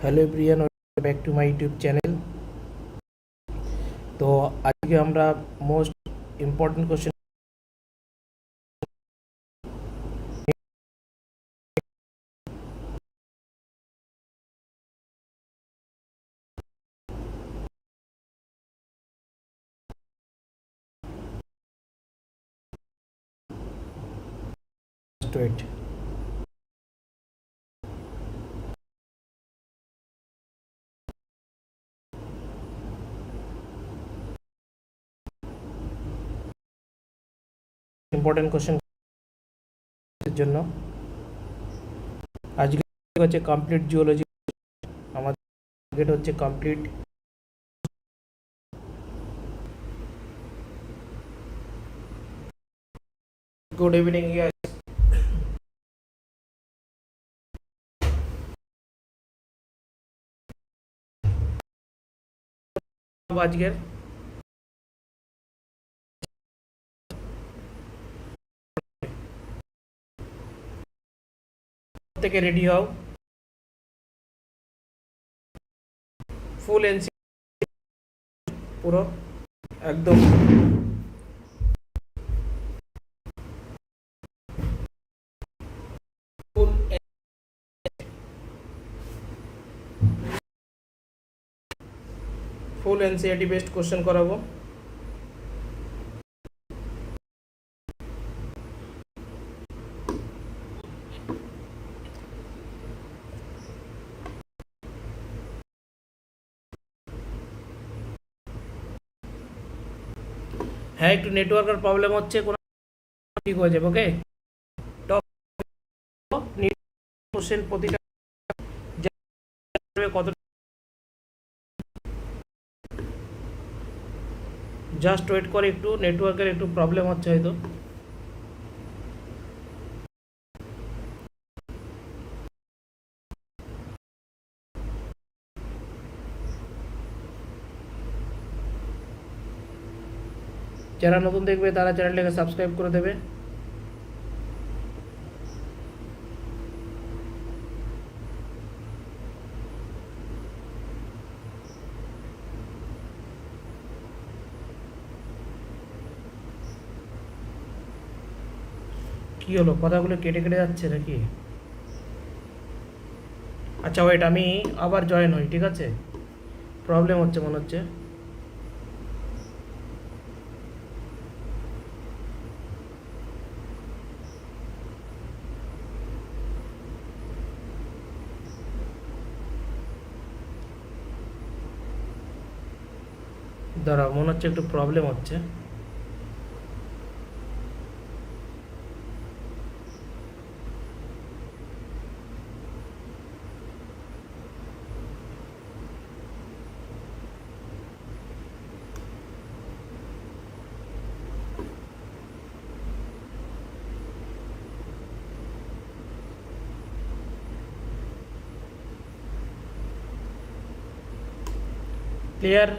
Hello everyone, welcome back to my YouTube channel. तो आज के हमरा most important question student important question জন্য আজকে হচ্ছে কমপ্লিট জিওলজি। আমাদের টার্গেট হচ্ছে কমপ্লিট। Good evening guys. আজকের থেকে রেডি হও, ফুল এনসি পুরো একদম ফুল এনসিআরটি বেস্ট কোশ্চেন করাবো। হ্যাঁ, একটু নেটওয়ার্কের প্রবলেম হচ্ছে, কোনো ঠিক হয়ে যাবে। ওকে, টপ কোশ্চেন প্রতিটা কত জাস্ট ওয়েট করে, একটু নেটওয়ার্কের একটু প্রবলেম হচ্ছে হয়তো। যারা নতুন দেখবে তারা চ্যানেলটাকে সাবস্ক্রাইব করে দেবে। কি হলো, কথাগুলো কেটে কেটে যাচ্ছে নাকি? আচ্ছা ওয়েট, আমি আবার জয়েন হই, ঠিক আছে? প্রবলেম হচ্ছে মনে হচ্ছে। দাঁড়াও, মনে হচ্ছে একটু প্রবলেম হচ্ছে। ক্লিয়ার?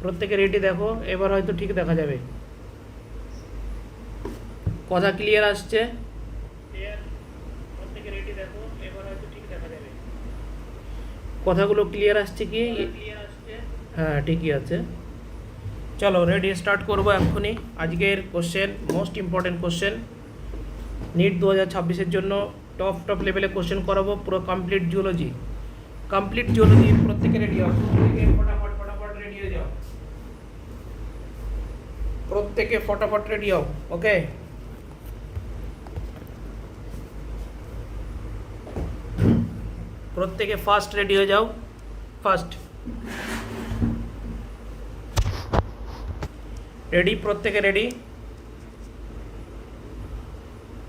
প্রত্যেকে রেডি দেখো, এবার হয়তো ঠিক দেখা যাবে। কথা ক্লিয়ার আসছে? প্রত্যেকে রেডি দেখো, এবার হয়তো ঠিক দেখা যাবে। কথাগুলো ক্লিয়ার আসছে কি? হ্যাঁ, ঠিকই আছে। চলো রেডি, স্টার্ট করবো এক্ষুনি। আজকের question most important question, NEET 2026-এর জন্য টপ লেভেলে কোশ্চেন করাবো, পুরো কমপ্লিট জিওলজি। কমপ্লিট জিওলজি প্রত্যেকে রেডি হও, ফটাফট রেডি হয়ে যাও, প্রত্যেকে ফটাফট রেডি হও। ওকে, প্রত্যেকে ফার্স্ট রেডি হয়ে যাও। First ready? প্রত্যেকে রেডি?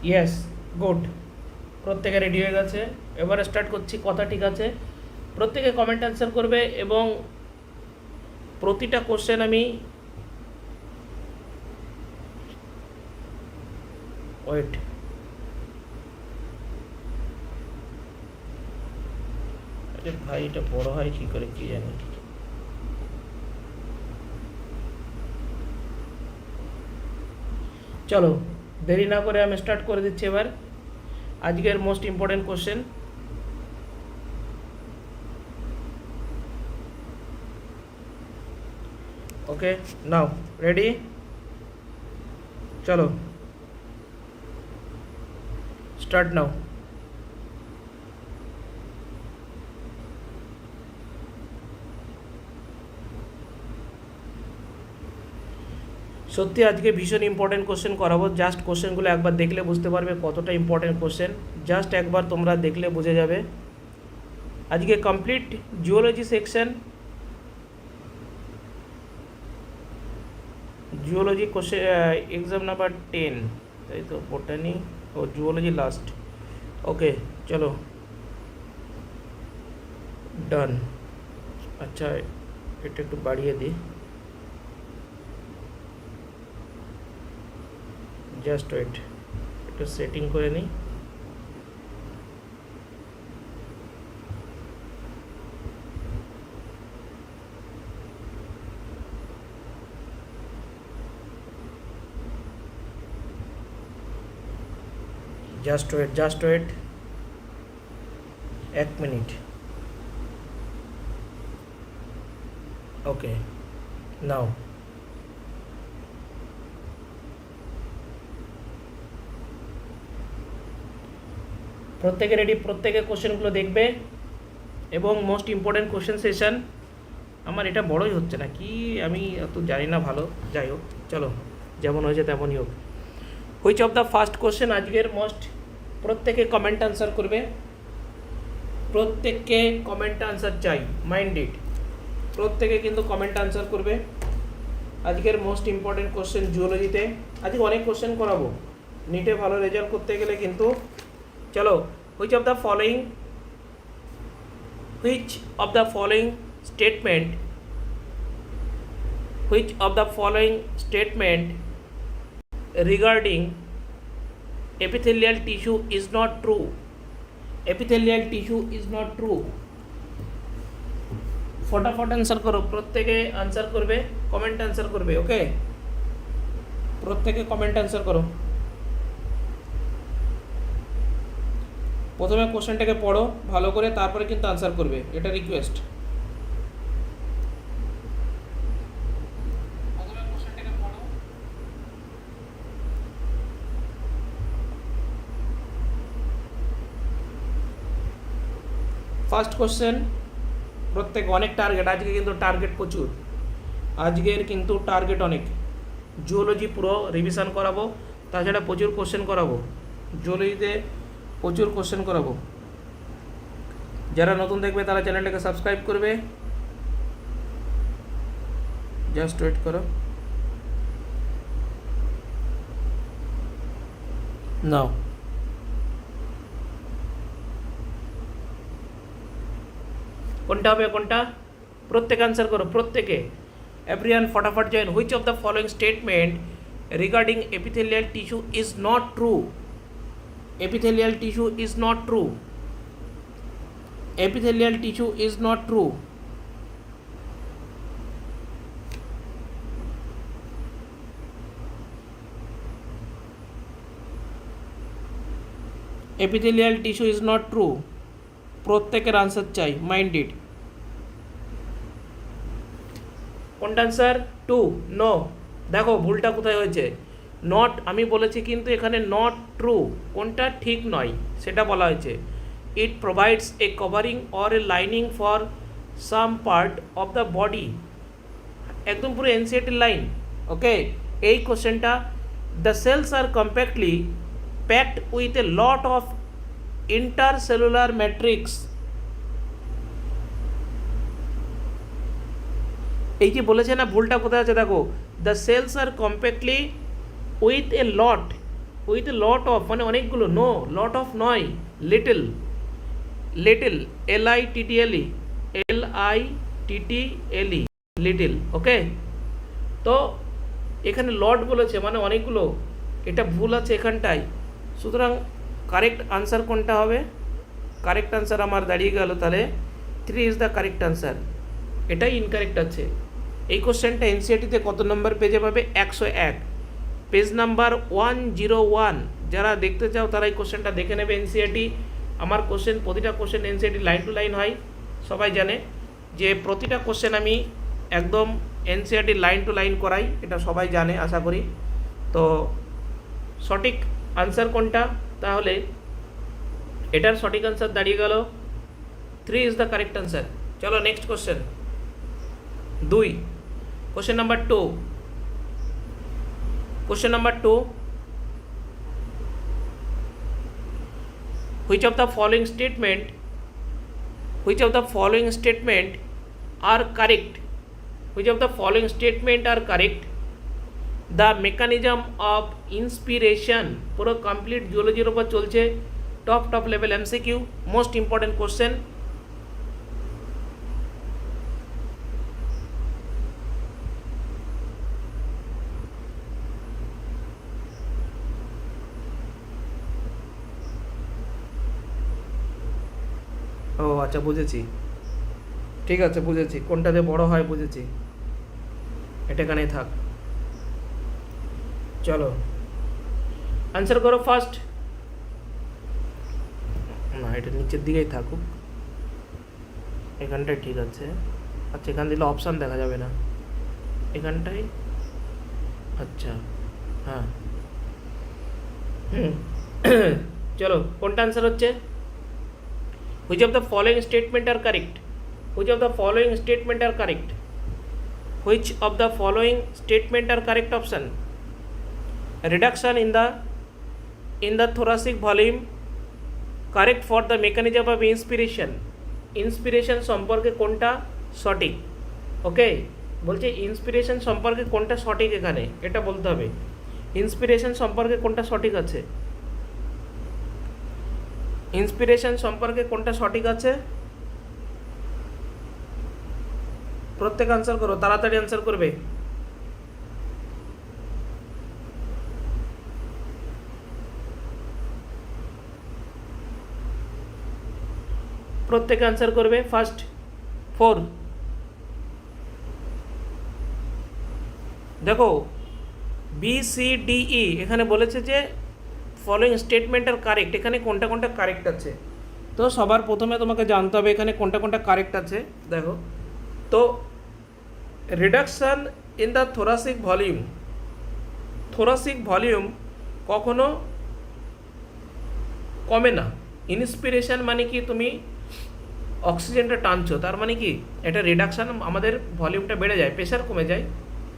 ইয়েস, গুড, প্রত্যেকে রেডি হয়ে গেছে। এবার স্টার্ট করছি। কথা ঠিক আছে? প্রত্যেকে কমেন্ট অ্যান্সার করবে এবং প্রতিটা কোশ্চেন আমি ওয়েট আরে ভাই, এটা বড় হয় কি করে কি জানি। চলো দেরি না করে আমি স্টার্ট করে দিচ্ছি এবার আজকের মোস্ট ইম্পর্টেন্ট কোশ্চেন। ওকে নাও রেডি, চলো স্টার্ট নাও। সত্যি আজকে ভীষণ ইম্পর্টেন্ট কোশ্চেন করাবো, জাস্ট কোশ্চেনগুলো একবার দেখলে বুঝতে পারবে কতটা ইম্পর্টেন্ট কোশ্চেন, জাস্ট একবার তোমরা দেখলে বুঝে যাবে। আজকে complete geology section, geology question exam number 10, তাই তো বোটানি ও জিওলজি লাস্ট। ওকে চলো ডান। আচ্ছা এটা একটু বাড়িয়ে দিই, জাস্ট ওয়েট একটু সেটিং করে নিই। Just wait 1 minute. Okay now প্রত্যেকে রেডি, প্রত্যেকে কোশ্চেনগুলো দেখবে এবং মোস্ট ইম্পর্টেন্ট কোশ্চেন সেশন। আমার এটা বড়ই হচ্ছে না কি, আমি অত জানি না ভালো, যাই হোক চলো যেমন হয়েছে তেমনই হোক। Which of the first question আজকের মোস্ট, প্রত্যেকে কমেন্ট আনসার করবে, প্রত্যেককে কমেন্ট আনসার চাই, মাইন্ডেড প্রত্যেকে কিন্তু কমেন্ট আনসার করবে। আজকের মোস্ট ইম্পর্টেন্ট কোশ্চেন জিওলজিতে, আজকে অনেক কোশ্চেন করাবো, নিটে ভালো রেজাল্ট করতে গেলে কিন্তু। চলো which of the following statement regarding epithelial tissue is not true? Epithelial tissue is not true. फटाफट आंसर करो, प्रत्येके आंसर करबे, कमेंट आंसर करबे। ओके प्रत्येके कमेंट आंसर करो। प्रथमे क्वेश्चनटाके पढ़ो भालो करे, तारपरे किन्तु आंसर करबे, एटा रिक्वेस्ट। ফার্স্ট কোশ্চেন, প্রত্যেক অনেক টার্গেট আজকে, কিন্তু টার্গেট প্রচুর আজকের, কিন্তু টার্গেট অনেক। জিওলজি পুরো রিভিশন করাবো, তাছাড়া প্রচুর কোশ্চেন করাবো, জিওলজিতে প্রচুর কোশ্চেন করাবো। যারা নতুন দেখবে তারা চ্যানেলটাকে সাবস্ক্রাইব করবে, জাস্ট ওয়েট করো নাও। কোনটা হবে কোনটা, প্রত্যেকে আনসার করো, প্রত্যেকে। এভরিওয়ান ফটাফট join. Which of the following statement regarding epithelial tissue is not true? Epithelial tissue is not true. Epithelial tissue is not true. Epithelial tissue is not true. প্রত্যেকের answer চাই, মাইন্ডেড। কোনটা answer? 2 no. দেখো ভুলটা কোথায় হয়েছে, not আমি বলেছি কিন্তু এখানে নট ট্রু, কোনটা ঠিক নয় সেটা বলা হয়েছে। It provides a covering or a lining for some part of the body, একদম পুরো এনসিইআরটি লাইন। ওকে এই কোশ্চেনটা, the cells are compactly packed with a lot of intercellular matrix. এই যে বলেছে না, ভুলটা কোথায় আছে দেখো, the cells are compactly with a lot of, মানে অনেকগুলো, নো লট অফ নয়, লিটল LITTLE লিটল। ওকে তো এখানে লট বলেছে মানে অনেকগুলো, এটা ভুল আছে এখানটায়। সুতরাং কারেক্ট আনসার কোনটা হবে? কারেক্ট আনসার আমার দাঁড়িয়ে গেল তাহলে 3 ইজ দ্য কারেক্ট আনসার, এটাই ইনকারেক্ট আছে। এই কোশ্চেনটা এনসিইআরটিতে কত নম্বর পেজে পাবে? 101, পেজ নাম্বার 101। যারা দেখতে চাও তারা এই কোশ্চেনটা দেখে নেবে। এনসিইআরটি আমার কোশ্চেন, প্রতিটা question NCERT line to line হয়, সবাই জানে যে প্রতিটা কোশ্চেন আমি একদম এনসিইআরটি লাইন টু লাইন করাই, এটা সবাই জানে আশা করি। তো সঠিক আনসার কোনটা? তাহলে এটার সঠিক আনসার দাঁড়িয়ে গেল 3 ইজ দ্য কারেক্ট আনসার। চলো next question 2, question number 2। Question number 2, which of the following statement are correct? Which of the following statement are correct? The mechanism of inspiration, পুরো কমপ্লিট জিওলজির উপর চলছে, top level MCQ, most important question. ও আচ্ছা, বুঝেছি, ঠিক আছে বুঝেছি, কোনটাতে বড় হয় বুঝেছি, এটা এখানেই থাক। চলো আনসার করো ফার্স্ট। না, এটা নিচের দিকেই থাকুক, এখানটাই ঠিক আছে। আচ্ছা, এখান দিলে অপশান দেখা যাবে না, এখানটাই। আচ্ছা হ্যাঁ, চলো কোনটা আনসার হচ্ছে? Which of the following statement are correct? Which of the following statement are correct? Which of the following statement are correct option? Reduction in the thoracic volume correct for the mechanism of inspiration. Inspiration সম্পর্কে কোনটা সঠিক? ওকে, বলছে inspiration সম্পর্কে কোনটা সঠিক, এখানে এটা বলতে হবে। ইন্সপিরেশন সম্পর্কে কোনটা সঠিক আছে? ইন্সপিরেশন সম্পর্কে কোনটা সঠিক আছে? প্রত্যেক আনসার করো, তাড়াতাড়ি আনসার করবে। প্রত্যেকে আনসার করবে। ফার্স্ট 4, দেখো BCDE এখানে বলেছে যে ফলোইং স্টেটমেন্ট আর কারেক্ট, এখানে কোনটা কোনটা কারেক্ট আছে। তো সবার প্রথমে তোমাকে জানতে হবে এখানে কোনটা কোনটা কারেক্ট আছে। দেখো তো reduction in the thoracic volume কখনো কমে না। ইন্সপিরেশন মানে কি, তুমি অক্সিজেনটা টানছো, তার মানে কি এটা রিডাকশান, আমাদের ভলিউমটা বেড়ে যায়, প্রেশার কমে যায়।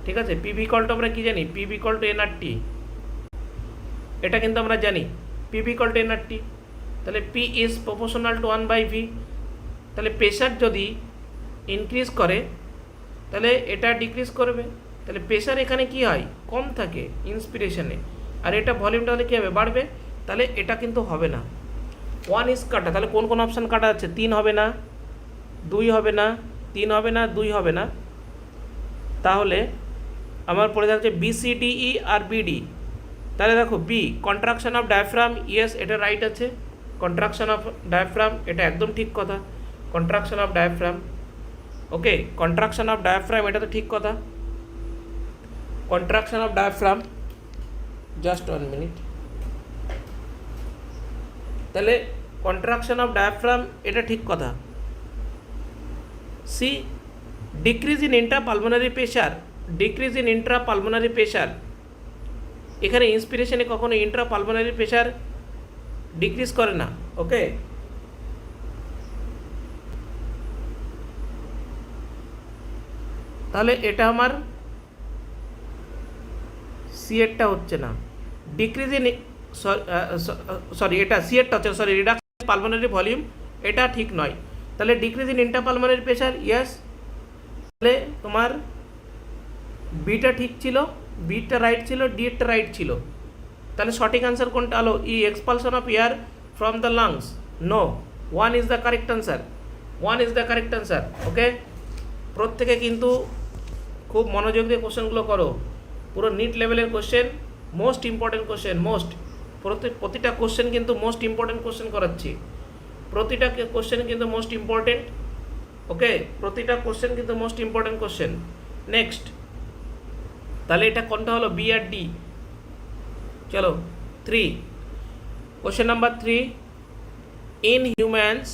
ঠিক আছে, PV ইকুয়াল টু আমরা কি জানি? PV ইকুয়াল টু nRT, এটা কিন্তু আমরা জানি PV ইকুয়াল টু nRT। তাহলে P is proportional to 1/V। তাহলে প্রেশার যদি ইনক্রিজ করে তাহলে এটা ডিক্রিজ করবে। তাহলে প্রেশার এখানে কি হয়? কম থাকে ইন্সপিরেশনে, আর এটা ভলিউমটা হলে কী হবে? বাড়বে। তাহলে এটা কিন্তু হবে না। 1 ইজ কাটা, তাহলে কোন কোন অপশান কাটা আছে? 3 হবে না, 2 হবে না, 3 হবে না, 2 হবে না। তাহলে আমার পড়ে যাচ্ছে BCDE আর BD। তাহলে দেখো B, contraction of diaphragm, yes এটা রাইট আছে। কন্ট্রাকশন অফ ডায়াফ্রাম, এটা একদম ঠিক কথা। Contraction of diaphragm, okay, contraction of diaphragm, এটা তো ঠিক কথা। Contraction of diaphragm, just 1 minute. তাহলে কন্ট্রাকশন অফ ডায়াফ্রাম এটা ঠিক কথা। C, decrease in intrapulmonary pressure, এখানে ইন্সপিরেশনে কখনো ইন্ট্রাপালমোনারি প্রেশার ডিক্রিজ করে না। ওকে, তাহলে এটা আমার সি এরটা হচ্ছে না। ডিক্রিজ ইন সরি এটা সি এরটা হচ্ছে, সরি রিডাকশন পালমোনারি ভলিউম, এটা ঠিক নয়। তাহলে decrease in intrapulmonary pressure, yes. তাহলে তোমার বিটা ঠিক ছিল, বিটা রাইট ছিল, ডিটা রাইট ছিল। তাহলে সঠিক আনসার কোনটা হলো? E, expulsion of air from the lungs. No, 1 is the correct answer, 1 is the correct answer. Okay, প্রত্যেকে কিন্তু খুব মনোযোগ দিয়ে কোশ্চেনগুলো করো, পুরো নিট লেভেলের কোশ্চেন, মোস্ট ইম্পর্টেন্ট কোশ্চেন, প্রতিটা কোশ্চেন কিন্তু মোস্ট ইম্পর্টেন্ট কোশ্চেন করাচ্ছি, প্রতিটা কোশ্চেন কিন্তু মোস্ট ইম্পর্টেন্ট। ওকে, প্রতিটা কোশ্চেন কিন্তু মোস্ট ইম্পর্টেন্ট কোশ্চেন। নেক্সট, তাহলে এটা কোনটা হলো? বি আর ডি। চলো 3, question number 3, in humans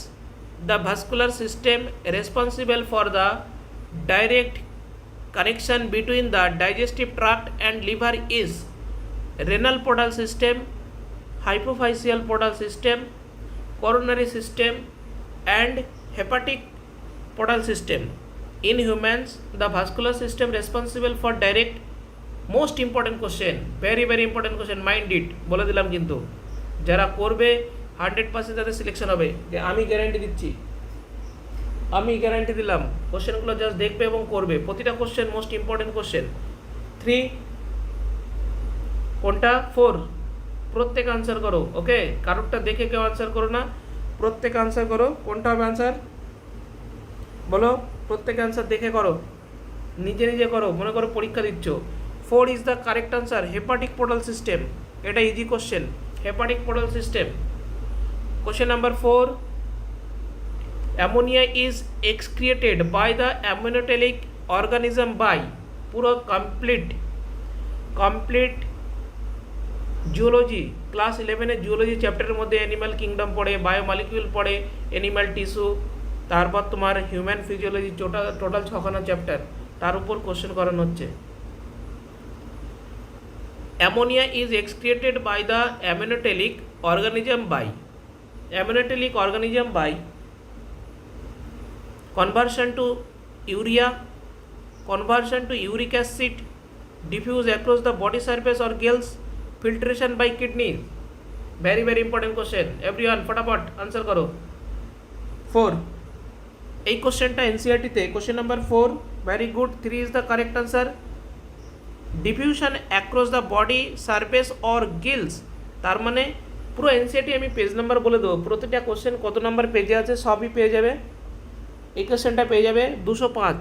the vascular system responsible for the direct connection between the digestive tract and liver is renal portal system, hypophyseal portal system, coronary system and hepatic portal system. In humans, the vascular system responsible for direct, most important question, very very important question, mind it, বলে দিলাম কিন্তু যারা করবে 100% তাদের selection হবে, যে আমি guarantee দিচ্ছি, আমি গ্যারান্টি দিলাম। কোশ্চেনগুলো জাস্ট দেখবে এবং করবে, প্রতিটা কোশ্চেন মোস্ট ইম্পর্টেন্ট কোশ্চেন। 3 কোনটা? 4 প্রত্যেক আনসার করো, ওকে? কারোরটা দেখে কেউ আনসার করো না, প্রত্যেক আনসার করো। কোনটা হবে আনসার বলো? প্রত্যেক আনসার দেখে করো, নিজে নিজে করো, মনে করো পরীক্ষা দিচ্ছ। 4 is the correct answer, hepatic portal system. এটা easy question, hepatic portal system. Question number 4, ammonia is excreted by the ammonotelic organism by, পুরো কমপ্লিট জুওলজি ক্লাস 11-এর জুওলজি চ্যাপ্টারের মধ্যে অ্যানিম্যাল কিংডম পড়ে, বায়োমলিকিউল পড়ে, অ্যানিম্যাল টিস্যু, তারপর তোমার হিউম্যান ফিজিওলজি, টোটাল 6খানা চ্যাপ্টার, তার উপর কোশ্চেন করানো হচ্ছে। Ammonia is excreted by the ammonotelic organism by conversion to urea, conversion to uric acid, diffuse across the body surface or gills, filtration by kidney. Very very important question, everyone फटाफट answer करो। 4 এই কোশ্চেনটা NCERT তে question number 4, very good. 3 is the correct answer. Diffusion across the body surface or Giles, তার মানে পুরো NCERT আমি page number বলে দেবো, প্রতিটা কোশ্চেন কত নাম্বার পেজে আছে সবই পেয়ে যাবে। এই কোশ্চেনটা পেয়ে যাবে 205,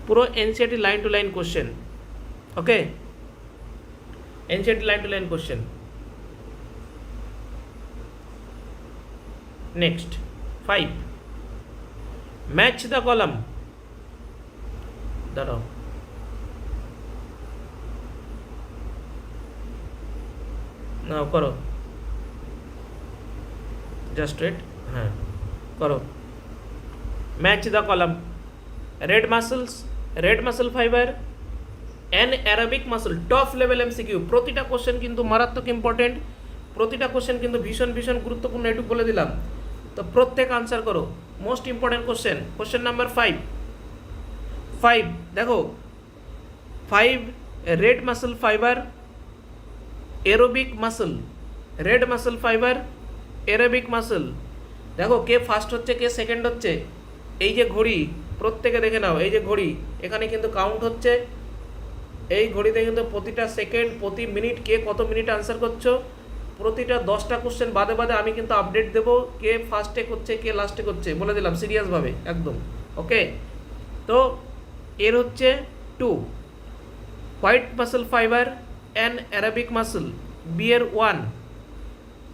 পুরো NCERT line to line question, okay? NCERT line to line question. Next 5, match the column. দাঁড়াও, নাও করো, জাস্ট ওয়েট, হ্যাঁ করো। Match the column. Red muscle fibre, anaerobic muscle, top level MCQ. প্রতিটা কোশ্চেন কিন্তু মারাত্মক ইম্পর্টেন্ট, প্রতিটা কোশ্চেন কিন্তু ভীষণ ভীষণ গুরুত্বপূর্ণ, এটুকু বলে দিলাম। তো প্রত্যেক আনসার করো, most important question. Question number 5 দেখো, 5 red muscle fibre, aerobic muscle, red muscle fibre, aerobic muscle. দেখো কে ফার্স্ট হচ্ছে কে সেকেন্ড হচ্ছে, এই যে ঘড়ি প্রত্যেকে দেখে নাও, এই যে ঘড়ি এখানে কিন্তু কাউন্ট হচ্ছে, এই ঘড়িতে কিন্তু প্রতিটা সেকেন্ড প্রতি মিনিট কে কত মিনিট আনসার করছো, প্রতিটা 10টা কোশ্চেন বাদে বাদে আমি কিন্তু আপডেট দেবো, কে ফার্স্টে করছে কে লাস্টে করছে, বলে দিলাম সিরিয়াসভাবে একদম, ওকে? তো এর হচ্ছে 2 white muscle fibre and aerobic muscle, B এর 1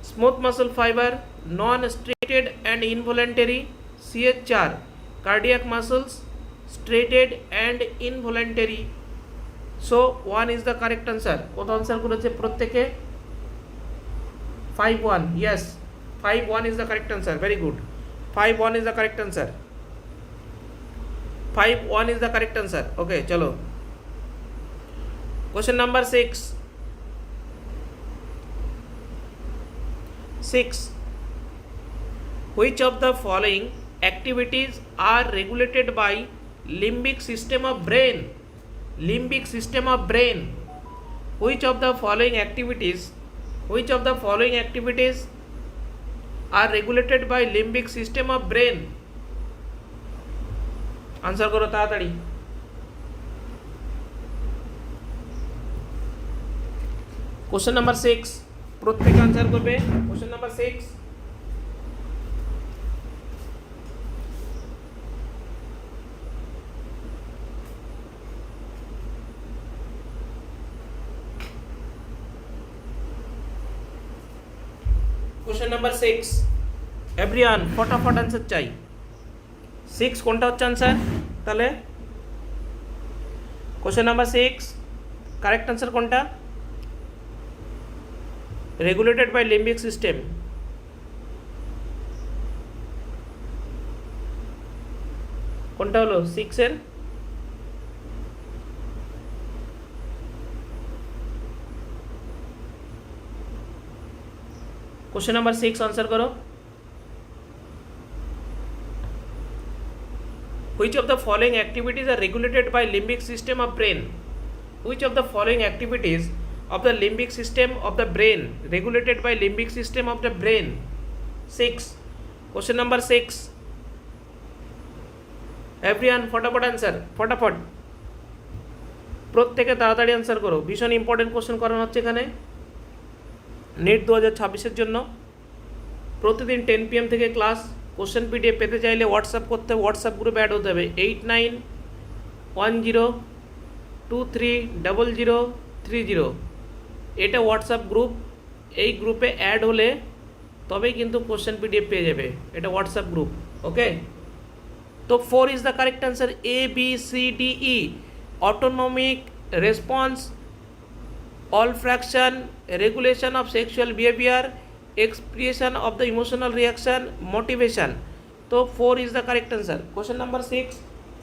smooth muscle fibre non striated and involuntary, C এর 4 cardiac muscles striated and involuntary. So 1 is the correct answer. কত আনসার করেছে প্রত্যেকে? 5-1, yes, 5-1 is the correct answer, very good, 5-1 is the correct answer, 5-1 is the correct answer, okay? चलो question number 6, which of the following activities are regulated by limbic system of brain, which of the following activities are regulated by limbic system of brain? Answer करो ताड़ाताड़ी। Question number 6 प्रत्येक answer करबे। Question number 6, question number 6 everyone फटाफट answer चाहिए। 6 কোনটা হচ্ছে answer? তাহলে question number 6 correct answer কোনটা? Regulated by limbic system. কোনটা হলো 6 এর क्वेश्चन नंबर 6 आंसर करो। Which of the following activities are regulated by limbic system of brain? Which of the following activities of the limbic system of the brain regulated by limbic system of the brain? 6. Question number 6. Everyone फटाफट answer, फटाफट প্রত্যেকে তাড়াতাড়ি answer করো। ভীষণ important question করানো হচ্ছে এখানে NEET 2026-এর জন্য। প্রতিদিন 10 PM থেকে ক্লাস। কোশ্চেন পিডিএফ পেতে চাইলে হোয়াটসঅ্যাপ করতে হবে, হোয়াটসঅ্যাপ গ্রুপে অ্যাড হতে হবে 8910230030। এটা হোয়াটসঅ্যাপ গ্রুপ, এই গ্রুপে অ্যাড হলে তবেই কিন্তু কোশ্চেন পিডিএফ পেয়ে যাবে। এটা হোয়াটসঅ্যাপ গ্রুপ, ওকে। তো 4 is the correct answer, ABCDE। Autonomic response, olfaction, regulation of sexual behavior, expression of the emotional reaction, motivation. So 4 is the correct answer. Question number 6,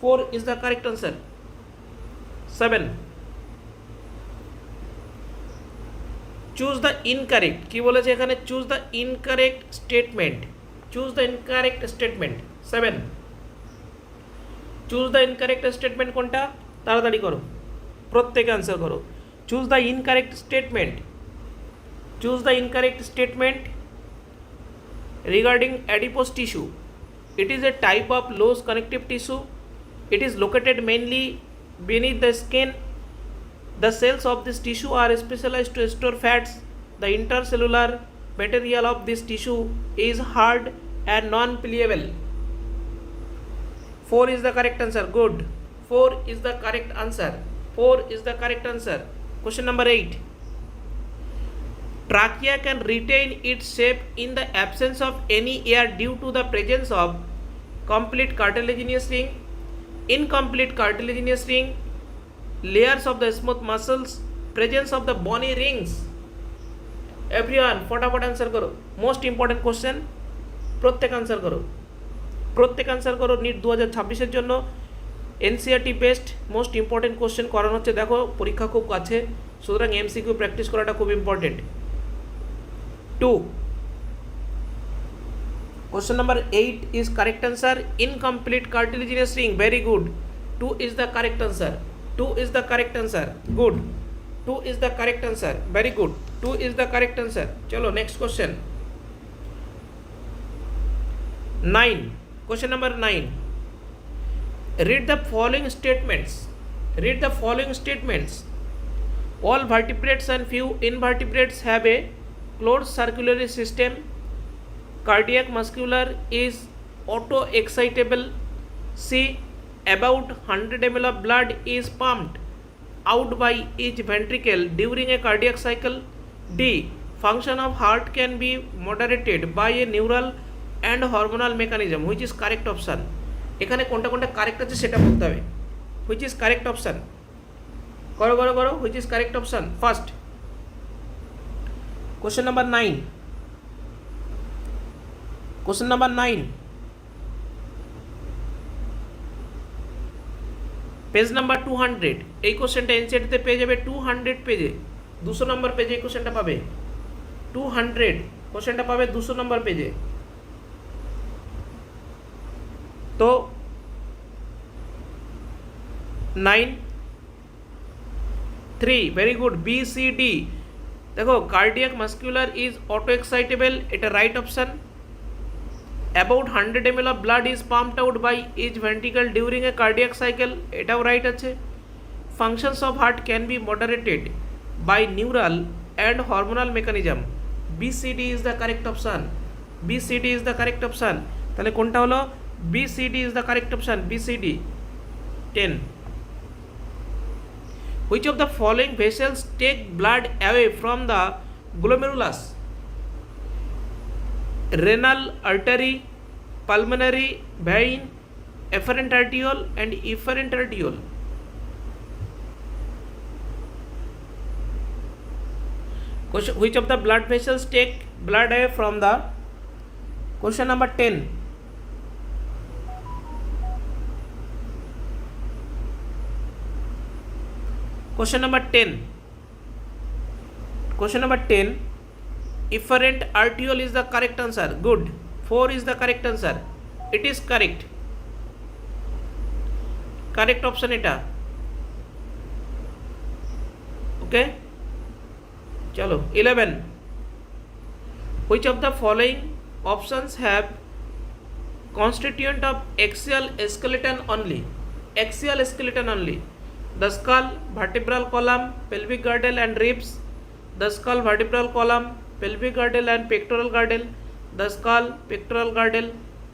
4 is the correct answer. 7. Choose the incorrect. কি বলেছে এখানে? Choose the incorrect statement. Choose the incorrect statement. 7. Choose the incorrect statement কোনটা? তাড়াতাড়ি করো, প্রত্যেকে answer করো। Choose the incorrect statement. Choose the incorrect statement regarding adipose tissue. It is a type of loose connective tissue. It is located mainly beneath the skin. The cells of this tissue are specialized to store fats. The intercellular material of this tissue is hard and non-pliable. 4 is the correct answer. Good. 4 is the correct answer. 4 is the correct answer. Question number 8. Trachea can retain its shape in the absence of any air due to the presence of complete cartilaginous ring, incomplete cartilaginous ring, layers of the smooth muscles, presence of the bony rings. Everyone फटाफट answer करो। Most important question, प्रत्येक answer करो, प्रत्येक answer करो। NEET 2026-এর জন্য NCERT best most important question করানো হচ্ছে। দেখো পরীক্ষা খুব কাছে, সুতরাং এমসিকিউ প্র্যাকটিস করাটা খুব important. 2. Question number 8 is correct answer. Incomplete cartilaginous ring. Very good. 2 is the correct answer. 2 is the correct answer. Good. 2 is the correct answer. Very good. 2 is the correct answer. चलो next question. 9. Question number 9. Read the following statements. Read the following statements. All vertebrates and few invertebrates have a closed circulatory system. Cardiac muscular is auto-excitable. C. About 100 ml of blood is pumped out by each ventricle during a cardiac cycle. D. Function of heart can be moderated by a neural and hormonal mechanism. Which is correct option? এখানে কোনটা কোনটা correct আছে সেটা বলতে হবে। Which is correct option? করো করো করো। Which is correct option? First question number 9। Question number 9, page number 200। এই কোশ্চেনটা এনসিআরটিতে পেয়ে যাবে 200 পেজে, 200 নম্বর পেজে এই কোশ্চেনটা পাবে। 200 কোশ্চেনটা পাবে 200 নম্বর পেজে। तो 9 3 very good. B C D देखो cardiac muscular is auto excitable, এটা right option. About 100 ml of blood is pumped out by each ventricle during a cardiac cycle, এটাও রাইট আছে। Functions of heart can be moderated by neural and hormonal mechanism. BCD is the correct option. BCD is the correct option. তাহলে কোনটা হলো? BCD is the correct option. BCD. 10. Which of the following vessels take blood away from the glomerulus? Renal artery, pulmonary vein, efferent arteriole and efferent arteriole. Question, which of the blood vessels take blood away from the? Question number 10. Question number 10. Question number 10. Efferent arteriole is the correct answer. Good. 4 is the correct answer. It is correct. Correct option এটা. Okay. Chalo. 11. Which of the following options have constituent of axial skeleton only? Axial skeleton only. The skull, vertebral column, pelvic girdle and ribs. The skull, vertebral column, pelvic girdle and pectoral girdle. The skull, pectoral girdle,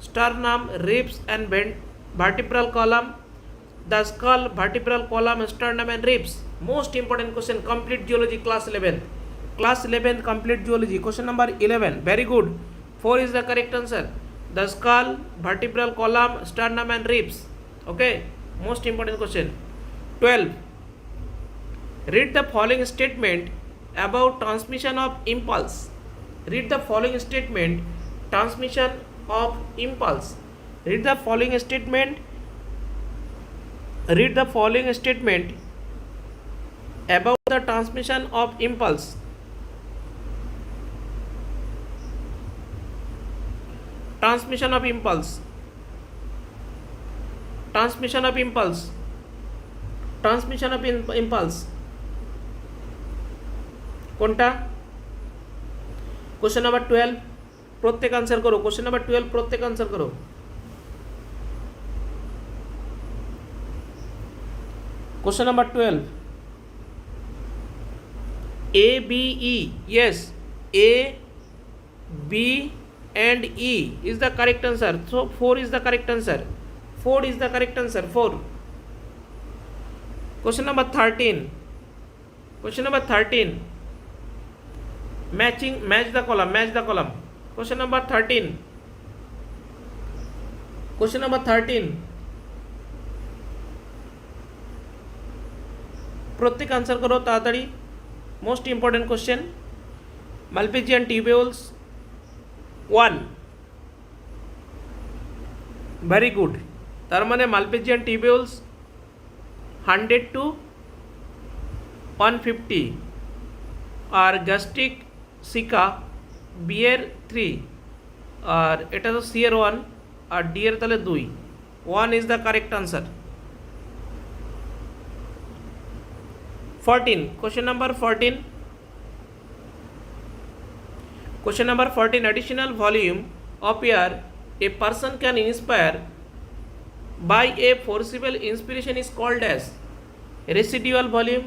sternum, ribs and vertebral column. The skull, vertebral column, sternum and ribs. Most important question, complete zoology class 11th. Class 11th complete zoology. Question number 11. Very good. 4 is the correct answer. The skull, vertebral column, sternum and ribs. Okay. Most important question. 12. Read the following statement about transmission of impulse. Read the following statement. Transmission of impulse. Read the following statement. Read the following statement about the transmission of impulse. Transmission of impulse. Transmission of impulse. Transmission of impulse. কোনটা? Question number 12 प्रत्येक answer करो. Question number 12 प्रत्येक answer करो. Question number 12. A, B, E. Yes. A, B and E is the correct answer. So 4 is the correct answer. 4 is the correct answer. 4. Question number 13. Question number 13. Match the column. Match the column. Question number 13. Question number 13. प्रत्येक answer करो ताड़ाताड़ी. Most important question. Malpighian tubules 1. Very good. तार माने Malpighian tubules 100 to 150 और gastric सिका beer 3 और এটা তো সি এর 1 আর ডি এর তাহলে 2. 1 is the correct answer. 14. Question number 14. Question number 14. Additional volume of air a person can inspire by a forcible inspiration is called as residual volume,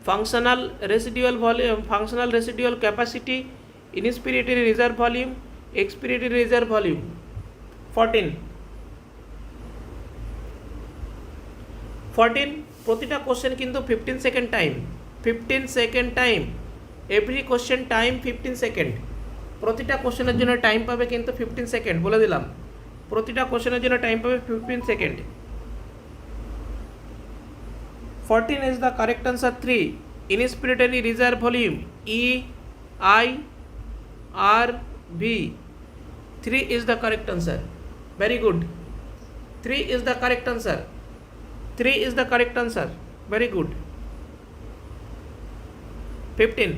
functional residual volume, functional residual capacity, inspiratory reserve volume, expiratory reserve volume. 14. প্রতিটা question কিন্তু 15 second time. 15 second time. Every question time 15 second. প্রতিটা কোশ্চেনের জন্য time পাবে কিন্তু 15 second. বলে দিলাম, প্রতিটা কোশ্চেনের জন্য টাইম পাবে 15 second. 14 is the correct answer. 3. Inspiratory reserve volume E I R V. 3 is the correct answer. Very good. 3 is the correct answer. 3 is the correct answer. Very good. 15.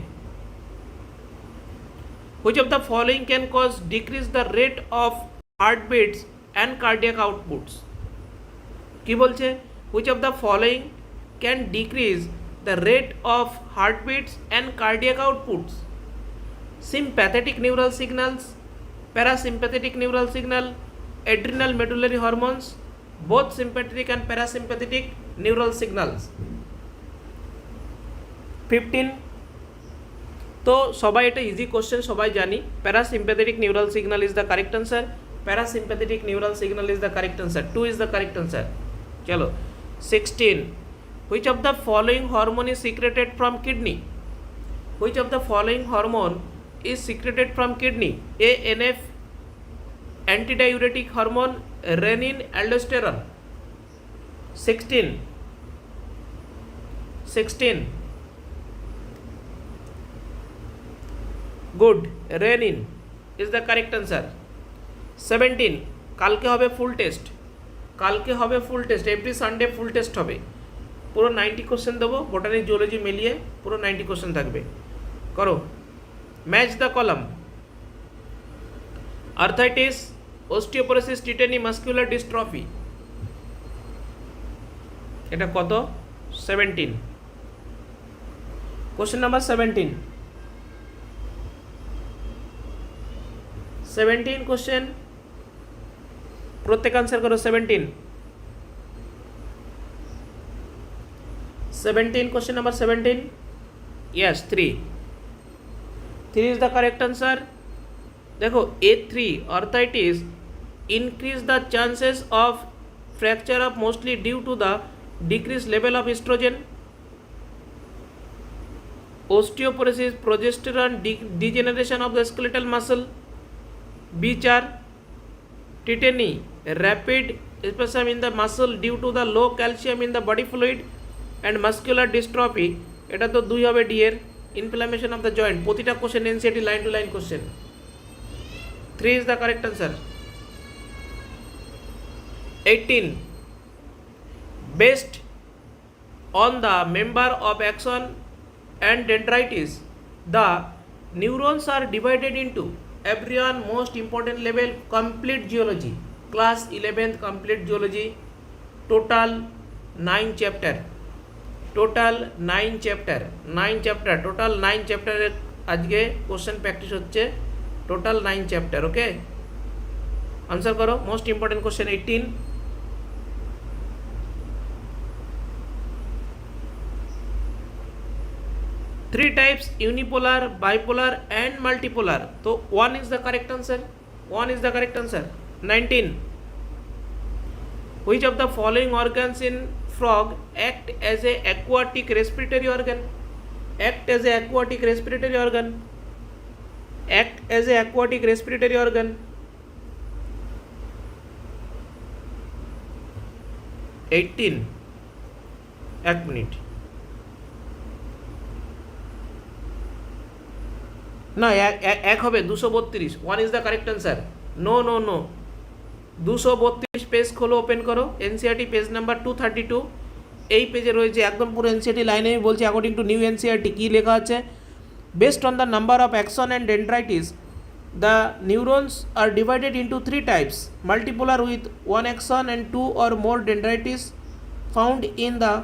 Which of the following can cause decrease the rate of heartbeats and cardiac outputs? কি বলছে? Which of the following can decrease the rate of heartbeats and cardiac outputs? Sympathetic neural signals, parasympathetic neural signal, adrenal medullary hormones, both sympathetic and parasympathetic neural signals. 15. তো সবাই এটা easy question সবাই জানি. Parasympathetic neural signal is the correct answer. Parasympathetic neural signal is the correct answer. 2 is the correct answer. চলো 16. Which of the following hormone is secreted from kidney? Which of the following hormone is secreted from kidney? A. NF, antidiuretic hormone, renin, aldosterone. 16. 16. Good. Renin is the correct answer. 17. কালকে হবে ফুল test. কালকে হবে ফুল test. Every Sunday full test হবে. পুরো 90 question দেবো, botany zoology মিলিয়ে পুরো 90 question থাকবে. করো match the column. Arthritis, osteoporosis, tetany, muscular dystrophy. এটা কত? 17। কোশ্চেন নাম্বার 17 কোশ্চেন, প্রত্যেক আনসার করো। 17 question number 17। Yes, 3 is the correct answer. দেখো, A3 arthritis increase the chances of fracture of mostly due to the decreased level of estrogen. Osteoporosis, progesterone degeneration of the skeletal muscle. B4 tetany, rapid spasm in the muscle due to the low calcium in the body fluid. And muscular dystrophy, এটা তো 2 হবে D এর, inflammation of the joint. প্রতিটা question NCERT line to line question. 3 is the correct answer. 18 based on the member of axon and dendritis, the neurons are divided into everyone most important level. Complete zoology, class 11th complete zoology, total 9 chapter, total 9 chapter, total 9 chapter আজকে question practice হচ্ছে। Total 9 chapter. Okay, answer করো most important question 18। Three types, unipolar, bipolar and multipolar. তো 1 is the correct answer, 1 is the correct answer. 19 which of the following organs in frog act as a aquatic respiratory organ? Act as a aquatic respiratory organ, act as a aquatic respiratory organ. এক মিনিট, না এক হবে 232। 1 is the correct answer. No 232 page খোলো, open করো NCERT page number 232। এই পেজে রয়েছে একদম পুরো এনসিআরটি লাইনে আমি বলছি অ্যাকর্ডিং টু নিউ এনসিআরটি কী লেখা আছে। Based on the number of axon and dendritis, the neurons are divided into 3 types: multipolar with 1 axon and 2 or more dendritis found in the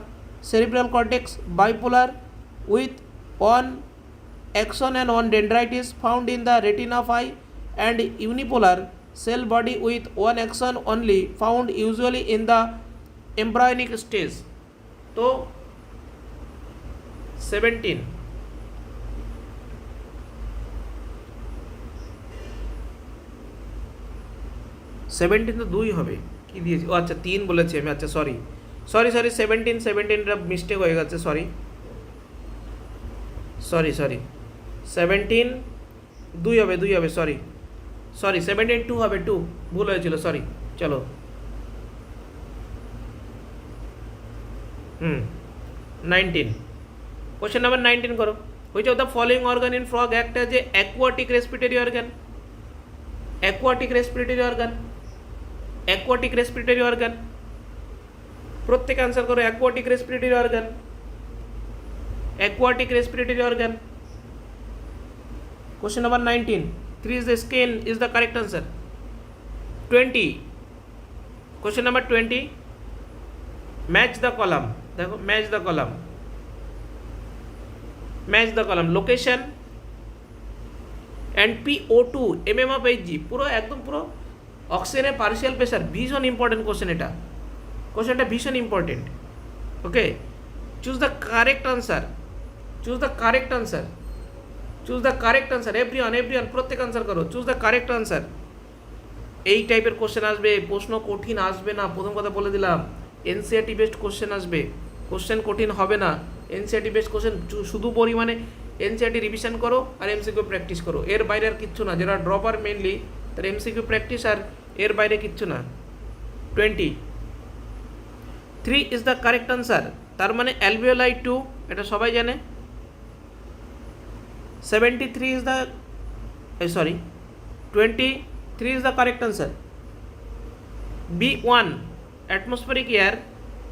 cerebral cortex, bipolar with 1 axon and 1 dendritis found in the retina of eye, and unipolar cell body with 1 axon only found usually in the embryonic stage. So 17 17 তো 2 হবে, কি দিয়েছি? ও আচ্ছা 3 বলেছি আমি, আচ্ছা sorry 17টা mistake হয়ে গেছে, সরি 17 2 হবে, সরি 17 2 হবে, 2 ভুল হয়েছিল, সরি। চলো 19 কোশ্চেন নাম্বার 19 করো। which of the following organ in frog act as a aquatic respiratory organ? aquatic respiratory organ প্রত্যেক আনসার করো। aquatic respiratory organ question number 19। 3 is the skin is the correct answer। 20 question number 20 match the column। দেখো match the column location and PO2 mm of Hg, পুরো একদম পুরো অক্সিজেনের partial pressure. ভীষণ important question, কোশ্চেনটা ভীষণ important. Okay, choose the correct answer everyone প্রত্যেক answer করো। Choose the correct answer. এই টাইপের কোশ্চেন আসবে, প্রশ্ন কঠিন আসবে না, প্রথম কথা বলে দিলাম। এনসিআরটি বেসড কোশ্চেন আসবে, কোশ্চেন কঠিন হবে না। এনসিআরটি বেসড কোশ্চেন শুধু পরিমাণে এনসিআরটি রিভিশন করো আর এমসিকিউ প্র্যাকটিস করো, এর বাইরে আর কিচ্ছু না। যারা ড্রপার মেনলি তার এমসিকিউ প্র্যাকটিস, আর এর বাইরে কিচ্ছু না। 23 ইজ দ্য কারেক্ট আনসার, তার মানে অ্যালভিওলাই 2, এটা সবাই জানে। 23 is the correct answer। B1 atmospheric air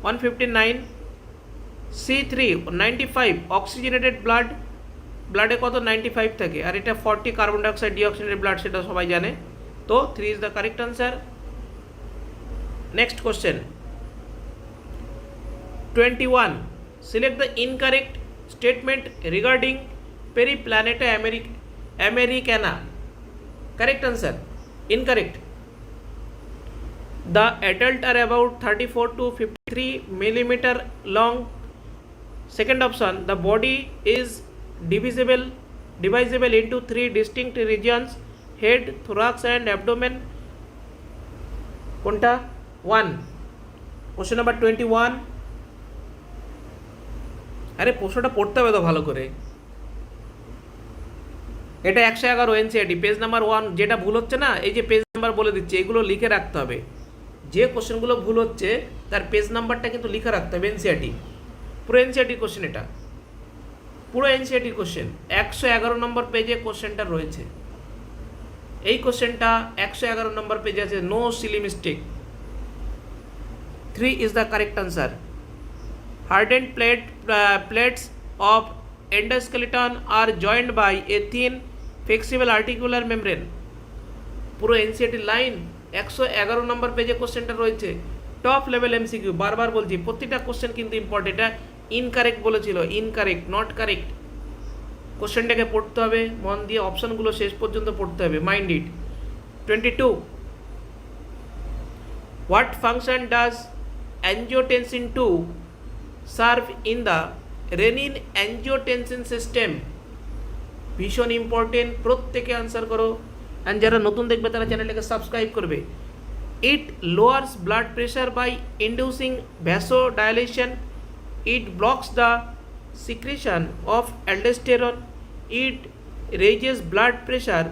159, C3 95 oxygenated blood, ব্লাডে কত 95 থাকে, আর এটা 40 কার্বন ডাইঅক্সাইড ডিঅক্সিজেনের ব্লাড, সেটা সবাই জানে। তো 3 is the correct answer. Next question 21, select the incorrect statement regarding Periplaneta americana. Correct answer incorrect. The adult are about 34 to 53 millimeter long. Second option, the body is divisible into 3 distinct regions: head, thorax and abdomen. কোনটা? 1. Question number 21. আরে প্রশ্নটা পড়তে হবে তো ভালো করে। এটা 111 NCERT page number 1। যেটা ভুল হচ্ছে না, এই যে পেজ নাম্বার বলে দিচ্ছে, এগুলো লিখে রাখতে হবে। যে কোশ্চেনগুলো ভুল হচ্ছে তার পেজ নাম্বারটা কিন্তু লিখে রাখতে হবে। এনসিইআরটি পুরো এনসিইআরটি কোশ্চেন, এটা পুরো এনসিইআরটি কোশ্চেন। 111 নম্বর পেজে কোশ্চেনটা রয়েছে। এই কোশ্চেনটা 111 নম্বর পেজে আছে। No silly mistake. 3 is the correct answer. hardened plates of endoskeleton are joined by a thin flexible articular membrane. পুরো এনসিইআরটি লাইন 111 নম্বর পেজে কোশ্চেনটা রয়েছে। টপ লেভেল এমসিকিউ, বারবার বলছি প্রতিটা কোশ্চেন কিন্তু ইম্পর্টেন্ট। এটা ইনকারেক্ট বলেছিল, ইনকারেক্ট, নট কারেক্ট। কোশ্চেনটাকে পড়তে হবে মন দিয়ে, অপশনগুলো শেষ পর্যন্ত পড়তে হবে, mind it. 22, what function does angiotensin 2 serve in the renin angiotensin system? ভীষণ ইম্পর্টেন্ট, প্রত্যেকে আনসার করো। অ্যান্ড যারা নতুন দেখবে তারা চ্যানেলটাকে সাবস্ক্রাইব করবে। It lowers blood pressure by inducing vasodilation, it blocks the secretion of aldosterone, it raises blood pressure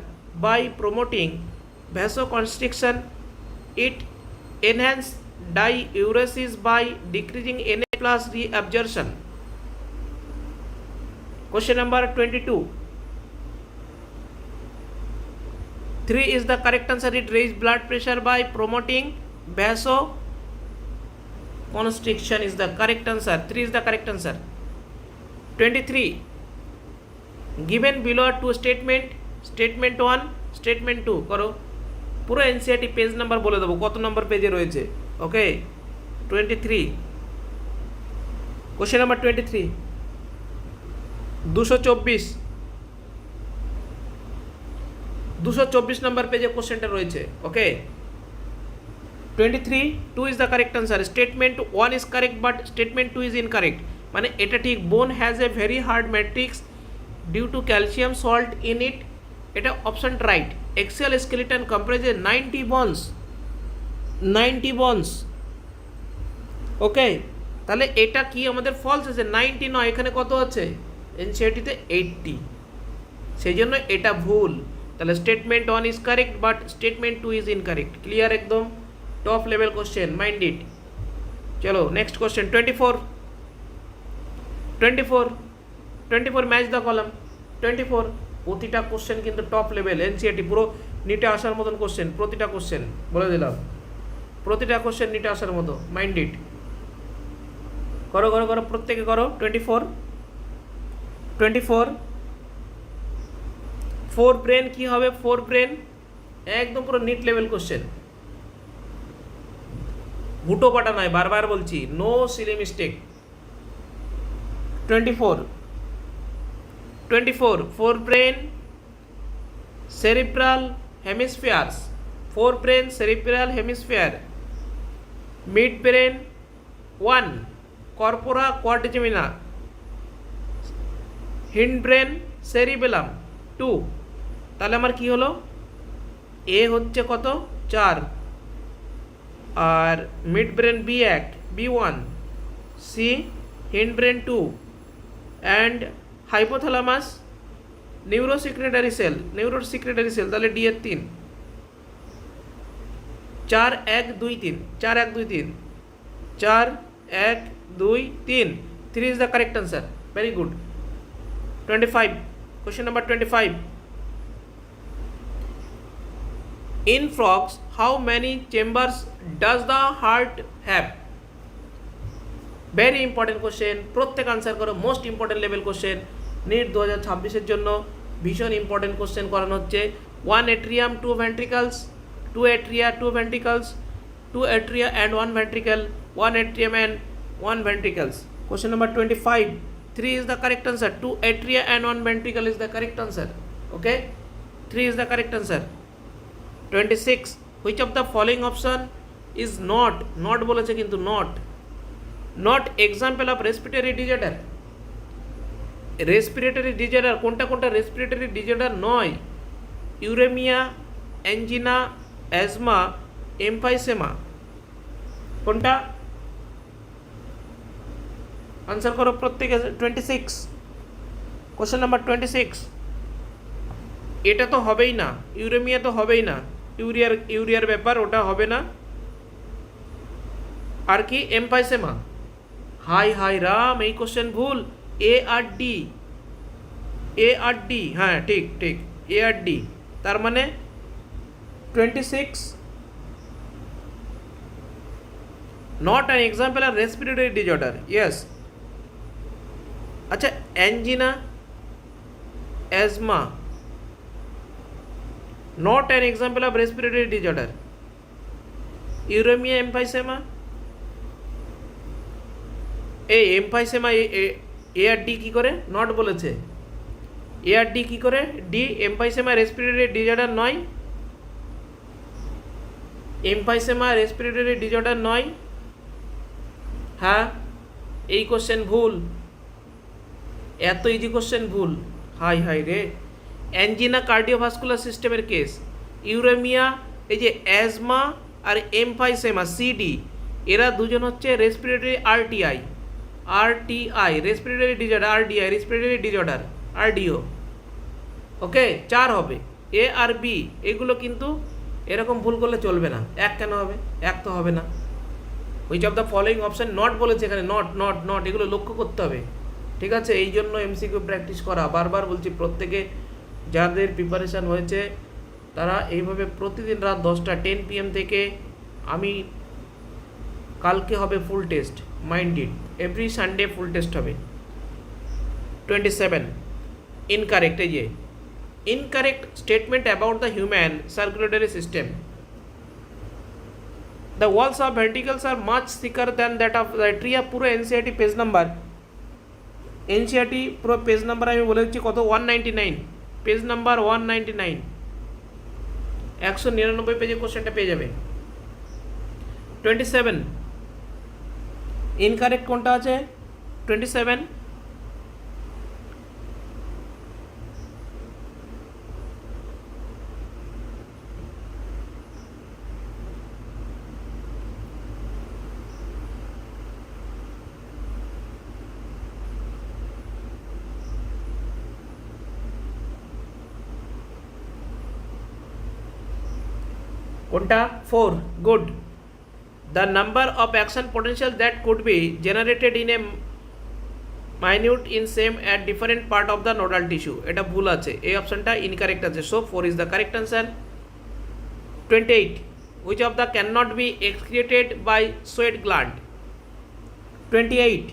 by promoting vasoconstriction, it enhance diuresis by decreasing Na plus reabsorption. Question number 22. 3 is the correct answer. It raises blood pressure by promoting vasoconstriction is the correct answer. 3 is the correct answer. 23. Given below are two statement, statement 1, statement 2 করো। পুরো NCERT page number বলে দেবো কত নম্বর পেজে রয়েছে। Okay 23, question number 23, 224 নম্বর পেজে কোশ্চেনটা রয়েছে। Okay 23, 2 is the correct answer. Statement 1 is correct but statement 2 is incorrect. মানে এটা ঠিক, bone has a very hard matrix due to calcium salt in it. এটা option right. Axial skeleton comprises 90 bones, 90 bones। Okay, তাহলে এটা কি আমাদের false আছে, 90 নয়, এখানে কত আছে এনসিইআরটিতে 80, সেই জন্য এটা ভুল। তাহলে statement 1 is correct but statement 2 is incorrect. Clear একদম, top level question, mind it. চলো next question 24, 24 match the column. 24 প্রতিটা কোশ্চেন কিন্তু টপ লেভেল এনসিইআরটি, পুরো নিটে আসার মতন কোশ্চেন। প্রতিটা কোশ্চেন বলে দিলাম, প্রতিটা কোশ্চেন নিটে আসার মতো, মাইন্ড ইট। করো করো করো, প্রত্যেকে করো। 24 ফোর ব্রেন কি হবে? ফোর ব্রেন একদম পুরো নিট লেভেল কোশ্চেন, ভুটো পাটা নয়, বারবার বলছি, no silly mistake. 24 forebrain cerebral hemispheres, forebrain cerebral hemisphere, midbrain 1 corpora quadrigemina, hindbrain cerebellum 2। তাহলে আমার কি হলো, এ হচ্ছে কত 4, আর midbrain B1 B1, C hindbrain 2 and hypothalamus neurosecretory cell তাহলে ডি এর 3, 4 1 2 3, 4 1 2 3, 4 1 2 3, 3 is the correct answer. Very good. 25, question number 25. In frogs, how many chambers does the heart have? Very important question, প্রত্যেক আনসার করো, most important level question. NEET 2026-এর জন্য ভীষণ important question করানো হচ্ছে। 1 atrium 2 ventricles, 2 atria 2 ventricles, 2 atria and 1 ventricle, 1 atrium and 1 ventricles. Question number 25, 3 is the correct answer. 2 atria and 1 ventricle is the correct answer. Okay, 3 is the correct answer. 26, which of the following option is not বলেছে কিন্তু not example of respiratory disorder. Respiratory disorder কোনটা respiratory disorder নয়? Uraemia, angina, asthma, emphysema, কোনটা? Answer করো প্রত্যেকে। 26, question number 26, এটা তো হবেই না, ইউরেমিয়া তো হবেই না, ইউরিয়ার ব্যাপার, ওটা হবে না। আর কি? এমফাইসেমা। হাই রাম, এই কোশ্চেন ভুল। এ আর ডি, হ্যাঁ ঠিক এ আর ডি, তার মানে 26 not an example of respiratory disorder. Yes. আচ্ছা, angina, asthma not an example of respiratory disorder. Uremia, emphysema, এই এমফাইসেমা এ আর ডি কী করে নট বলেছে? এ আর ডি কী করে? ডি, এমফাইসেমা রেসপিরেটরি ডিজর্ডার নয়, এমফাইসেমা রেসপিরেটরি ডিজর্ডার নয়। হ্যাঁ, এই কোশ্চেন ভুল, এত ইজি কোশ্চেন ভুল। হাই রে। অ্যাঞ্জিনা কার্ডিওভাস্কুলার সিস্টেমের কেস, ইউরেমিয়া, এই যে অ্যাজমা আর এমফাইসেমা সিডি, এরা দুজন হচ্ছে respiratory RTI respiratory disorder, RDI respiratory disorder, RDO. Okay, 4 হবে। এ আর বি এগুলো কিন্তু এরকম ভুল করলে চলবে না। এক কেন হবে? এক তো হবে না। Which of the following option not বলেছে এখানে, নট, এগুলো লক্ষ্য করতে হবে। ঠিক আছে, এই জন্য এমসিকিউ প্র্যাকটিস করা। বারবার বলছি, প্রত্যেকে যাদের প্রিপারেশান হয়েছে তারা এইভাবে প্রতিদিন রাত 10টা 10 PM থেকে, আমি কালকে হবে ফুল test, minded, every Sunday full test হবে। 27, ইনকারেক্ট। এই যে incorrect statement about the human circulatory system. The walls of ভেন্ট্রিকলস R much thicker than that of the atria। পুরো এনসিআরটি পেজ নাম্বার, এনসিআরটি পুরো পেজ নাম্বার আমি বলে দিচ্ছি কত, 199, page number 199, 199 পেজে কোশ্চেনটা পেয়ে যাবে। 27, ইনকারেক্ট কোনটা আছে? 27, কোনটা? 4, good. The number of action potential that could be generated in a minute in same at different part of the nodal tissue, এটা ভুল আছে, এই অপশনটা ইনকারেক্ট আছে। So 4 is the correct answer. 28, which of the cannot be excreted by sweat gland? 28,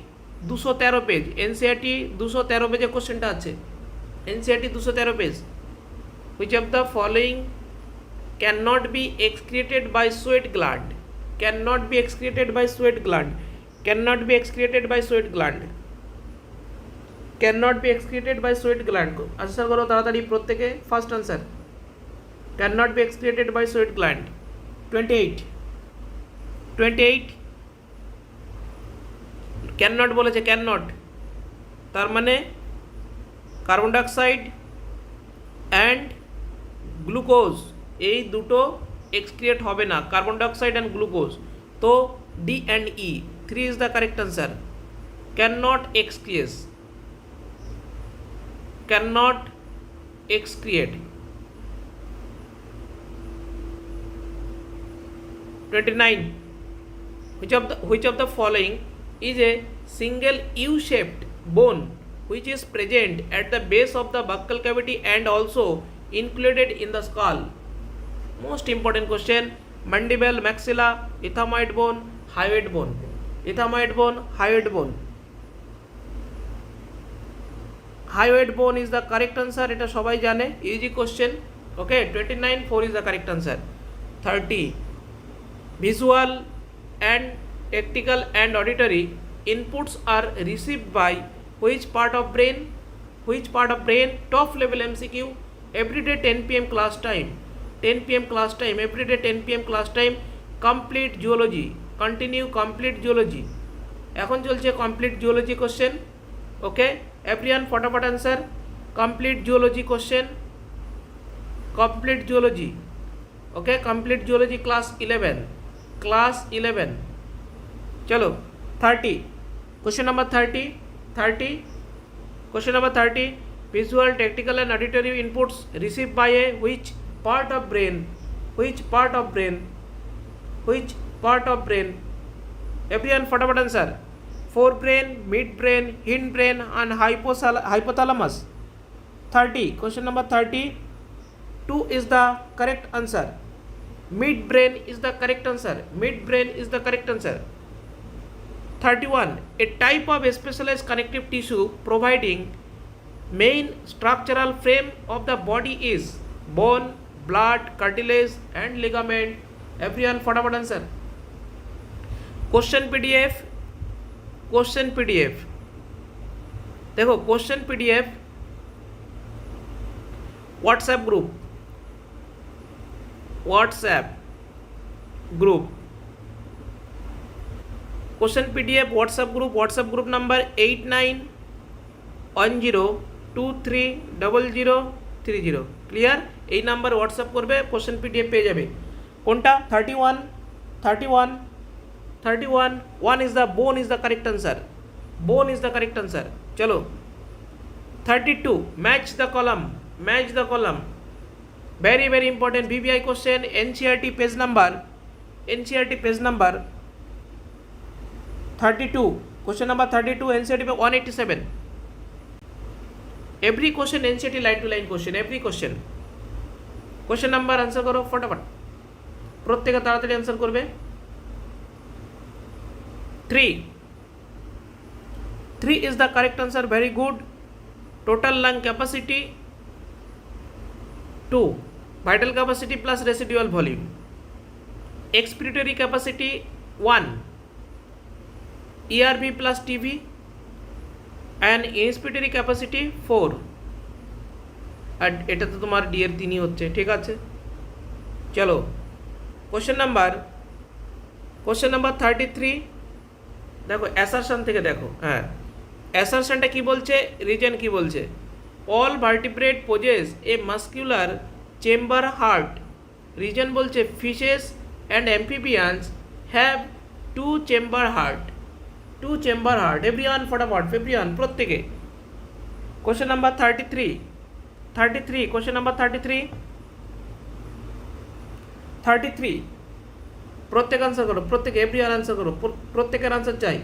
213 page, NCERT 213 পেজে কোশ্চেনটা আছে, NCERT 213 page. which of the following cannot be excreted by sweat gland? cannot be excreted by sweat gland, cannot be excreted by sweat gland, cannot be excreted by sweat gland। Answer করো তাড়াতাড়ি প্রত্যেকে, first answer, cannot be excreted by sweat gland। 28 cannot বলেছে, cannot, তার মানে carbon dioxide and glucose এই দুটো excrete হবে না, কার্বন ডাইঅক্সাইড অ্যান্ড গ্লুকোজ। তো D and E, 3 is the correct answer. Can not excrete. 29, which of the following is a single U-shaped bone which is present at the base of the buccal cavity and also included in the skull? Most important question, mandible, maxilla, ethmoid bone, hyoid bone, ethmoid bone, hyoid bone। হাইওয়েট বোন is the correct answer, এটা সবাই জানে, easy question. Okay, 29 4 is the correct answer. 30 visual and tactile and auditory inputs are received by which part of brain? Which part of brain? Top level MCQ, everyday 10 pm class time, 10 pm class time, everyday 10 pm class time. Complete zoology, continue complete zoology, এখন চলছে complete zoology question. Okay everyone ফটাফট answer complete zoology question, complete zoology. Okay complete zoology class 11, class 11। চলো 30 question number 30 question number 30 visual tactical and auditory inputs received by a which part of brain? Which part of brain? Which part of brain? Everyone फटाफट answer, forebrain, midbrain, hindbrain and hypothalamus। 30 question number 32 is the correct answer, midbrain is the correct answer, midbrain is the correct answer। 31 a type of specialized connective tissue providing main structural frame of the body is bone, blood, cartilage and ligament। everyone फटाफट answer. Question PDF, question PDF देखो, question PDF WhatsApp group, WhatsApp group, question PDF WhatsApp group number 8910230030। Clear, এই number WhatsApp করবে, question PDF পেয়ে যাবে। কোনটা? 31 1 is the bone is the correct answer, bone is the correct answer। चलो 32 match the column, match the column, very very important VBI question, NCERT page number, NCERT page number 32, question number 32 NCERT पे 187। every question NCERT line to line question, every question question number answer करो फटाफट, প্রত্যেকে তাড়াতাড়ি answer করবে। 3 is the correct answer, very good। total lung capacity 2, vital capacity plus residual volume, expiratory capacity 1, ERV plus TB and inspiratory capacity 4। আর এটা তো তোমার D এর 3ই হচ্ছে, ঠিক আছে। চলো কোশ্চেন নাম্বার 33 দেখো, অ্যাসারশন থেকে দেখো, হ্যাঁ অ্যাসারশনটা কি বলছে, রিজন কি বলছে, অল ভার্টিব্রেট পোজেস এ মাস্কুলার চেম্বার হার্ট, রিজন বলছে fishes and amphibians have 2 chamber heart, 2 chamber heart. Everyone ফটাফট, এভরিওয়ান প্রত্যেকে। কোশ্চেন নাম্বার 33 কোশ্চেন নাম্বার 33 প্রত্যেক আনসার করো, প্রত্যেকে এভরিওয়ান আনসার করো, প্রত্যেকের আনসার চাই।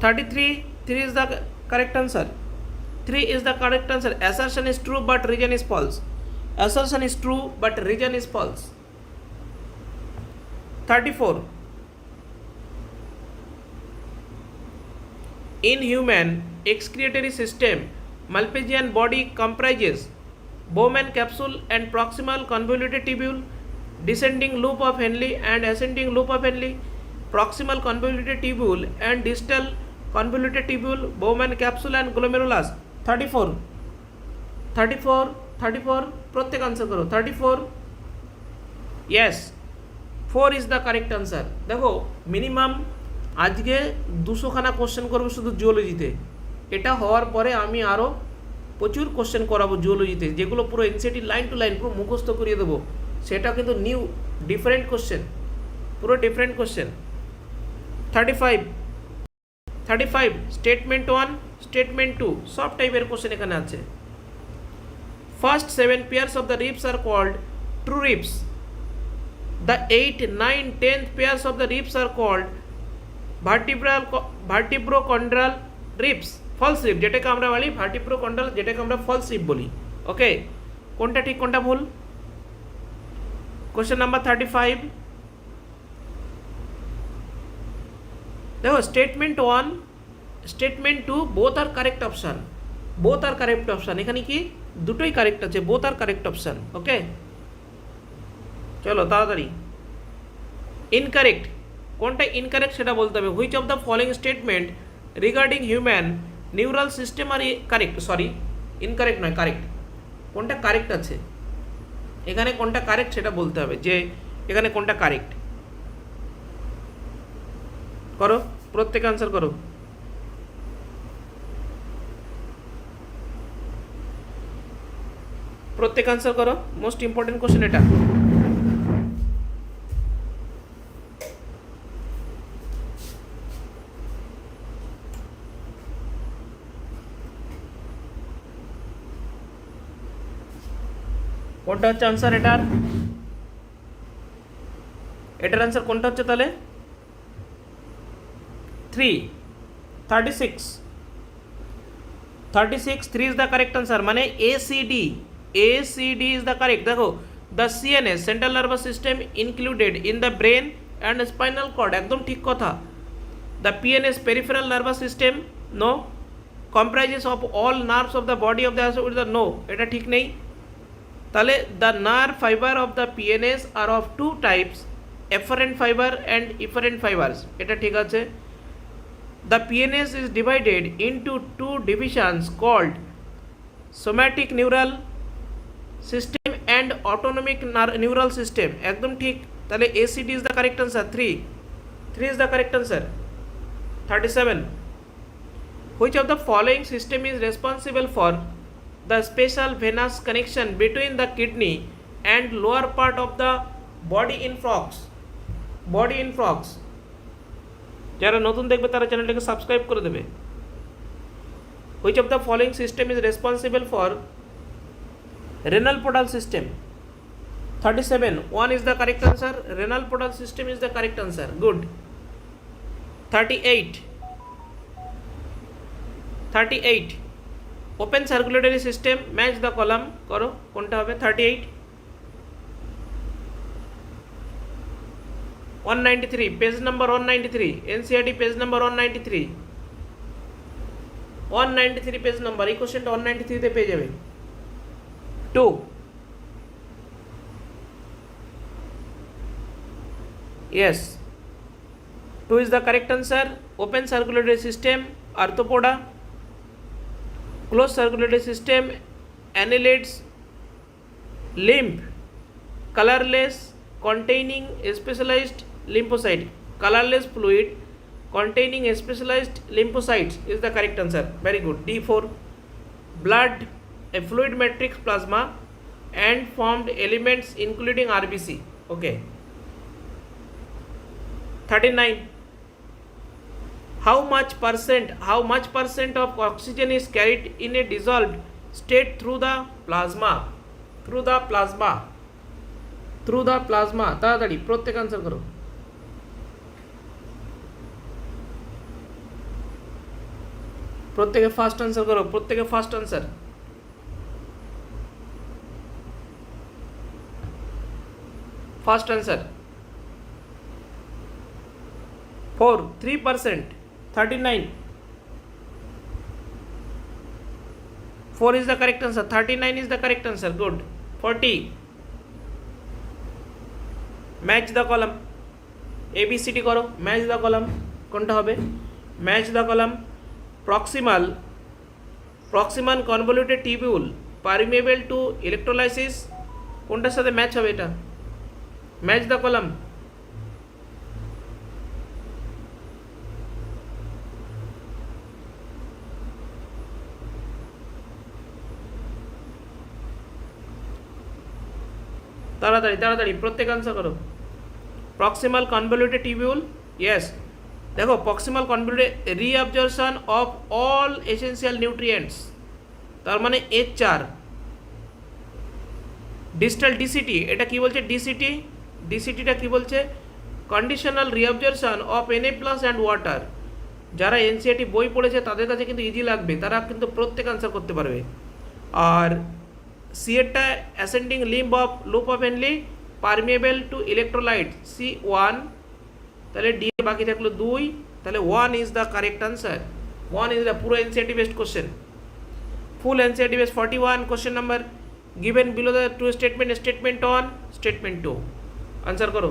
33 3 is the correct answer, 3 is the correct answer। assertion is true but reason is false, assertion is true but reason is false। 34 in human excretory system Malpighian body comprises Bowman capsule and proximal convoluted tubule, descending loop of Henle and ascending loop of Henle, proximal convoluted tubule and distal convoluted tubule, Bowman capsule and glomerulus। 34 প্রত্যেক answer করো। 34 yes 4 is the correct answer। দেখো minimum আজকে 200 খানা question করবো শুধু জিওলজিতে, এটা হওয়ার পরে আমি আরও প্রচুর কোশ্চেন করাবো জিওলজিতে, যেগুলো পুরো এনসিইআরটি লাইন টু লাইন পুরো মুখস্থ করিয়ে দেবো, সেটা কিন্তু নিউ ডিফারেন্ট কোশ্চেন, পুরো ডিফারেন্ট কোশ্চেন। 35 স্টেটমেন্ট 1 স্টেটমেন্ট 2 সব টাইপের কোশ্চেন এখানে আছে। First 7 pairs of the ribs are called true ribs, the 8, 9, 10th pairs of the ribs are called vertebrochondral ribs, false rib, যেটাকে আমরা বলি ভার্টিব্রোকন্ড্রাল, যেটাকে আমরা ফলস রিব বলি। ওকে, কোনটা ঠিক কোনটা ভুল? কোশ্চেন নাম্বার 35 দেখো, statement 1 statement two both are correct option, both are correct option, এখানে কি দুটোই কারেক্ট আছে, both are correct option. Okay চলো তাড়াতাড়ি। ইনকারেক্ট, কোনটা ইনকারেক্ট সেটা বলতে হবে। Which of the following statement regarding human neural system are correct, sorry incorrect নয়, কারেক্ট। কোনটা কারেক্ট আছে এখানে, কোনটা কারেক্ট সেটা বলতে হবে, যে এখানে কোনটা কারেক্ট। করো, প্রত্যেকে আনসার করো। প্রত্যেক আনসার করো, মোস্ট ইম্পর্টেন্ট কোশ্চেন এটা। কোনটা হচ্ছে আনসার এটার, এটার আনসার কোনটা হচ্ছে তাহলে? 3, 36, 36, 3 ইজ দ্য কারেক্ট আনসার, মানে ACD, ACD is the correct. দেখো, the CNS central nervous system included in the brain and spinal cord, একদম ঠিক কথা। The PNS peripheral nervous system, no. Comprises of all nerves of the body of the, no, এটা ঠিক নেই। তাহলে the nerve fibre of the PNS are of 2 types, afferent fibre and efferent fibres, এটা ঠিক আছে। The PNS is divided into 2 divisions called somatic neural system and autonomic neural system, একদম ঠিক। তাহলে ACD is the correct answer, 3 is the correct answer. 37, which of the following system is responsible for the special venous connection between the kidney and lower part of the body in frogs, body in frogs? যারা নতুন দেখবে তারা চ্যানেলটাকে subscribe করে দেবে। which of the following system is responsible for renal podal system? 37, 1 is the correct answer, renal podal system is the correct answer, good. 38, open circulatory system, match the column, করো কোনটা হবে? 38, 193, page number 193, NCERT page number 193, 193 page number, এই কোশ্চেনটা 193 তে পেয়ে যাবে। 2, yes, 2 is the correct answer, open circulatory system, arthropoda, closed circulatory system, annelids, lymph, colorless, containing specialized lymphocyte, colorless fluid containing specialized lymphocytes is the correct answer, very good. D4, blood, a fluid matrix plasma and formed elements including RBC, okay. 39, how much percent of oxygen is carried in a dissolved state through the plasma? তাড়াতাড়ি প্রত্যেক answer করো। প্রত্যেকে first answer করো, প্রত্যেকে first answer. First answer 4, 3%, 39, 4 is the correct answer, 39 is the correct answer, good. 40, match the column, ABCD করো, match the column, কোনটা হবে? Match the column, proximal convoluted tubule permeable to electrolysis, কোনটার সাথে match হবে এটা? Match the column. তাড়াতাড়ি প্রত্যেক answer করো। Proximal convoluted tubule, yes. দেখো, proximal convoluted reabsorption of all essential nutrients, তার মানে H4। ডিস্টাল DCT, এটা কি বলছে? ডিসিটিটা কি বলছে? Conditional reabsorption of Na+ and water. যারা NCERT বই পড়েছে তাদের কাছে কিন্তু ইজি লাগবে, তারা কিন্তু প্রত্যেক আনসার করতে পারবে। আর সিএরটা ascending loop of Henle permeable to electrolyte, C1, তাহলে ডি বাকি থাকলো 2, তাহলে 1 is the correct answer. 1 is the puro NCERT based question. Full NCERT based 41 question number given below the two statement, statement 1, statement 2. Answer करो.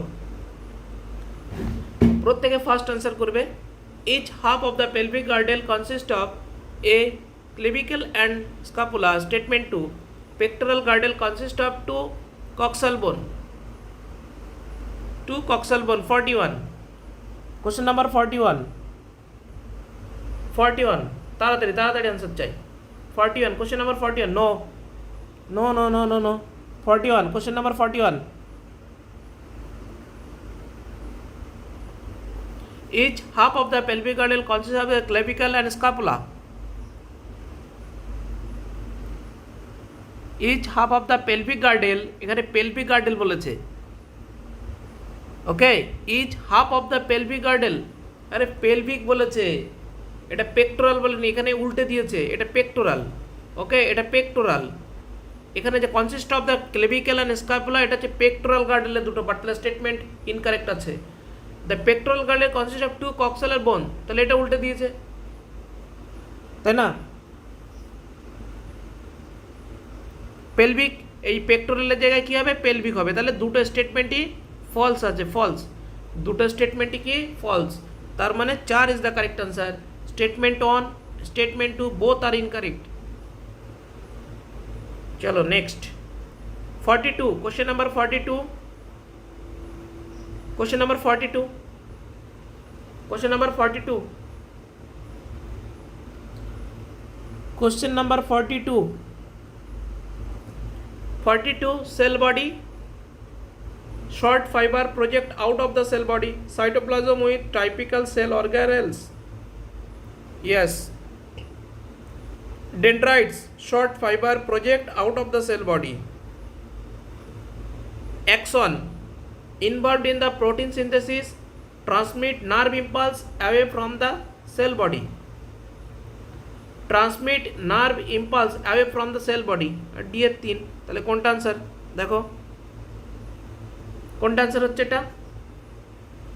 প্রত্যেকে first answer করবে. Each half of the pelvic girdle consists of a clavicle and scapula. Statement 2. Pectoral girdle consists of 2 coxal bone. 2 coxal bone. 41. Question number 41. 41. তাড়াতাড়ি answer চাই. 41. Question number 41. No. 41. Question number 41. Each half of the pelvic girdle consists of a clavicle and scapula. Each half of the pelvic girdle, এখানে pelvic girdle বলেছে. ওকে, each half of the pelvic girdle, আরে pelvic বলেছে, এটা pectoral বলেনি, এখানে উল্টে দিয়েছে, এটা পেক্টোরাল. ওকে, এটা পেক্টোরাল. এখানে যে consist of the clavicle and scapula, এটা হচ্ছে পেক্টোরাল গার্ডেলের দুটো পার্ট, তাহলে স্টেটমেন্ট ইনকারেক্ট আছে. The pectoral girdle consist of 2 coxal bone, তাহলে এটা উল্টে দিয়েছে, তাই না? পেলভিক, এই পেক্টোরালের জায়গায় কী হবে, পেলভিক হবে, তাহলে দুটো স্টেটমেন্টই ফলস আছে, ফলস. দুটো স্টেটমেন্টই কি ফলস, তার মানে 4 is the correct answer. Statement 1, statement 2 both are incorrect. चलो next 42. Question number 42. Question number 42. Question number 42. Question number 42. 42. Cell body. Short fiber project out of the cell body. Cytoplasm with typical cell organelles. Yes. Dendrites, short fiber project out of the cell body. Axon, involved in the protein synthesis, transmit nerve impulse away from the cell body. Transmit nerve impulse away from the cell body. D এর 3, তাহলে কোনটা answer দেখো, কোনটা answer হচ্ছে এটা?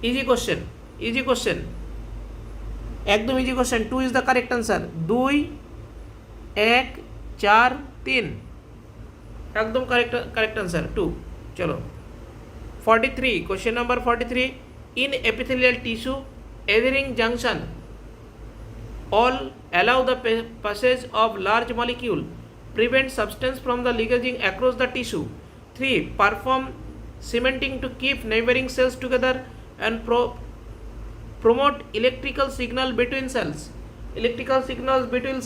Easy question, একদম easy question. 2 is the correct answer. 2, 1, 4, 3 একদম correct answer 2. চলো 43. Question number 43. In epithelial tissue, adhering junction all allow the passage of large molecule, prevent substance from the leakaging across the tissue. 3. Perform cementing to keep neighboring cells together and promote electrical signals between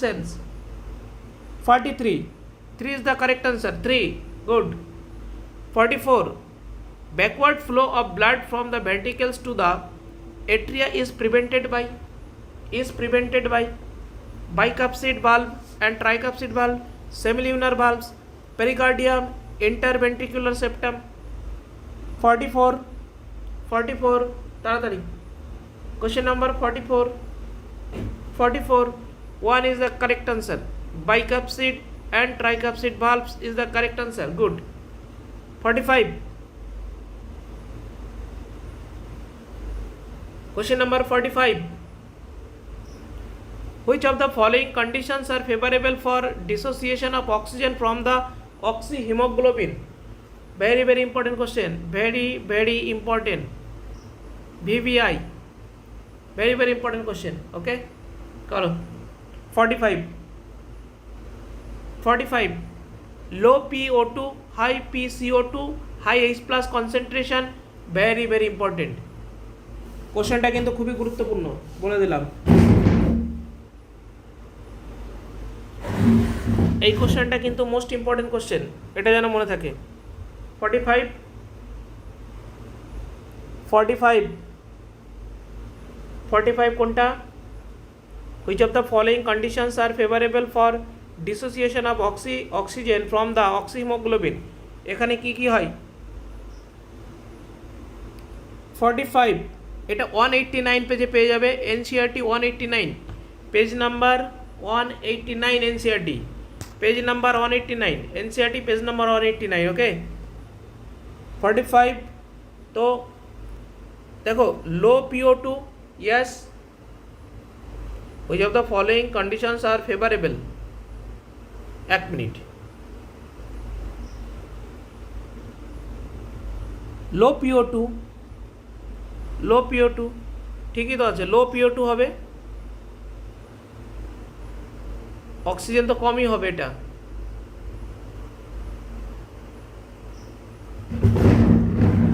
cells. 43. 3 is the correct answer. 3. Good. 44. Backward flow of blood from the ventricles to the atria is prevented by bicuspid valve and tricuspid valve, semilunar valves, pericardium, interventricular septum. 44. তাড়াতাড়ি. Question number 44. 1 is the correct answer. Bicuspid and tricuspid valves is the correct answer. Good. 45. Question number 45. Which of the following conditions are favorable for dissociation of oxygen from the oxyhemoglobin? Very important question. Very important. VVI. Very important question. Okay. Call 45. Low PO2, high PCO2, high H plus concentration. Very important. কোশ্চেনটা কিন্তু খুবই গুরুত্বপূর্ণ, বলে দিলাম. এই কোশ্চেনটা কিন্তু most important question, এটা যেন মনে থাকে. 45 কোনটা? Which of the following conditions are favorable for dissociation of oxygen from the oxyhemoglobin? এখানে কি হয়? 45 এটা 189 পেজে পেয়ে যাবে. NCERT 189, page number 189. NCERT page number 189. NCERT page number 189. Okay. 45. তো দেখো low PO2, yes. Which of the following conditions are favourable. 1 minute. Low PO2, low PO2 ঠিকই তো আছে, লো PO2 হবে, অক্সিজেন তো কমই হবে এটা।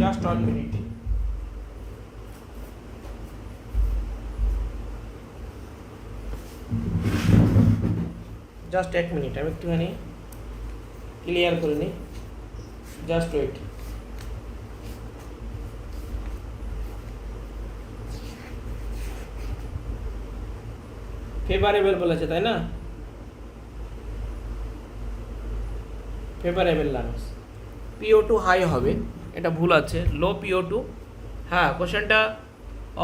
Just 1 minute. জাস্ট 1 মিনিট, আমি একটুখানি ক্লিয়ার করে নিই, জাস্ট ওয়েট। ফেভারেবল বলেছে তাই না, ফেভারেবল লাংস। PO2 হাই হবে, এটা ভুল আছে, লো PO2। হ্যাঁ কোশ্চেনটা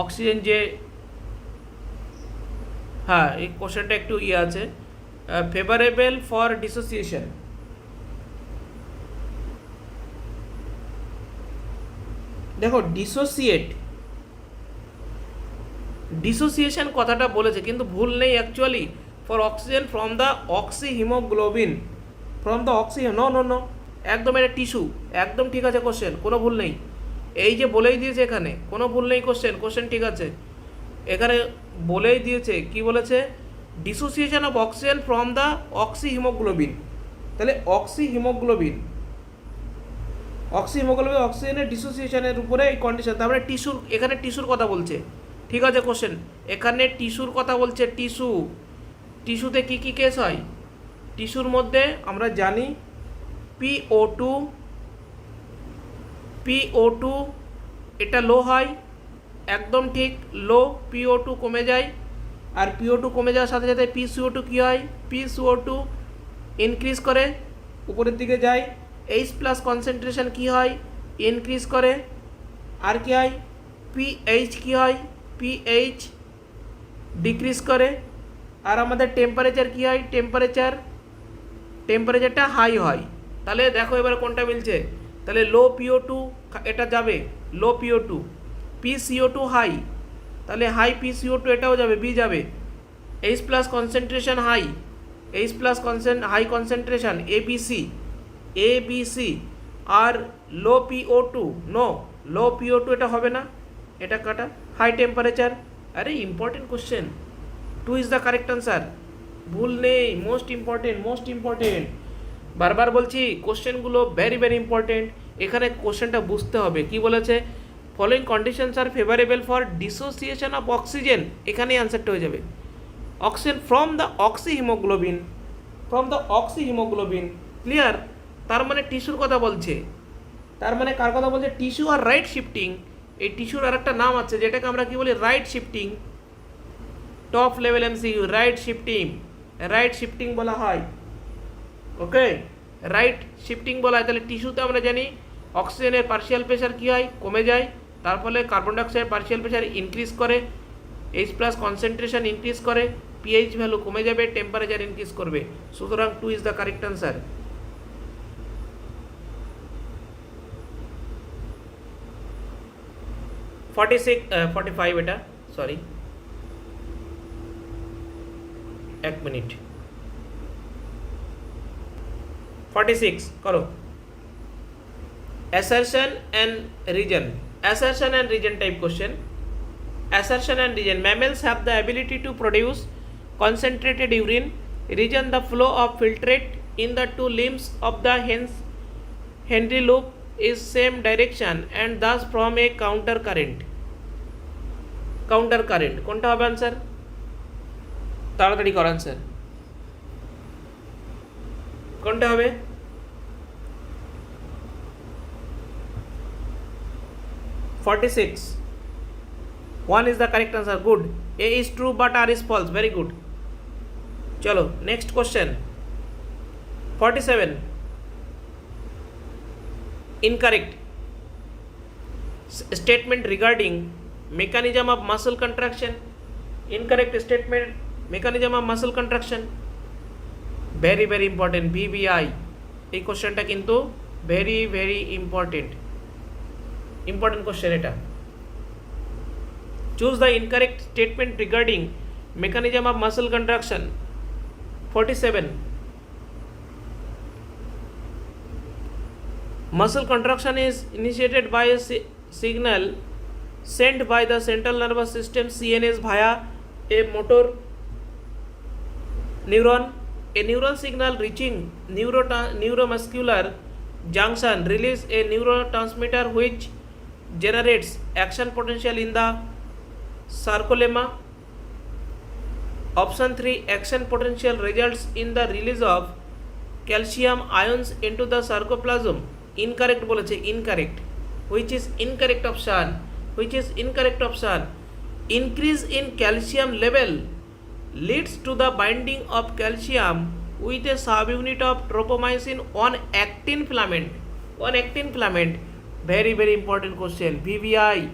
অক্সিজেন যে, হ্যাঁ এই কোশ্চেনটা একটু ইয়ে আছে, ফেভারেবল ফর ডিসোসিয়েশন। দেখো ডিসোসিয়েশন কথাটা বলেছে কিন্তু ভুল নেই actually, for oxygen from the oxyhaemoglobin, from the no, একদম এটা টিস্যু, একদম ঠিক আছে কোশ্চেন, কোনো ভুল নেই। এই যে বলেই দিয়েছে এখানে, কোনো ভুল নেই, কোশ্চেন ঠিক আছে, এখানে বলেই দিয়েছে, কি বলেছে, dissociation of oxygen from the oxyhaemoglobin. তাহলে অক্সিহিমোগ্লোবিন অক্সিজেনের ডিসোসিয়েশনের উপরে এই কন্ডিশন, তারপরে টিস্যুর, এখানে টিস্যুর কথা বলছে, ঠিক আছে কোশ্চেন, এখানে টিস্যুর কথা বলছে, টিস্যুতে কী কী কেস হয়, টিস্যুর মধ্যে আমরা জানি PO2 এটা লো হয়, একদম ঠিক, লো PO2 কমে যায়, আর PO2 কমে যাওয়ার সাথে সাথে PCO2 কী হয়, PCO2 ইনক্রিজ করে, উপরের দিকে যায়, H+ কনসেন্ট্রেশন কী হয়, ইনক্রিজ করে, আর কি হয়, pH কী হয়, pH ডিক্রিজ করে, আর আমাদের টেম্পারেচার কী হয়, টেম্পারেচারটা হাই হয়। তাহলে দেখো এবার কোনটা মিলছে, তাহলে লো PO2 এটা যাবে, লো PO2, PCO2 হাই, তাহলে হাই PCO2 এটাও যাবে, বি যাবে, H+ concentration high, high concentration ABC, আর লো PO2 লো PO2 এটা হবে না, এটা কাটা, হাই টেম্পারেচার। আরে important question, 2 is the correct answer, ভুল নেই, মোস্ট ইম্পর্টেন্ট, বারবার বলছি কোশ্চেনগুলো ভেরি ইম্পর্টেন্ট। এখানে কোশ্চেনটা বুঝতে হবে, কি বলেছে, following conditions are favourable for dissociation of oxygen, এখানেই আনসারটা হয়ে যাবে, oxygen from the oxyhaemoglobin, clear. তার মানে টিস্যুর কথা বলছে, তার মানে কার কথা বলছে, টিস্যু আর রাইট শিফটিং। এই টিস্যুর আর একটা নাম আছে যেটাকে আমরা কি বলি, right shifting, top level MCQ, right shifting বলা হয়, ওকে, রাইট শিফটিং বলা হয়। তাহলে টিস্যুতে আমরা জানি অক্সিজেনের পার্শিয়াল প্রেশার কী হয়, কমে যায়, তার ফলে কার্বন ডাইঅক্সাইডের পার্শিয়াল প্রেশার ইনক্রিজ করে, H+ কনসেন্ট্রেশন ইনক্রিজ করে, pH ভ্যালু কমে যাবে, টেম্পারেচার ইনক্রিজ করবে, সুতরাং 2 ইজ দ্য কারেক্ট আনসার। 45 এটা, সরি 1 মিনিট, 46 করো। assertion and region type question. Assertion and region, mammals have the ability to produce concentrated urine. Region, the flow of filtrate in the two limbs of the Henry loop is same direction and thus from a counter current. কোনটা হবে answer, তাড়াতাড়ি কর answer, কোনটা হবে, (46) 1 is the correct answer, good. A is true but R is false, very good. चलो next question, 47 incorrect statement regarding mechanism of muscle contraction, incorrect statement, mechanism of muscle contraction, very important, BBI, এই কোশ্চেনটা কিন্তু very important question এটা। Choose the incorrect statement regarding mechanism of muscle contraction. 47. Muscle contraction is initiated by a signal sent by the central nervous system CNS via a motor neuron. A neural signal reaching neuromuscular junction release a neurotransmitter which generates action potential in the sarcolemma. Option 3, action potential results in the release of calcium ions into the sarcoplasm. Incorrect boleche, incorrect. Which is incorrect option? Increase in calcium level leads to the binding of calcium with a subunit of tropomyosin on actin filament. Very very important question. VBI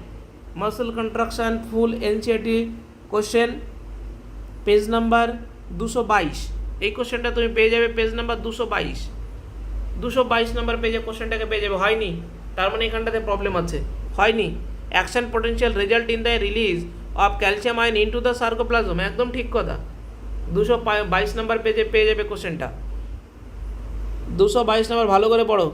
muscle contraction full NCERT question page number 222। এই কোশ্চেনটা তুমি পেয়ে যাবে page number 222 number পেজে কোশ্চেনটাকে পেয়ে যাবে। হয়নি, তার মানে এখানটাতে প্রবলেম আছে। হয়নি, action potential result in the release of calcium ion into the sarcoplasm, একদম ঠিক কথা। 222 নাম্বার পেজে পেয়ে যাবে কোশ্চেনটা। 222 নাম্বার ভালো করে পড়ো।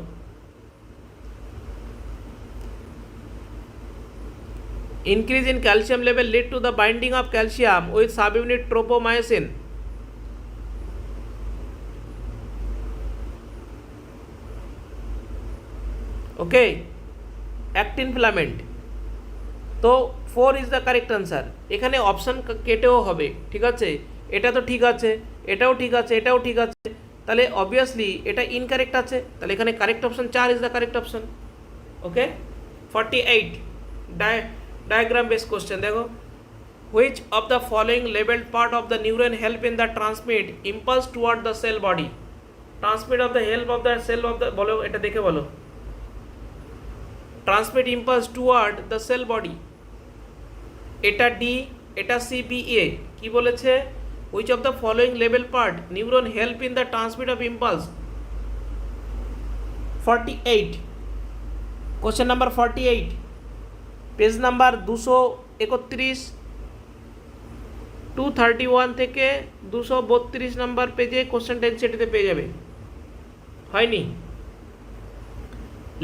Increase in calcium level lead to the binding of calcium with subunit tropomyosin. Okay, actin filament. তো 4 is the correct answer. এখানে অপশন কেটেও হবে, ঠিক আছে? এটা তো ঠিক আছে, এটাও ঠিক আছে, এটাও ঠিক আছে, তাহলে অবভিয়াসলি এটা ইনকারেক্ট আছে, তাহলে এখানে correct option 4 is the correct option. Okay, 48 diagram based question देखो, which of the following labeled part of the neuron help in the transmit impulse toward the cell body? Transmit of the help of the cell of the बोलो এটা দেখে বলো, transmit impulse toward the cell body, এটা D, এটা C, B, এ। কি বলেছে? which of the following labeled part neuron help in the transmit of impulse? 48 question number 48 page number 231 231 থেকে 232 number পেজে কোশ্চেন ডেন্সিটিতে পেয়ে যাবে। হয়নি,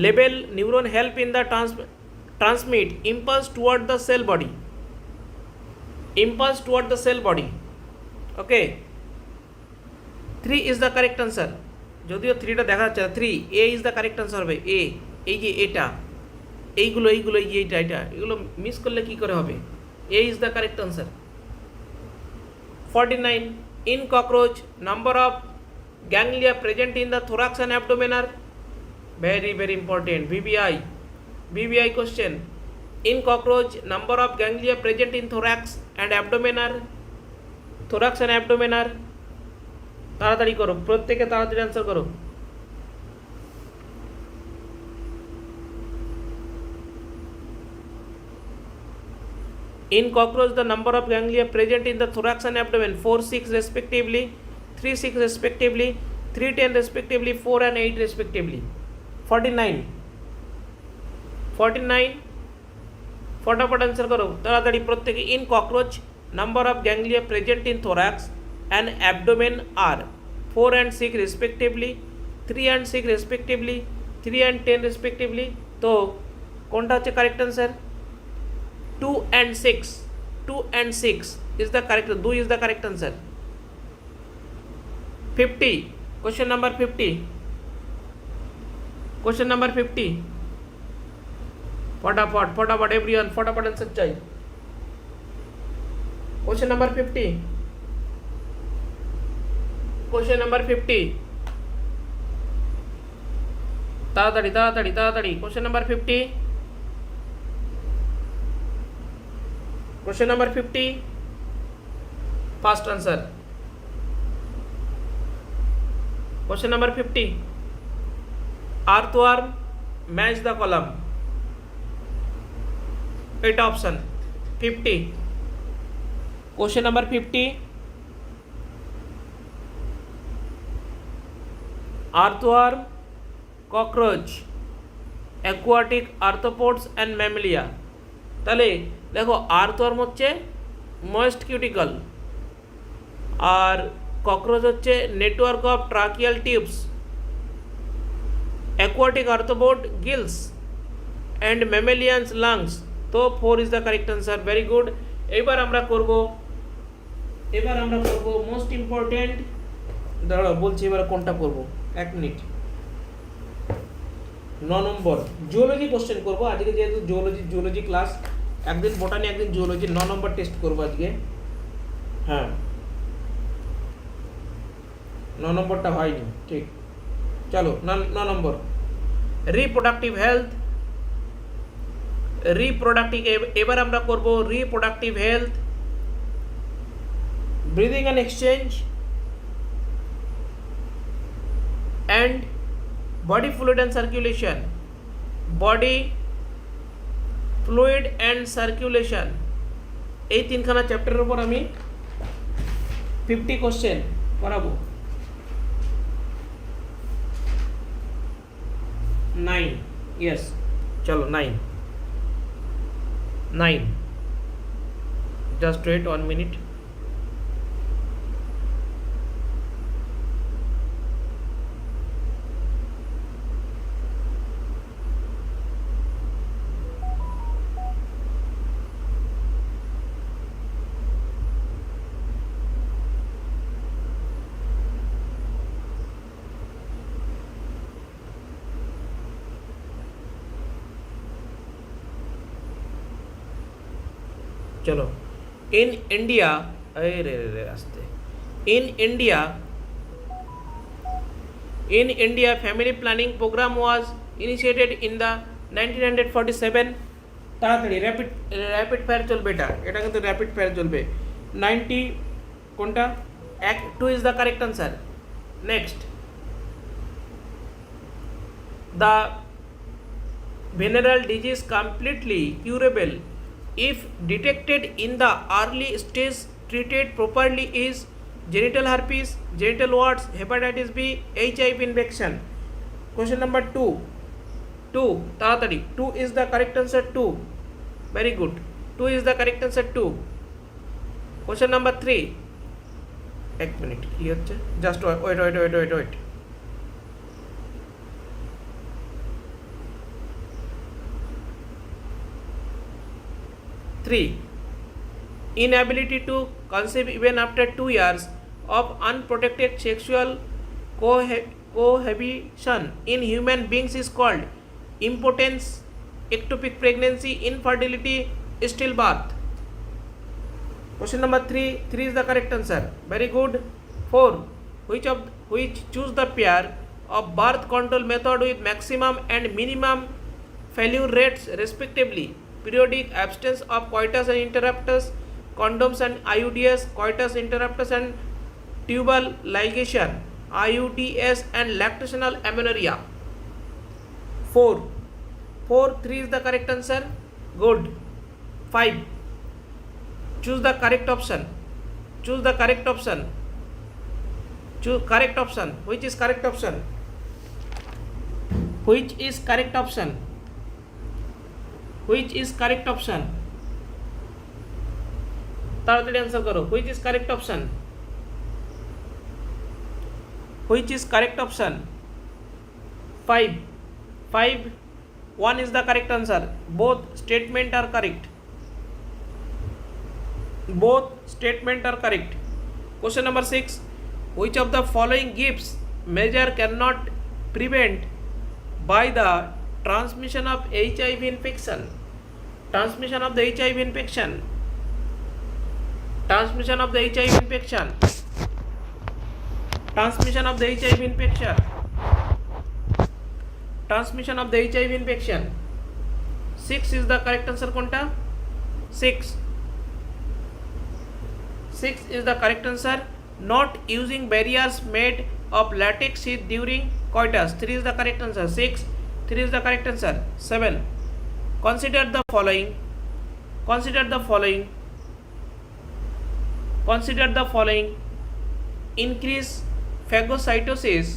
label neuron help in the transmit impulse toward the sell body, impulse toward the sell body. Okay, 3 is the correct answer. যদিও 3টা দেখা যাচ্ছে না, 3 এ ইজ দ্য কারেক্ট আনসার হবে। এ, এই যে এটা, এইগুলো এই যে এটা এগুলো মিস করলে কি করে হবে? A is the correct answer. 49 in cockroach number of ganglia present in the thorax and abdomen are very very important. VVI question, in cockroach number of ganglia present in thorax and abdomen are, তাড়াতাড়ি করো, প্রত্যেকে তাড়াতাড়ি answer করো। In cockroach, the number of ganglia present in the thorax and abdomen 4, 6 respectively, 3, 6 respectively, 3, 10 respectively, 4 and 8 respectively. 49 फटाफट answer करो ताड़ाताड़ी प्रत्येके। in cockroach number of ganglia present in thorax and abdomen are 4 and 6 respectively, 3 and 6 respectively, 3 and 10 respectively। तो কোনটা হচ্ছে correct answer? 2 and 6 is the correct, 2 is the correct answer। 50 question number 50 फटाफट everyone फटाफट answer चाहिए। Question number 50 ताड़ाताड़ी question number 50 question number 50 fast answer. Question number 50 earthworm match the column, 8 option. 50 question number 50 earthworm, cockroach, aquatic arthropods and mammalia. তাহলে দেখো earthworm হচ্ছে moist cuticle, আর cockroach হচ্ছে network of tracheal tubes, aquatic arthropod gills and mammalians lungs. তো 4 is the correct answer. Very good. এবার আমরা করব most important, দাঁড়াও বলছি এবার কোনটা করব, 1 মিনিট। 9 নম্বর জুওলজি কোশ্চেন করব আজকে, যেহেতু জুওলজি ক্লাস, একদিন বোটানি একদিন জুওলজি, 9 নম্বর টেস্ট করব আজকে। হ্যাঁ 9 নম্বরটা হয়নি, ঠিক। চলো 9 নম্বর রিপ্রোডাক্টিভ হেলথ। এবার আমরা করব reproductive health, breathing and exchange and body fluid and circulation, body fluid and circulation, এই তিনখানা চ্যাপ্টারের উপর আমি 50 কোশ্চেন করাবো। 9, ইয়েস, চলো 9, জাস্ট ওয়েট 1 মিনিট। चलो in India, in India family planning program was initiated in the 1947। তাড়াতাড়ি র্যাপিড ফায়ার চলবে, এটা কিন্তু র্যাপিড ফায়ার চলবে। 90 কোনটা? 2 is the correct answer। next, the venereal disease completely curable if detected in the early stage, treated properly, is genital herpes, genital warts, hepatitis B, HIV infection। question number 2 তাড়াতাড়ি 2 is the correct answer। 2, very good, 2 is the correct answer। 2 question number 3, 1 minute কি হচ্ছে, just wait. 3, inability to conceive even after 2 years of unprotected sexual cohabitation in human beings is called impotence, ectopic pregnancy, infertility, stillbirth। question number 3 is the correct answer। very good। 4, which choose the pair of birth control method with maximum and minimum failure rates respectively, periodic abstinence of coitus and interruptus, condoms and IUDs, coitus interruptus and tubal ligation, IUDs and lactational amenorrhea। 3 is the correct answer। good। 5, choose the correct option। correct option, which is correct option? which is correct option? তাড়াতাড়ি answer करो, which is correct option? 5, 1 is the correct answer। both statement are correct। question number 6, which of the following gives measure cannot prevent by the transmission of HIV infection? transmission of the HIV infection transmission of the HIV infection। 6 is the correct answer। কোনটা? 6 is the correct answer। not using barriers made of latex sheath during coitus। 3 is the correct answer। 3 is the correct answer। 7, consider the following increase phagocytosis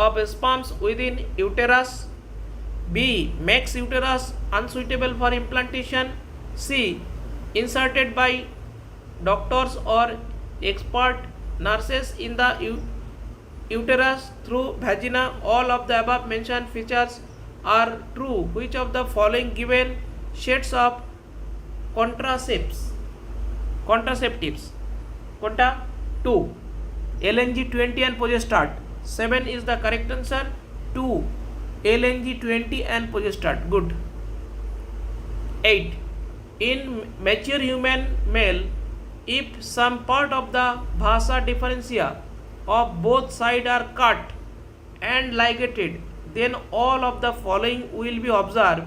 of sperms within uterus, B, makes uterus unsuitable for implantation, C, inserted by doctors or expert nurses in the uterus through vagina. All of the above mentioned features are true. Which of the following given shades of contraceptives কোনটা 2 LNG 20 and progestat 7 is the correct answer 2 LNG 20 and progestat good 8 in mature human male if some part of the vasa differentia of both sides are cut and ligated then all of the following will be observed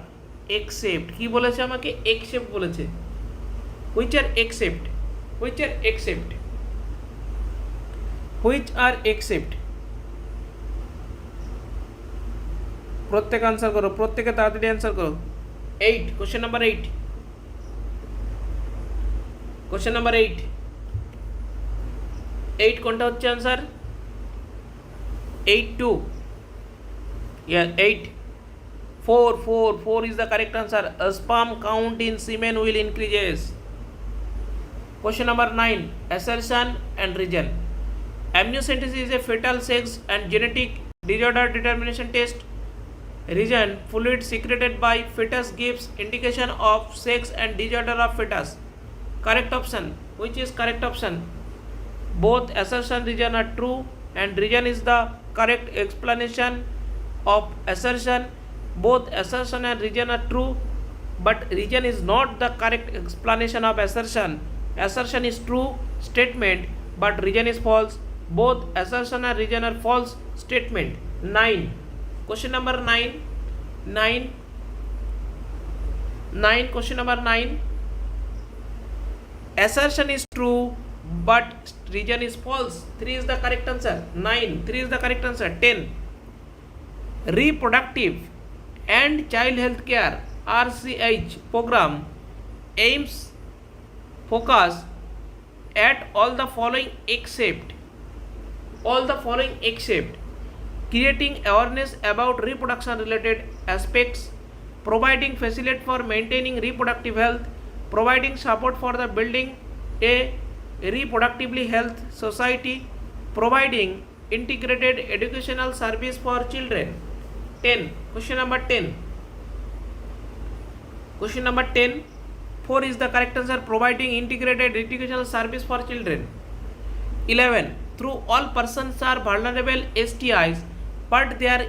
except কি বলেছে আমাকে except বলেছে which are except প্রত্যেক answer করো প্রত্যেকে তাড়াতাড়ি answer করো 8 question number 8 কোনটা হচ্ছে answer 8 2 yeah 8 4 is the correct answer a sperm count in semen will increases question number 9 assertion and region amniocentesis is a fetal sex and genetic disorder determination test region fluid secreted by fetus gives indication of sex and disorder of fetus correct option which is correct option both assertion region are true and region is the correct explanation of assertion both assertion and region are true but region is not the correct explanation of assertion assertion is true statement but region is false both assertion and region are false statement 9 question number 9 question number 9 assertion is true but region is false 3 is the correct answer 3 is the correct answer 10 reproductive and child health care RCH program aims focus at all the following except creating awareness about reproduction related aspects providing facility for maintaining reproductive health providing support for the building a reproductively health society providing integrated educational service for children 10 question number 10 4 is the correct answer providing integrated educational service for children 11 through all persons are vulnerable STIs but their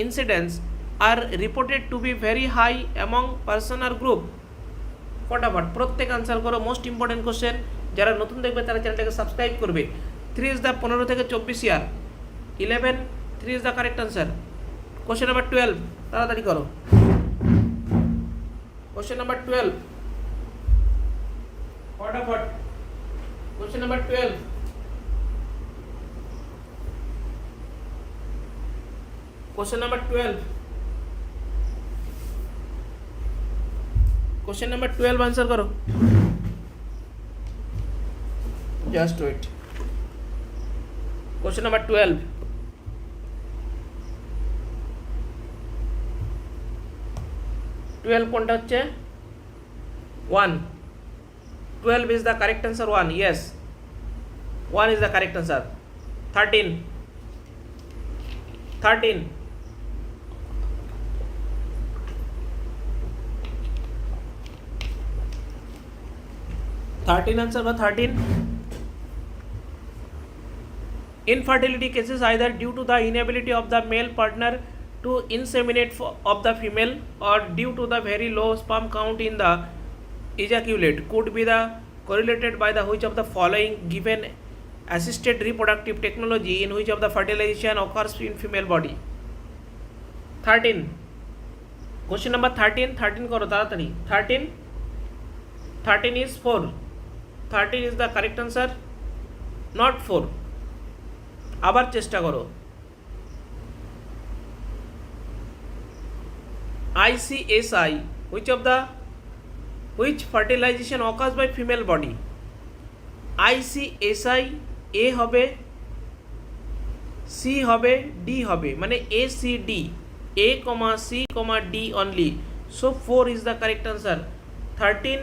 incidence are reported to be very high among person or group फटाफट प्रत्येक answer करो most important question যারা নতুন দেখবে তারা চ্যানেলটাকে subscribe করবে 3 is the 15 থেকে 24 ইয়ার 11 3 is the correct answer question number 12 তাড়াতাড়ি করো क्वेश्चन नंबर 12 फटाफट question number 12 question number 12 question number 12 answer करो जस्ट वेट क्वेश्चन नंबर 12 কোনটা হচ্ছে 1 12 is the correct answer 1 yes 1 is the correct answer 13 answer was 13 infertility cases either due to the inability of the male partner to inseminate of the female or due to the very low sperm count in the ejaculate could be the correlated by the which of the following given assisted reproductive technology in which of the fertilization occurs in female body 13 question number 13 करो ताड़ाताड़ी 13 is 4 13 is the correct answer not 4 আবার চেষ্টা করো ICSI which fertilization occurs by female body ICSI A হবে C হবে D হবে মানে ACD A, C, D only so 4 is the correct answer 13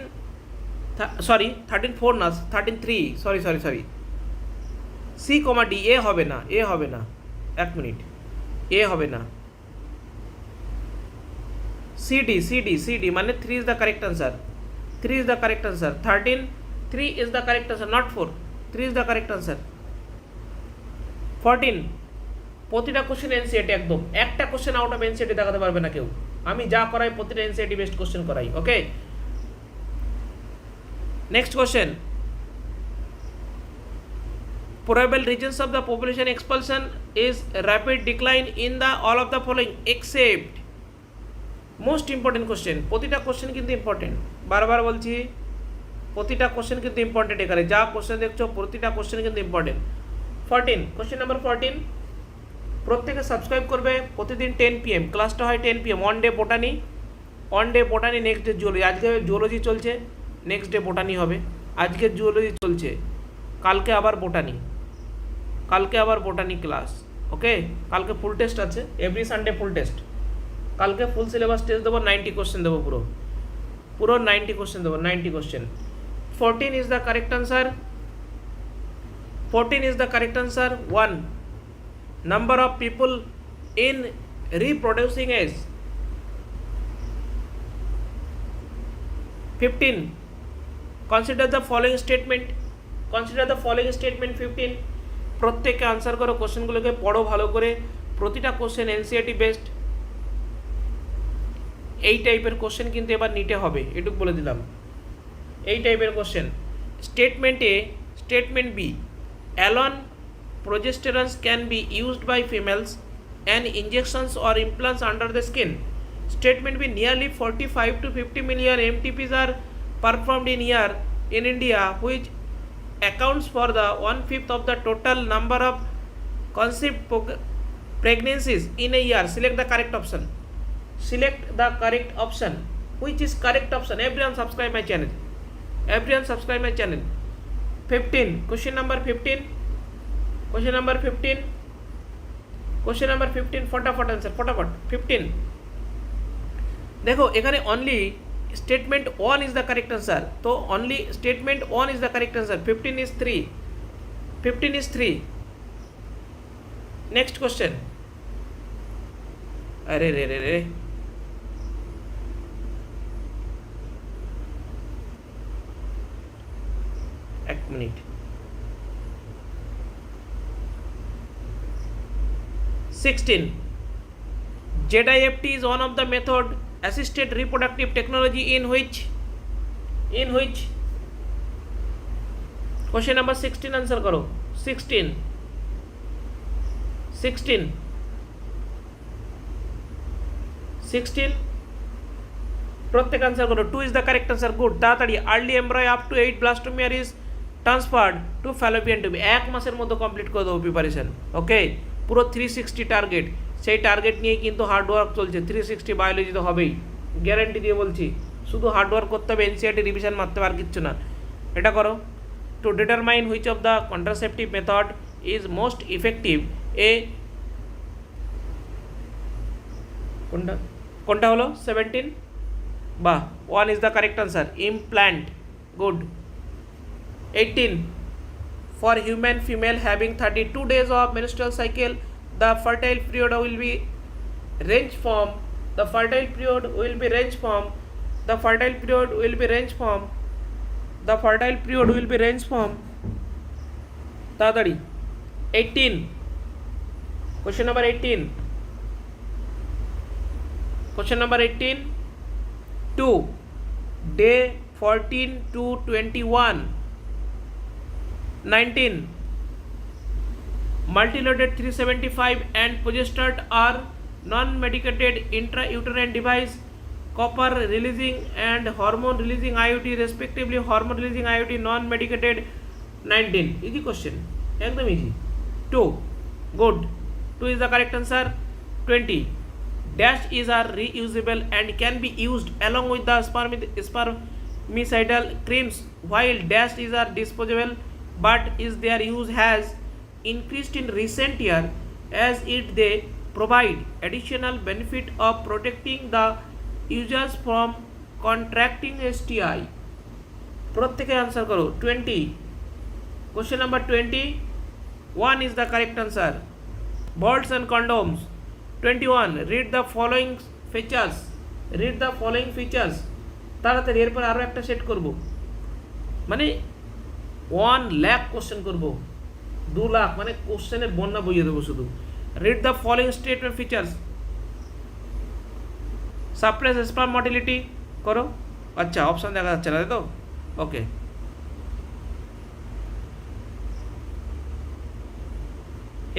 4 না 13 3 sorry c comma D, এ হবে না, এ হবে না, এক মিনিট, এ হবে না, সিডি সিডি সিডি মানে 3 is the correct answer, 3 is the correct answer, 13 3 is the correct answer, not 4, 3 is the correct answer. 14 প্রতিটা কোশ্চেন এনসিইআরটি, একদম একটা কোশ্চেন আউট অফ এনসিইআরটি দেখাতে পারবে না কেউ, আমি যা করাই প্রতিটা এনসিইআরটি বেস্ট কোশ্চেন করাই। Okay, next question, probable reasons of the population expulsion is rapid decline in the all of the following except, most important question, প্রতিটা কোশ্চেন কিন্তু ইম্পর্টেন্ট, বারবার বলছি প্রতিটা কোশ্চেন কিন্তু ইম্পর্টেন্ট, এখানে যা কোশ্চেন দেখছো প্রতিটা কোশ্চেন কিন্তু ইম্পর্টেন্ট। 14 কোশ্চেন নাম্বার 14, প্রত্যেকে সাবস্ক্রাইব করবে, প্রতিদিন 10 PM ক্লাসটা হয়, 10 PM, one day botany, one day botany, next day zoology, আজকে জুওলজি চলছে, নেক্সট ডে বোটানি হবে, আজকে জুওলজি চলছে, কালকে আবার বোটানি, কালকে আবার বোটানি ক্লাস। ওকে, কালকে ফুল টেস্ট আছে, এভরি সানডে ফুল টেস্ট, কালকে ফুল সিলেবাস টেস্ট দেবো, 90 কোশ্চেন দেবো, পুরো পুরো 90 কোশ্চেন দেবো, 90 question. 14 is the correct answer, 14 is the correct answer. 1 number of people in reproducing age. 15 consider the following statement, consider the following statement 15, প্রত্যেককে answer করো, কোশ্চেনগুলোকে পড়ো ভালো করে, প্রতিটা কোশ্চেন এনসিইআরটি বেস্ট, এই টাইপের কোশ্চেন কিন্তু এবার নিটে হবে, এটুকু বলে দিলাম, এই টাইপের কোশ্চেন। Statement A, statement B, Alone progesterones can be used by females and injections or implants under the skin. Statement B, nearly 45 to 50 million MTPs are performed in year in India, which accounts for the 1/5 of the total number of conceived pregnancies in a year. Select the correct option. Select the correct option. Which is correct option? Everyone subscribe my channel. Everyone subscribe my channel. 15 question number 15, question number 15, question number 15, फटाफट answer, फटाफट 15। देखो এখানে only statement 1 is the correct answer, তো only statement 1 is the correct answer, 15 is 3, 15 is 3। Next question, अरे रे रे रे, एक minute, 16 ZIFT is one of the method assisted reproductive technology in which question number 16 answer करो, 16 16 16 প্রত্যেক answer करो, 2 is the correct answer, good, তাড়াতাড়ি। early embryo up to 8 blastomere is transferred to Fallopian tube, এক মাসের মধ্যে complete করে দেবো preparation. ওকে, পুরো 360 টার্গেট, সেই টার্গেট নিয়ে কিন্তু হার্ডওয়ার্ক চলছে, 360 বায়োলজি তো হবেই, গ্যারেন্টি দিয়ে বলছি, শুধু হার্ডওয়ার্ক করতে হবে, এনসিইআরটি রিভিশন মারতে হবে, আর কিচ্ছু না। এটা করো, to determine which of the contraceptive method is most effective, এ কোনটা কোনটা হলো 17, বাহ, 1 is the correct answer, implant, good. 18 for human female having 32 days of menstrual cycle, the fertile period will be range from, the fertile period will be range from, the fertile period will be range from, the fertile period will be range from, তাড়াতাড়ি। 18 question number 18, question number 18, 2 day 14 to 21, 19 multiloaded 375 and progesterone are non-medicated intrauterine device, copper releasing and hormone releasing IUD respectively, hormone releasing IUD non-medicated। 19 easy question, ekdom easy। 2 good, 2 is the correct answer। 20 dash is are reusable and can be used along with the spermicidal creams, while dash is are disposable but is their use has increased in recent year as it they provide additional benefit of protecting the users from contracting STI। প্রত্যেকে answer करो। 20 question number 20, 1 is the correct answer. Bolts and condoms. 21. Read the following features. Read the following features. তাড়াতাড়ি এরপর আরও একটা set করব, মানে 1 lakh question করব, 2 লাখ, মানে কোশ্চেনের বন্যা বইয়ে দেবো শুধু। Read the following statement features. Suppress sperm motility করো। আচ্ছা, অপশান দেখা যাচ্ছে না, তাই তো? ওকে,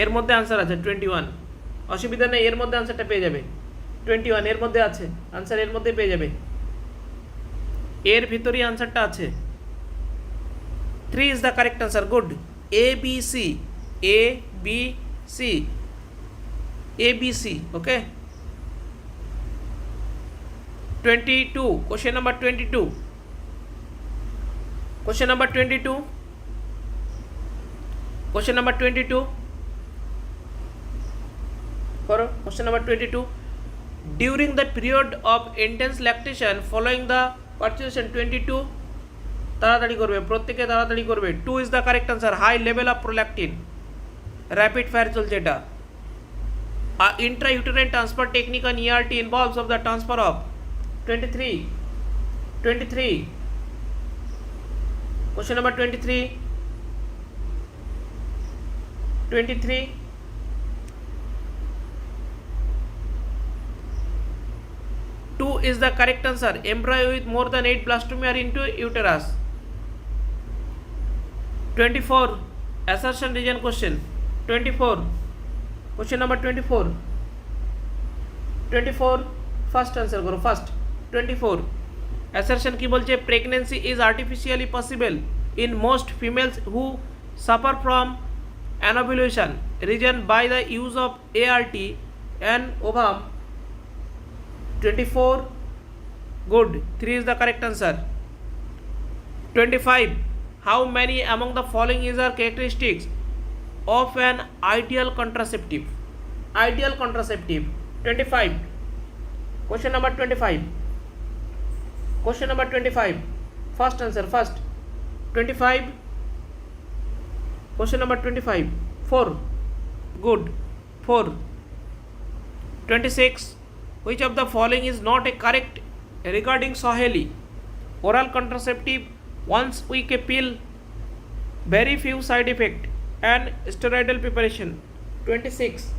এর মধ্যে আনসার আছে 21, অসুবিধা নেই, এর মধ্যে আনসারটা পেয়ে যাবে। 21 এর মধ্যে আছে আনসার, এর মধ্যে পেয়ে যাবে, এর ভিতরেই আনসারটা আছে। 3 is the correct answer. Good. A B C, A B C, A B C. Okay, 22, question number 22, question number 22, question number 22 করো। question number 22, during the period of intense lactation following the purchasation 22, তাড়াতাড়ি করবে, প্রত্যেকে তাড়াতাড়ি করবে। 2 is the correct answer, high level of prolactin, rapid fire চলছে এটা। intrauterine transfer technique on ERT involves of the transfer of 23, 23, question number 23, 23, 2 is the correct answer, embryo with more than 8 blastomere into uterus। 24, assertion region question। 24, question number 24, 24 first answer করো, first. 24, assertion কি বলছে? Pregnancy is artificially possible in most females who suffer from anovulation reason by the use of ART and ovum। 24, good, 3 is the correct answer। 25, how many among the following is are characteristics of an ideal contraceptive? Ideal contraceptive। 25, question number 25, question number 25, first answer, first। 25, question number 25, 4, good, 4। 26, which of the following is not a correct regarding Soheli? Oral contraceptive, once week a pill, very few side effect and steroidal preparation। 26,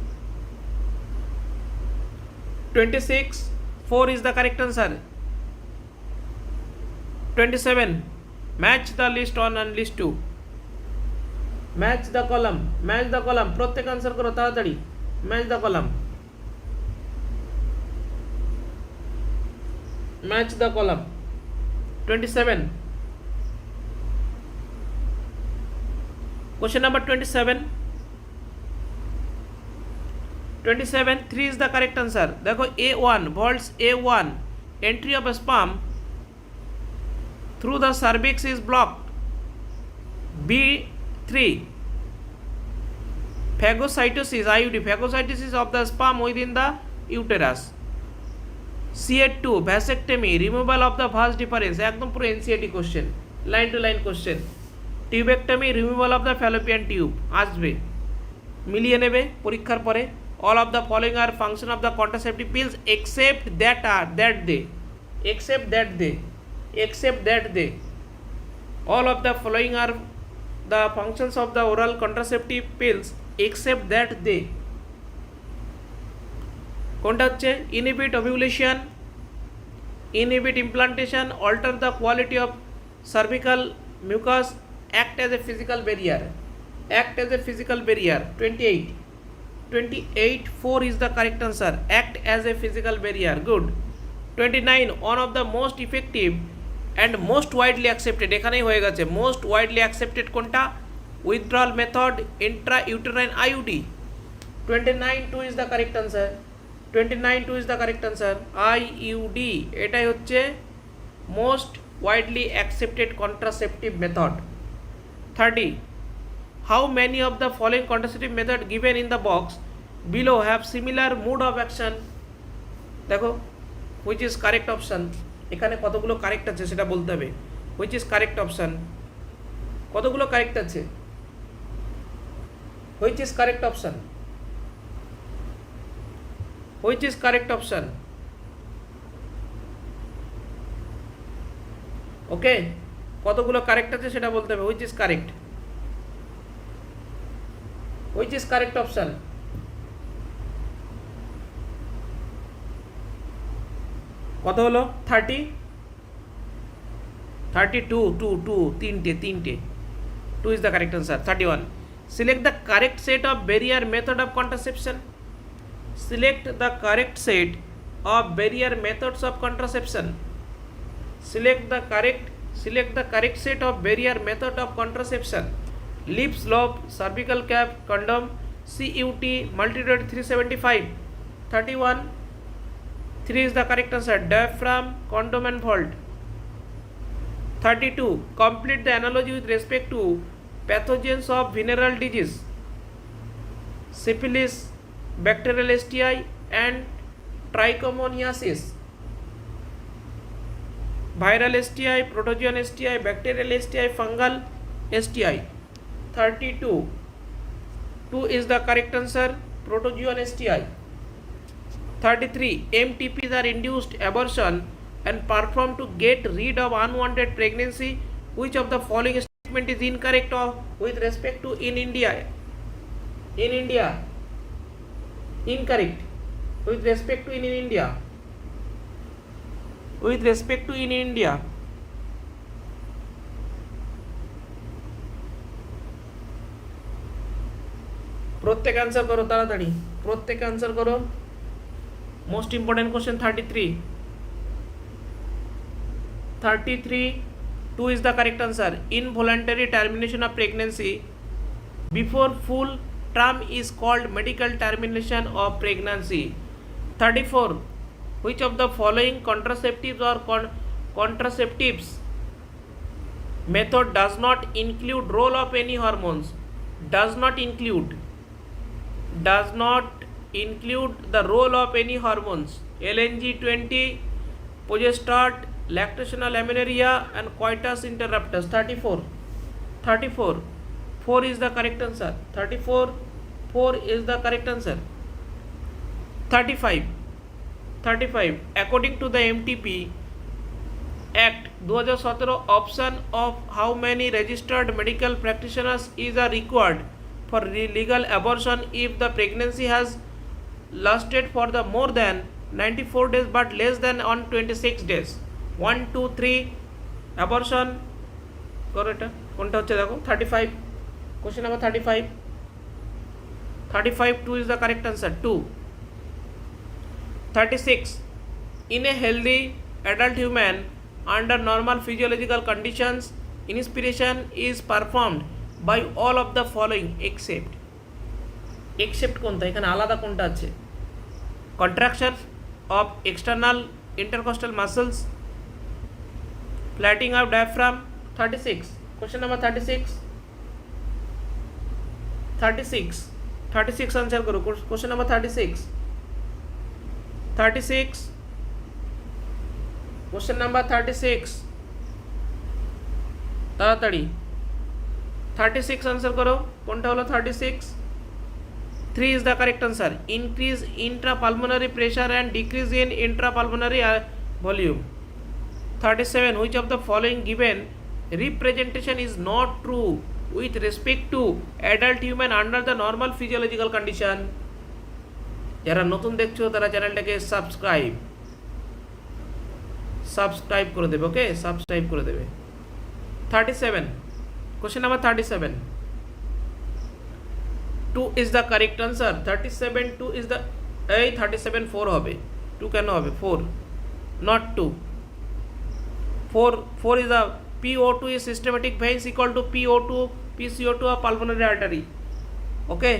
26, 4 is the correct answer। 27, match the list 1 and list 2, match the column, match the column, প্রত্যেক answer করো তাড়াতাড়ি, match the column, match the column। 27, question number 27, 27, 3 is the correct answer। দেখো A1, vaults A1, entry of sperm through the cervix is blocked। B3, phagocytosis, IUD, phagocytosis of the sperm within the uterus। CA2, vasectomy, removal of the vas deferens, একদম পুরো NCERT question, line to line question. Tubectomy, removal of the fallopian tube, আসবে, মিলিয়ে নেবে পরীক্ষার পরে। All of the following are function of the contraceptive pills except that are that they, except that they, except that they, all of the following are the functions of the oral contraceptive pills except that they। কোনটা হচ্ছে? inhibit ovulation, inhibit implantation, alter the quality of cervical mucus, act as a physical barrier, act as a physical barrier। 28, 28, 4 is the correct answer, act as a physical barrier, good। 29, one of the most effective and most widely accepted, এখানেই হয়ে গেছে, most widely accepted কোনটা? withdrawal method, intrauterine IUD। 29, 2 is the correct answer, 29, 2 is the correct answer, IUD এটাই হচ্ছে most widely accepted contraceptive method। 30, how many of the following contraceptive method given in the box below have similar mode of action? দেখো which is correct option, এখানে কতগুলো correct আছে সেটা বলতে হবে। which is correct option, কতগুলো correct আছে? Which is correct option? Which is correct option? ওকে, কতগুলো কারেক্ট আছে সেটা বলতে হবে। Which is correct? Which is correct option? কত হলো? 30, 32, 2, তিনটে 2 is the correct answer. 31. Select the correct set of barrier method of contraception. Select the correct set of barrier methods of contraception. Select the correct set of barrier method of contraception. Lips, lobe, cervical cap, condom, CUT, multidrug 375. 31. 3 is the correct answer. Diaphragm, condom and vault. 32. Complete the analogy with respect to pathogens of venereal disease: syphilis, bacterial STI and trichomoniasis. Viral STI, protozoan STI, bacterial STI, fungal STI. 32. 2 is the correct answer. Protozoan STI. 33. MTPs are induced abortion and performed to get rid of unwanted pregnancy. Which of the following statement is incorrect with respect to in India? In India. Incorrect. With respect to in India. With respect to in India. প্রত্যেক answer करो তাড়াতাড়ি, প্রত্যেক answer करो। Most important question 33. 2 is the correct answer. Involuntary termination of pregnancy before full term is called medical termination of pregnancy. 34. Which of the following contraceptives or contraceptives method does not include role of any hormones? Does not include the role of any hormones. LNG 20, progestat, lactational amenorrhea and coitus interruptus. 34. 4 is the correct answer. 4 is the correct answer. 35. According to the MTP Act 2017, option of how many registered medical practitioners is required for legal abortion if the pregnancy has lasted for the more than 94 days but less than on 26 days. 1, 2, 3 abortion করো। এটা কোনটা হচ্ছে দেখো? 35. Question number 35. 2 is the correct answer. 2. 36. In a healthy adult human under normal physiological conditions, inspiration is performed by all of the following except কোনটা? এখানে আলাদা কোনটা আছে? Contraction of external intercostal muscles, flattening of diaphragm. 36. Question number 36. 36 answer करो। Question number 36. Question number 36 তাড়াতাড়ি 36 answer करो। কোনটা হলো 36? 3 is the correct answer. Increase intrapulmonary pressure and decrease in intrapulmonary volume. 37. Which of the following given representation is not true with respect to adult human under the normal physiological condition? যারা নতুন দেখছো তারা চ্যানেলটাকে subscribe করে দেবে। ওকে, subscribe করে দেবে। 37. Question number 37. 2 is the correct answer. 37. 2 is the 37 4 হবে। 2 কেন হবে? 4 not 2. 4 is the PO2 is systematic veins equal to PCO2 of pulmonary artery. Okay,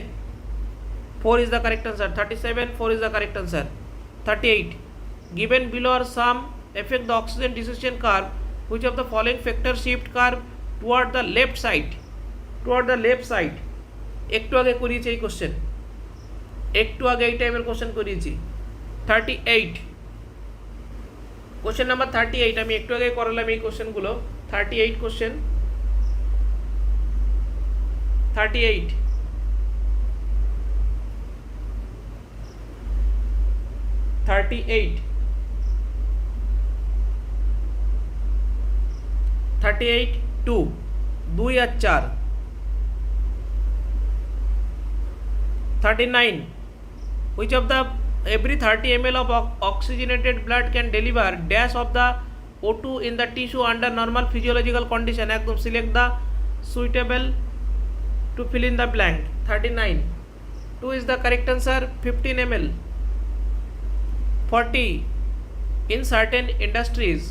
4 is the correct answer. 37. 4 is the correct answer. 38. Given below are some affect the oxygen dissociation curve. Which of the following factor shift curve toward the left side? একটু আগে করিয়েছি এই question, একটু আগে এই টাইমের question করিয়েছি। 38. Question number 38 আমি একটু আগে করালাম এই কোশ্চেনগুলো। 38 question 38 38 2 2 R 4 39 which of the every 30 ml of oxygenated blood can deliver dash of the O2 in the tissue under normal physiological condition একদম select the suitable to fill in the blank 39 2 is the correct answer 15 ml 40 in certain industries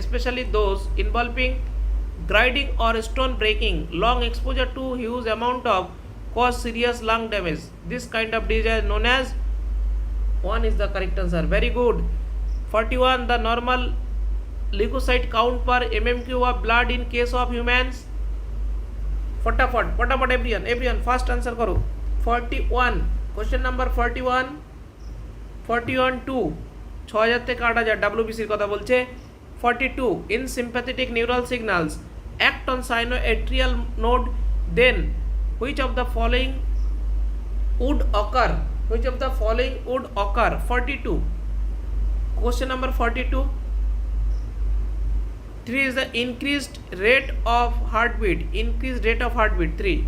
especially those involving grinding or stone breaking long exposure to huge amount of cause serious lung damage this kind of disease is known as 1 is the correct answer very good 41 the normal leukocyte count per mmq of blood in case of humans फटाफट everyone fast answer करो 41 question number 41 2 6000 থেকে 8000 WBC এর কথা বলছে 42 in sympathetic neural signals act on sinoatrial node then which of the following would occur 42 question number 42 3 is the increased rate of heartbeat 3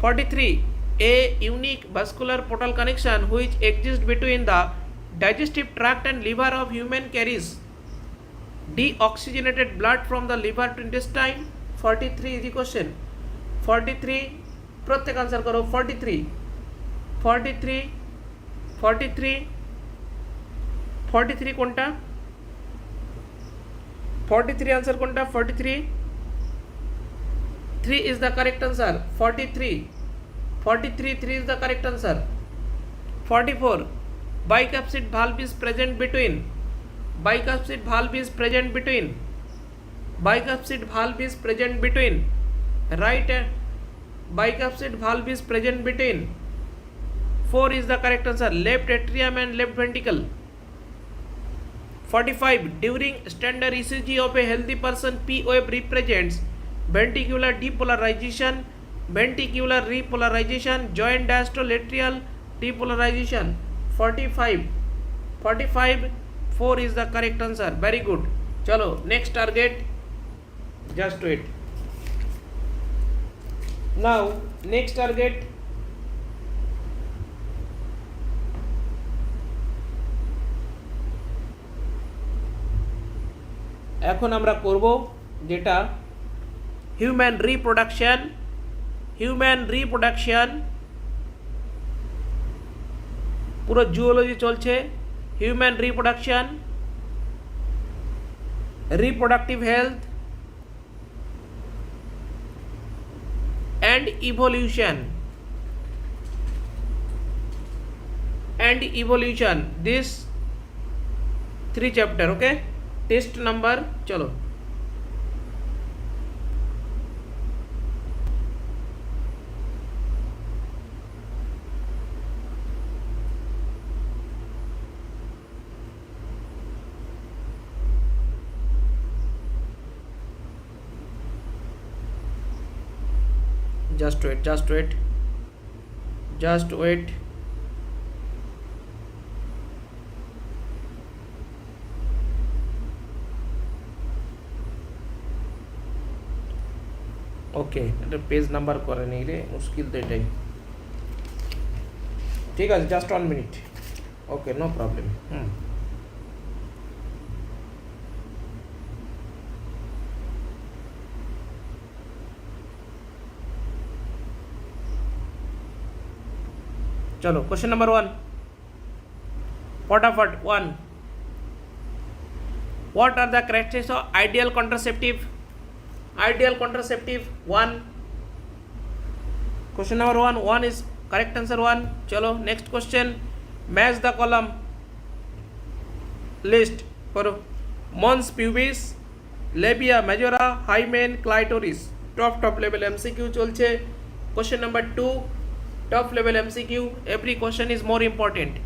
43 a unique vascular portal connection which exists between the digestive tract and liver of human carries deoxygenated blood from the liver to intestine 43 is the question 43 प्रत्येक answer करो 43 কোনটা 43 answer कोनटा 43 3 is the correct answer 43 3 is the correct answer 44 bicuspid valve is present between right bicuspid valve is present between 4 is the correct answer left atrium and left ventricle 45 during standard ECG of a healthy person P wave represents ventricular repolarization joint diastolateral depolarization 45 4 is the correct answer very good chalo next target just wait now next target এখন আমরা করব যেটা human reproduction পুরো zoology চলছে human reproduction reproductive health and evolution this 3 chapter okay test number चलो just wait okay এটা page number করে নেই রে মুশকিল তো এটাই ঠিক আছে just 1 minute okay no problem चलो क्वेश्चन नंबर 1 फटाफट 1 what are the characteristics of ideal contraceptive 1 question number 1 is correct answer 1 चलो next question match the column list करो mons pubis labia majora hymen clitoris top level MCQ चलছে question number 2 top level MCQ every question is more important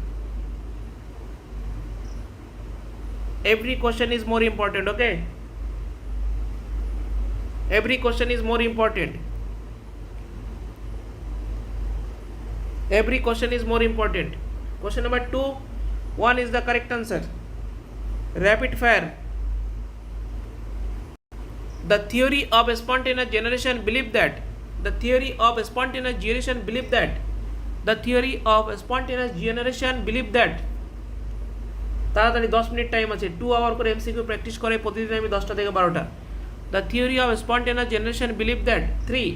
okay every question is more important Question number 2, 1 is the correct answer. Rapid fire. The theory of spontaneous generation believe that. The theory of spontaneous generation believe that. The theory of spontaneous generation believe that. তাড়াতাড়ি 10 minute time আছে, 2 hour করে MCQ practice করে প্রতিদিন আমি 10টা থেকে 12টা। The theory of spontaneous generation believe that. 3.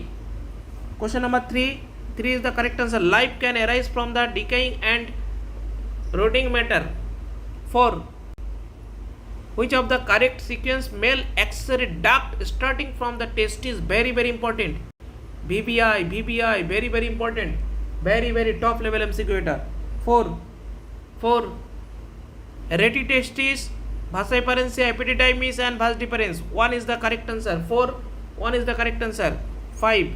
Question number 3. 3 is the correct answer. Life can arise from the decaying and rotting matter. 4. Which of the correct sequence male accessory duct starting from the testis? Very very important. VBI very very important. Very top level MCQ এটা। 4. Reti testis, vasa parencia, epididymis and vas deferens. 1 is the correct answer. 4. 1 is the correct answer. 5.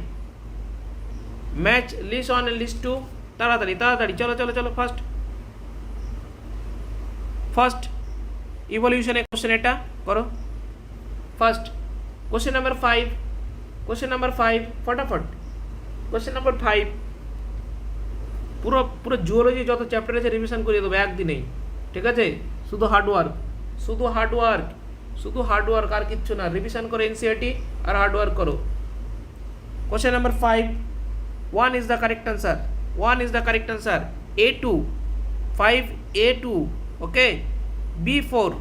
Match list 1 and list 2. তাড়াতাড়ি চলো first ইভলিউশনের question এটা করো। First question number 5 ফটাফট। Question number 5 পুরো zoology যত chapter আছে revision করিয়ে দেবো একদিনেই, ঠিক আছে? শুধু হার্ডওয়ার্ক আর কিচ্ছু না। রিভিশন করো এনসিইআরটি আর হার্ডওয়ার্ক করো। Question number 5, 1 is the correct answer. A2, 5A2, okay. B4,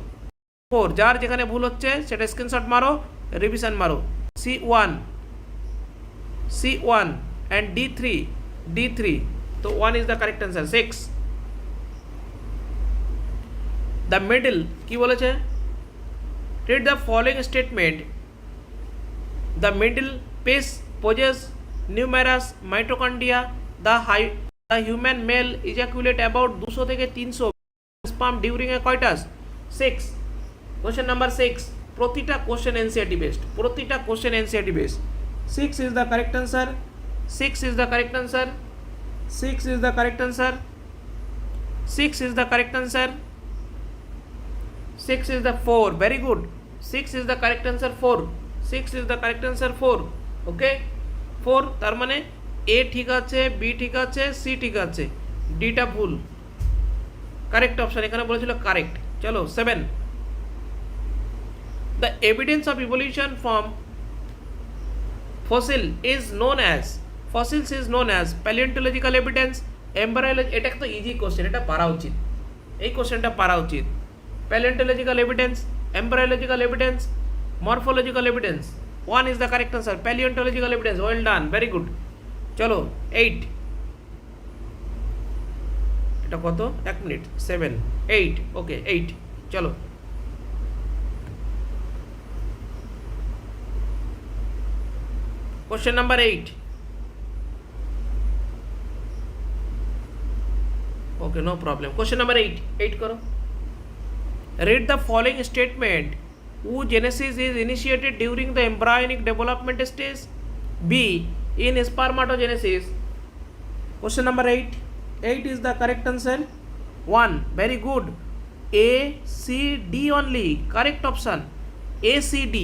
যার যেখানে ভুল হচ্ছে সেটা স্ক্রিনশট মারো, রিভিশন মারো। C1 and D3, তো 1 is the correct answer. 6. The middle কি বলেছে? Read the following statement. The middle phase possesses numerous mitochondria. The human male ejaculate about 200 থেকে 300 sperm during a coitus. 6. Question number 6. প্রতিটা question NCERT based. 6 is the correct answer. 6 is the correct answer. 6 is the correct answer. 6 is the correct answer. 6 is the 4. Very good. 6 is the correct answer. 4. 6 is the correct answer. 4. Okay. 4 তার মানে A ঠিক আছে, B ঠিক আছে, C ঠিক আছে, ডিটা ভুল। Correct option এখানে বলেছিল কারেক্ট। চলো 7. The evidence of evolution from fossils is known as paleontological evidence, embryology। এটা তো ইজি কোশ্চেন, এটা পারা উচিত, এই কোশ্চেনটা পারা উচিত। Paleontological evidence, embryological evidence, morphological evidence. 1 is the correct answer. Paleontological evidence. Well done. Very good. চলো 8. এটা কত? 1 মিনিট। 7, 8. ওকে 8। চলো question number 8। Okay no problem. Question number 8 করো। Read the following statement. Oogenesis is initiated during the embryonic development stage. B. In spermatogenesis. Question number 8. 8 is the correct answer. 1. Very good. A, C, D only. Correct option. A, C, D.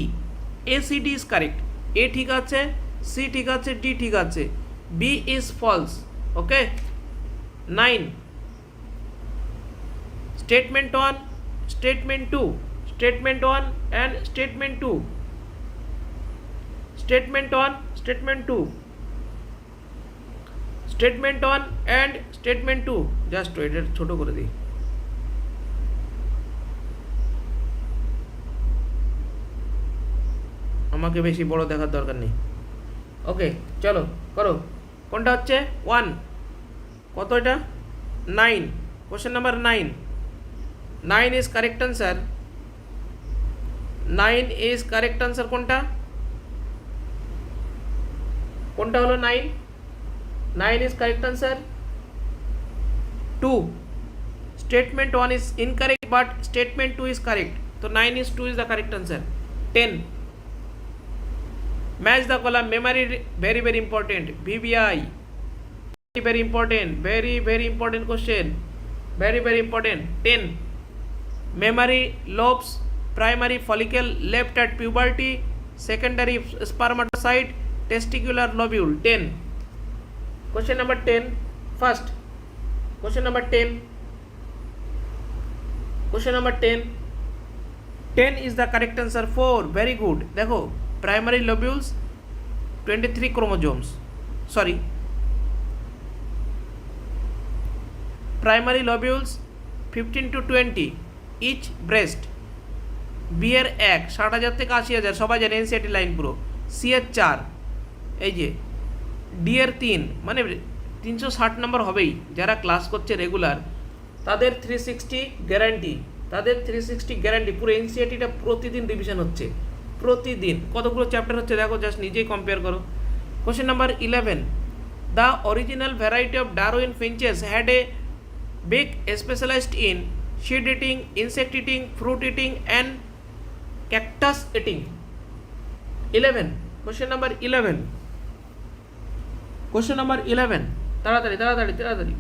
A, C, D is correct. A ঠিক আছে, C ঠিক আছে, D ঠিক আছে। B is false. Okay. 9. Statement 1, Statement 2. Statement 1 and Statement 2. Statement 1, Statement 2. Statement 1 and Statement 2. Just wait, এটা ছোট করে দিই। আমাকে বেশি বড় দেখার দরকার নেই। ওকে চলো করো। কোনটা হচ্ছে? 1। কত এটা? 9। Question number 9। 9 is correct answer. 9 is correct answer. কোনটা হলো 9? 9 is correct answer. 2. Statement 1 is incorrect but statement 2 is correct. So 2 is the correct answer. 10. Match the column. Memory very very important. VBI very important. Very important question. Very important. 10. Memory lobes, primary follicle left at puberty, secondary spermatocyte, testicular lobule. 10. Question number 10. First question number 10. Question number 10, 10 is the correct answer. 4, very good. देखो primary lobules 23 chromosomes, sorry, primary lobules 15 to 20 each breast. B এর 1 60,000 থেকে 80,000, সবাই জানে, NCERT line পুরো। C এর 4, এই যে D এর 3, মানে 360 নম্বর হবেই। যারা ক্লাস করছে রেগুলার তাদের 360 গ্যারান্টি, তাদের 360 গ্যারান্টি। পুরো এনসিআরটিটা প্রতিদিন রিভিশন হচ্ছে, প্রতিদিন। কতগুলো চ্যাপ্টার হচ্ছে দেখো, জাস্ট নিজেই কম্পেয়ার করো। Question number 11, the original variety of Darwin finches had a beak specialized in seed eating, insect eating, fruit eating and cactus eating. 11, question number 11, question number 11, তাড়াতাড়ি তাড়াতাড়ি তাড়াতাড়ি।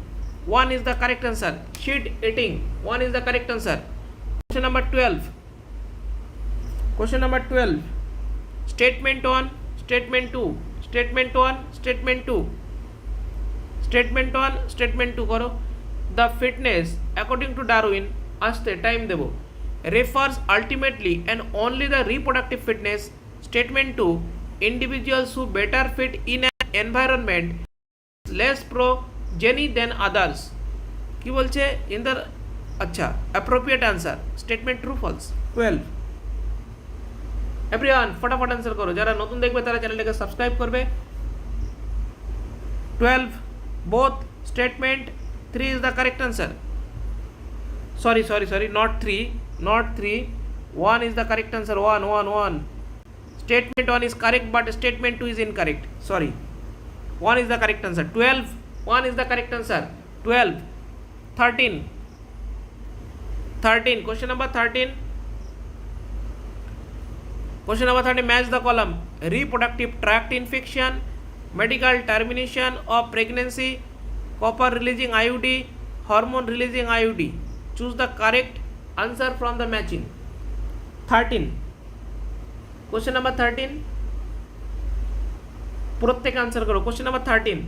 1 is the correct answer, seed eating, 1 is the correct answer. Question number 12, question number 12, statement 1, statement 2, statement 1, statement 2, statement 1, statement 2 করো। The fitness according to Darwin, আসতে time দেব, refers ultimately and only the reproductive fitness. Statement 2, individuals who better fit in an environment less progeny than others. কি বলছে? in the, আচ্ছা, appropriate answer statement true false. 12, everyone ফটাফট answer করো। যারা নতুন দেখবে তারা চ্যানেলটাকে সাবস্ক্রাইব করবে। 12, both statement 3 is the correct answer. Sorry, not 3, not 3. 1 is the correct answer. 1. Statement 1 is correct, but statement 2 is incorrect. Sorry. 1 is the correct answer. 12. 1 is the correct answer. 12. 13. 13. Question number 13. Question number 13. Match the column. Reproductive tract infection, medical termination of pregnancy, copper releasing IUD, hormone releasing IUD. Choose the correct answer from the matching. 13. Question number 13. প্রত্যেক answer করো। Question number 13.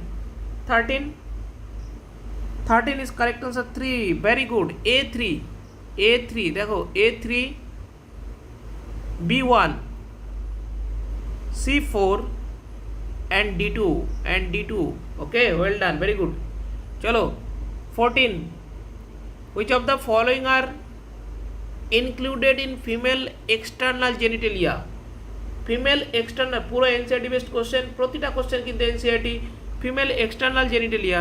13 is correct answer. 3, very good. A3 দেখো, A3, B1, C4 and D2. Okay, well done, very good. चलो 14, which of the following are included in female external genitalia? Female external, পুরো NCERT based question, প্রতিটা question কিন্তু NCERT. Female external genitalia,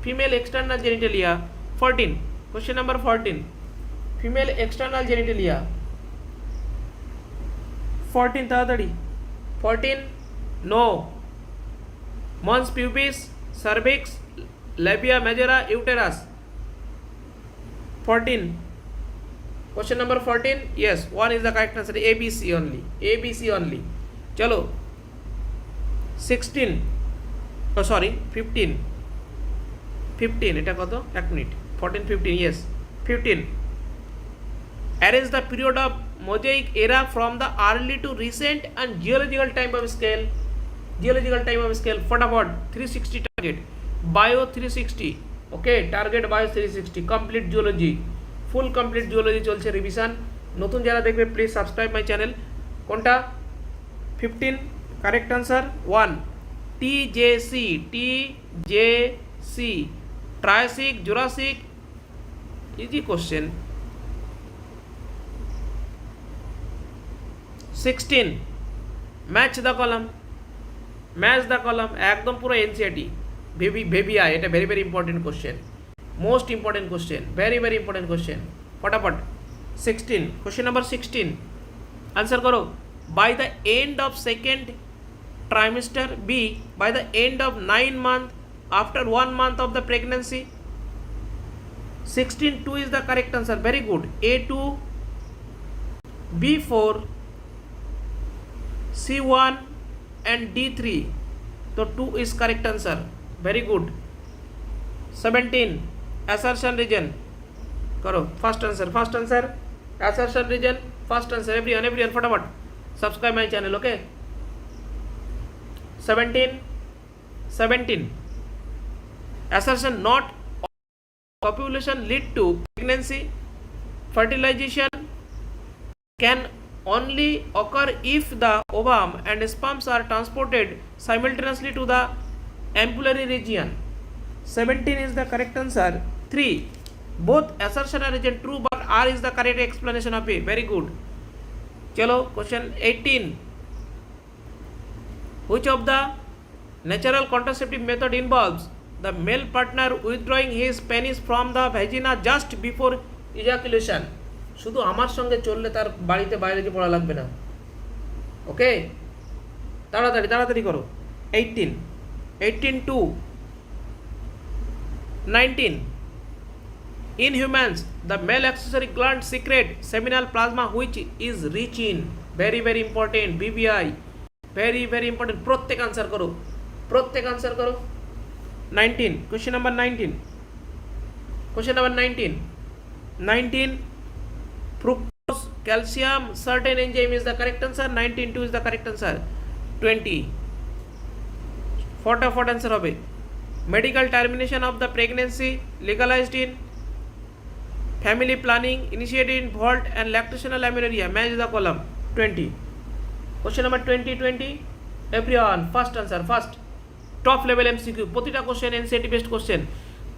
female external genitalia. 14, question number 14, female external genitalia. 14 তাড়াতাড়ি। 14, no, mons pubis, cervix, labia majora, uterus. 14, question number 14, yes, 1 is the correct answer. ABC only. चलो 16, oh sorry 15 এটা কত, এক minute. 14, 15, yes 15, arrange the period of mosaic era from the early to recent and geological time of scale. फटाफट 360 target, bio 360, okay, target bio 360, complete geology, full complete geology चलছে revision. নতুন যারা দেখবে please subscribe my channel. কোনটা? 15 correct answer. 1, TJC, Triassic, Jurassic, easy question. 16, match the column, একদম পুরো NCERT. বেবিয়া, এটা very very important question, most important question, very very important question. ফটাফট 16, কোশ্চেন নাম্বার 16 আনসার করো। By the end of second trimester, B by the end of 9 month after 1 month of the pregnancy. 16, 2 is the correct answer, very good. A2, B4, C1 and D3, तो 2 is correct answer, very good. 17, assertion region करो, first answer, assertion region, first answer, everyone फटाफट subscribe my channel, okay. 17, assertion not copulation lead to pregnancy, Fertilization can only occur if the ovum and sperms are transported simultaneously to the ampullary region. 17 is the correct answer. 3. Both assertion and region true, but R is the correct explanation of A. Very good. Chalo, question 18. Which of the natural contraceptive method involves the male partner withdrawing his penis from the vagina just before ejaculation? শুধু আমার সঙ্গে চললে তার বাড়িতে biology পড়া লাগবে না। ওকে, তাড়াতাড়ি তাড়াতাড়ি করো। 18 18 2 19. In humans, the male accessory gland secrete seminal plasma which is rich in, very very important, BBI, very very important. প্রত্যেক আনসার করো, প্রত্যেক আনসার করো। 19, question number 19, question number 19. 19, fructose, calcium, certain enzyme is the correct answer. 19.2 is the correct answer. 20, ফটাফট answer হবে। Medical termination of the pregnancy legalized in family planning, initiated in volt and lactational amenorrhea. Match the column. 20. Question number 20. Everyone, first answer, first. Top level MCQ. প্রতিটা question NCERT best question,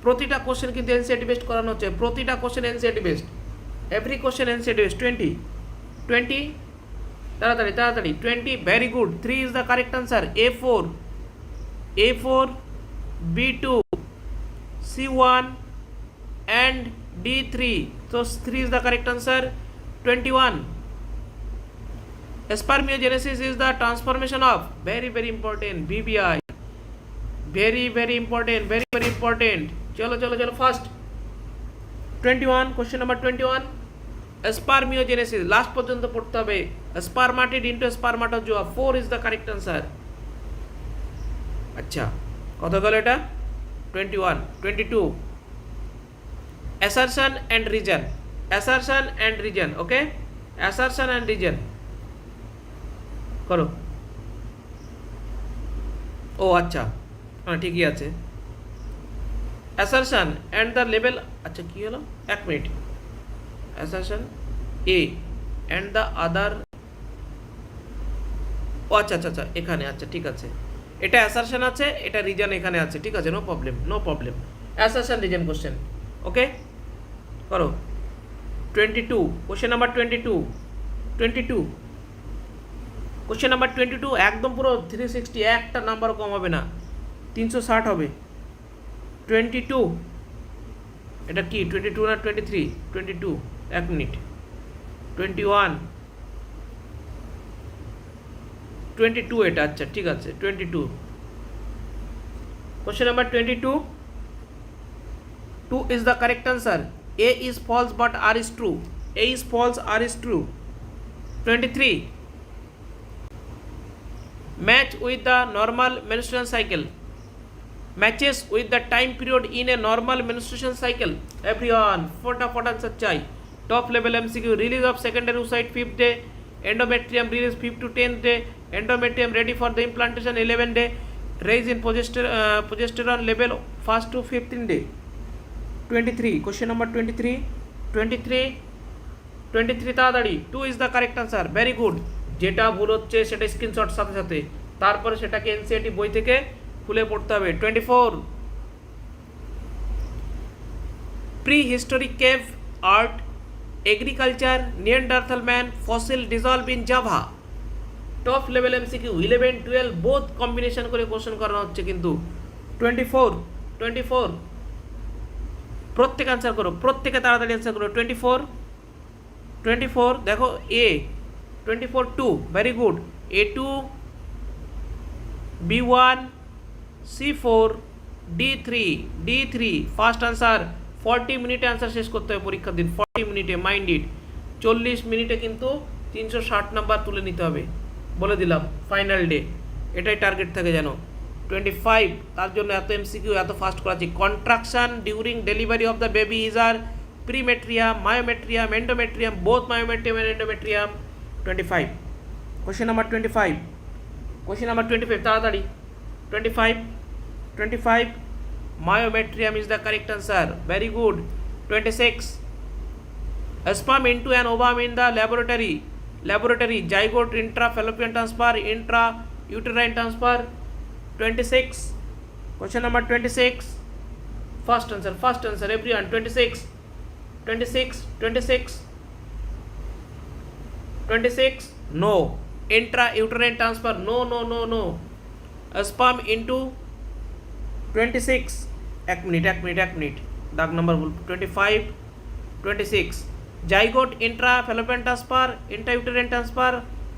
প্রতিটা question কিন্তু NCERT best করানো হচ্ছে, প্রতিটা question NCERT best, every question NCERT best. 20 তাড়াতাড়ি তাড়াতাড়ি। 20, very good. 3 is the correct answer. A4 B2 C1 and D3, so 3 is the correct answer. 21, spermiogenesis is the transformation of, very very important, BBI, very very important, very very important. Chalo chalo chalo fast. 21, question number 21, spermiogenesis last পর্যন্ত পড়তে হবে, spermatid into spermatozoa. 4 is the correct answer. আচ্ছা, কত গেল এটা? 21, 22, assertion and region, assertion and region. Okay, assertion and region করো। ও আচ্ছা, হ্যাঁ ঠিকই আছে। assertion and the label, আচ্ছা কি হলো, এক minute. assertion A and the other, ও আচ্ছা আচ্ছা আচ্ছা এখানে, আচ্ছা ঠিক আছে, এটা অ্যাসারশন আছে, এটা রিজন এখানে আছে, ঠিক আছে, no problem no problem. Assertion reason question, okay করো। 22, কোশ্চেন নাম্বার 22, কোশ্চেন নাম্বার 22 একদম পুরো 360, একটা নাম্বারও কম হবে না, 360 হবে। 22, এটা কি 22 না 23? 22, এক মিনিট। 21, 22 এটা, আচ্ছা ঠিক আছে। 22, question number 22, 2 is the correct answer. A is false but R is true. A is false, R is true. 23, match with the normal menstruation cycle, matches with the time period in a normal menstruation cycle. Everyone फटाफट answer चाहिए। Top level MCQ, release of secondary oocyte 5th day, endometrium release 5th to 10th day, endometrium ready for the implantation 11th day, rise in progesterone level 1st to 15th day. 23, question number 23, 23 তাড়াতাড়ি। 2 is the correct answer, very good। যেটা ভুল হচ্ছে সেটা screenshot সাথে সাথে, তারপরে সেটাকে NCERT বই থেকে খুলে পড়তে হবে। 24, prehistoric cave art, agriculture, Neanderthal man, fossil dissolve in Java. Top level MCQ 11, 12 both combination করে কোশ্চেন করানো হচ্ছে কিন্তু। 24, প্রত্যেক আনসার করো, প্রত্যেকে তাড়াতাড়ি আনসার করো। 24 দেখো, A 24 2, very good. A2 B1 C4 D3 first answer. 40 মিনিটে আনসার শেষ করতে হবে পরীক্ষার দিন, 40 মিনিটে, মাইন্ড ইট। 40 মিনিটে কিন্তু 360 নাম্বার তুলে নিতে হবে, বলে দিলাম, ফাইনাল ডে এটাই টার্গেট থাকে যেন। 25, তার জন্য এত এমসিকিউ এত ফাস্ট করাচ্ছি। Contraction during delivery of the baby is আর perimetrium, myometrium, endometrium, both myometrium and endometrium. 25, question number 25, তাড়াতাড়ি। 25, myometrium is the correct answer, very good। 26, sperm into an ovum in the laboratory, zygote, intra-fallopian transfer, intra-uterine transfer. 26. Question number 26. First answer everyone. 26. 26. No. Intra-uterine transfer. No. Sperm into 26. एक minute दाग number 25. 26 zygote intra fallopian transfer, intrauterine transfer,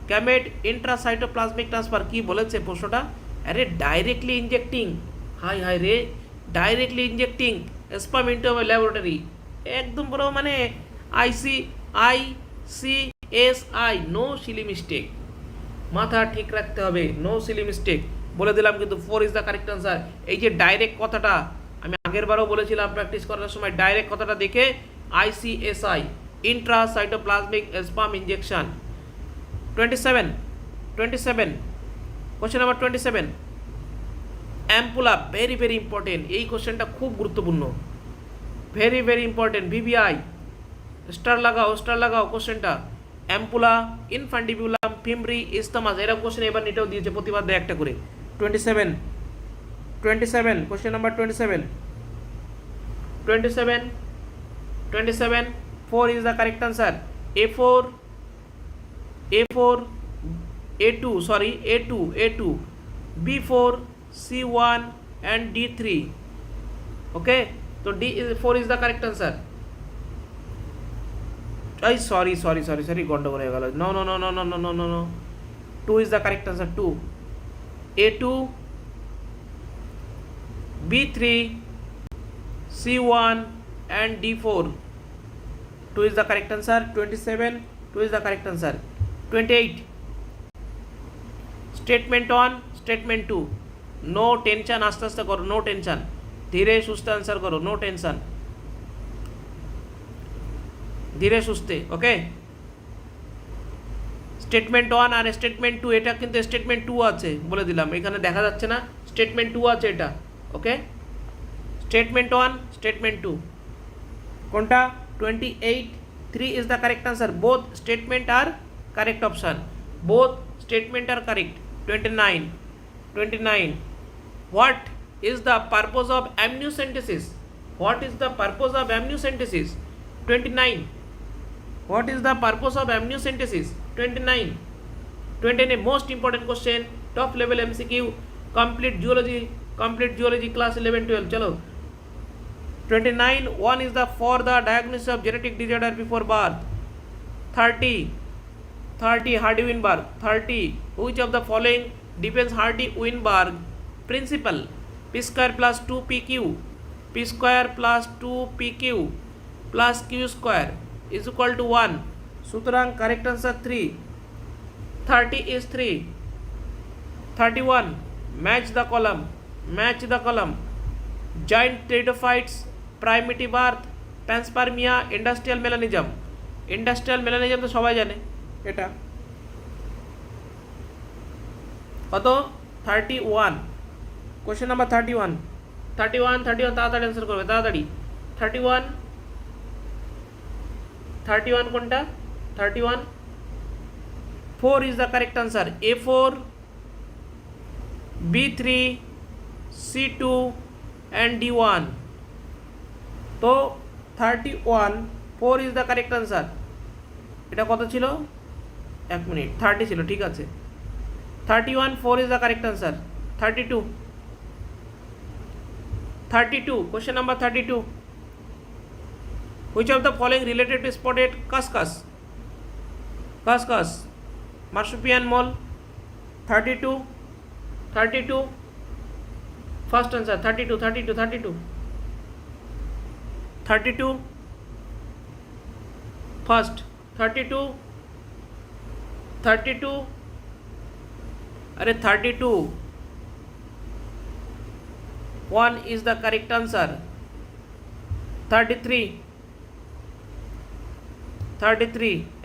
gamete intracytoplasmic transfer. কি বলেছে প্রশ্নটা? আরে directly injecting, হাই রে, directly injecting sperm into a laboratory. একদম পুরো মানে ICSI, নো সিলি মিস্টেক। মাথা ঠিক রাখতে হবে, নো সিলি মিস্টেক বলে দিলাম কিন্তু 4 ইজ দ্য কারেক্ট আনসার। এই যে ডাইরেক্ট কথাটা আমি আগের বারও বলেছিলাম প্র্যাকটিস করার সময়, ডাইরেক্ট কথাটা দেখে ICSI, intracytoplasmic sperm injection. 27. Question number 27. Ampulla, very important. এই কোশ্চেনটা খুব গুরুত্বপূর্ণ, very important. VVI স্টার লাগাও কোশ্চেনটা। অ্যাম্পুলা, ইনফান্ডিবুলাম, ফিমরি, ইস্তামাস, এরকম কোশ্চেন এবার নিতেও দিয়েছে প্রতিবার দেয় একটা করে। 27 question number 27. 4 is the correct answer. A2, B4, C1 and D3. Okay, so D4 is the correct answer. Sorry, গন্ডগোল হয়ে গেল। No. 2 is the correct answer. 2. A2, B3, C1 and D4. 2 is the correct answer. 27. 2 is the correct answer. 28. Statement 1, Statement 2. No tension, আস্তে আস্তে করো, no tension, ধীরে সুস্থে answer করো, no tension, ধীরে সুস্থে। ওকে, স্টেটমেন্ট 1 আর স্টেটমেন্ট 2, এটা কিন্তু স্টেটমেন্ট 2 আছে বলে দিলাম, এখানে দেখা যাচ্ছে না, স্টেটমেন্ট 2 আছে এটা। ওকে, স্টেটমেন্ট 1, স্টেটমেন্ট 2 কোনটা? 28. 3 is the correct answer. Both statement are correct option. Both statement are correct. 29. What is the purpose of amniocentesis? 29. What is the purpose of amniocentesis? 29. Most important question, top level MCQ, complete zoology class 11-12. Chalo. 29. 1 is the for the diagnosis of genetic disorder before birth. 30. Hardy-Weinberg. 30. Which of the following depends Hardy-Weinberg principle? P square plus 2PQ. P square plus 2PQ plus Q square is equal to 1. সুতরাং correct answer 3. 30 is 3. 31. Match the column. Giant pteridophytes, primitive birth, panspermia, industrial melanism তো সবাই জানে এটা কত? 31. Question number 31 তাড়াতাড়ি answer করবে, তাড়াতাড়ি। 31 কোনটা? 31. 4 is the correct answer. A4, B3, C2 and D1. তো 31, 4 is the correct answer. এটা কত ছিল? 1 মিনিট, 30 ছিল, ঠিক আছে। 31, 4 is the correct answer. 32. Question number 32. Which of the following related to spotted cuscus? Marsupial mole. 32. First answer 32. 32. First 32. अरे 32. 1 is the correct answer. 33.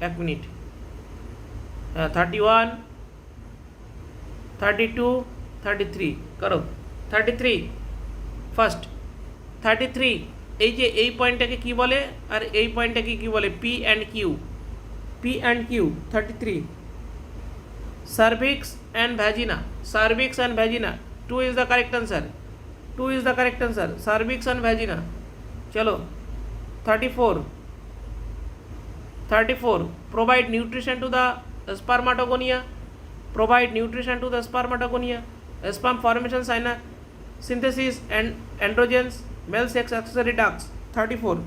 1 minute. 31, 32, 33 करो। 33 first. 33 এই যে এই পয়েন্টটাকে কি বলে আর এই পয়েন্টটাকে কি বলে, P and Q, P and Q 33 cervix and vagina, cervix and vagina 2 is the correct answer, 2 is the correct answer, cervix and vagina. चलो 34 provide nutrition to the spermatogonia, provide nutrition to the spermatogonia, sperm formation, synthesis and androgens, male sex accessory ducts. 34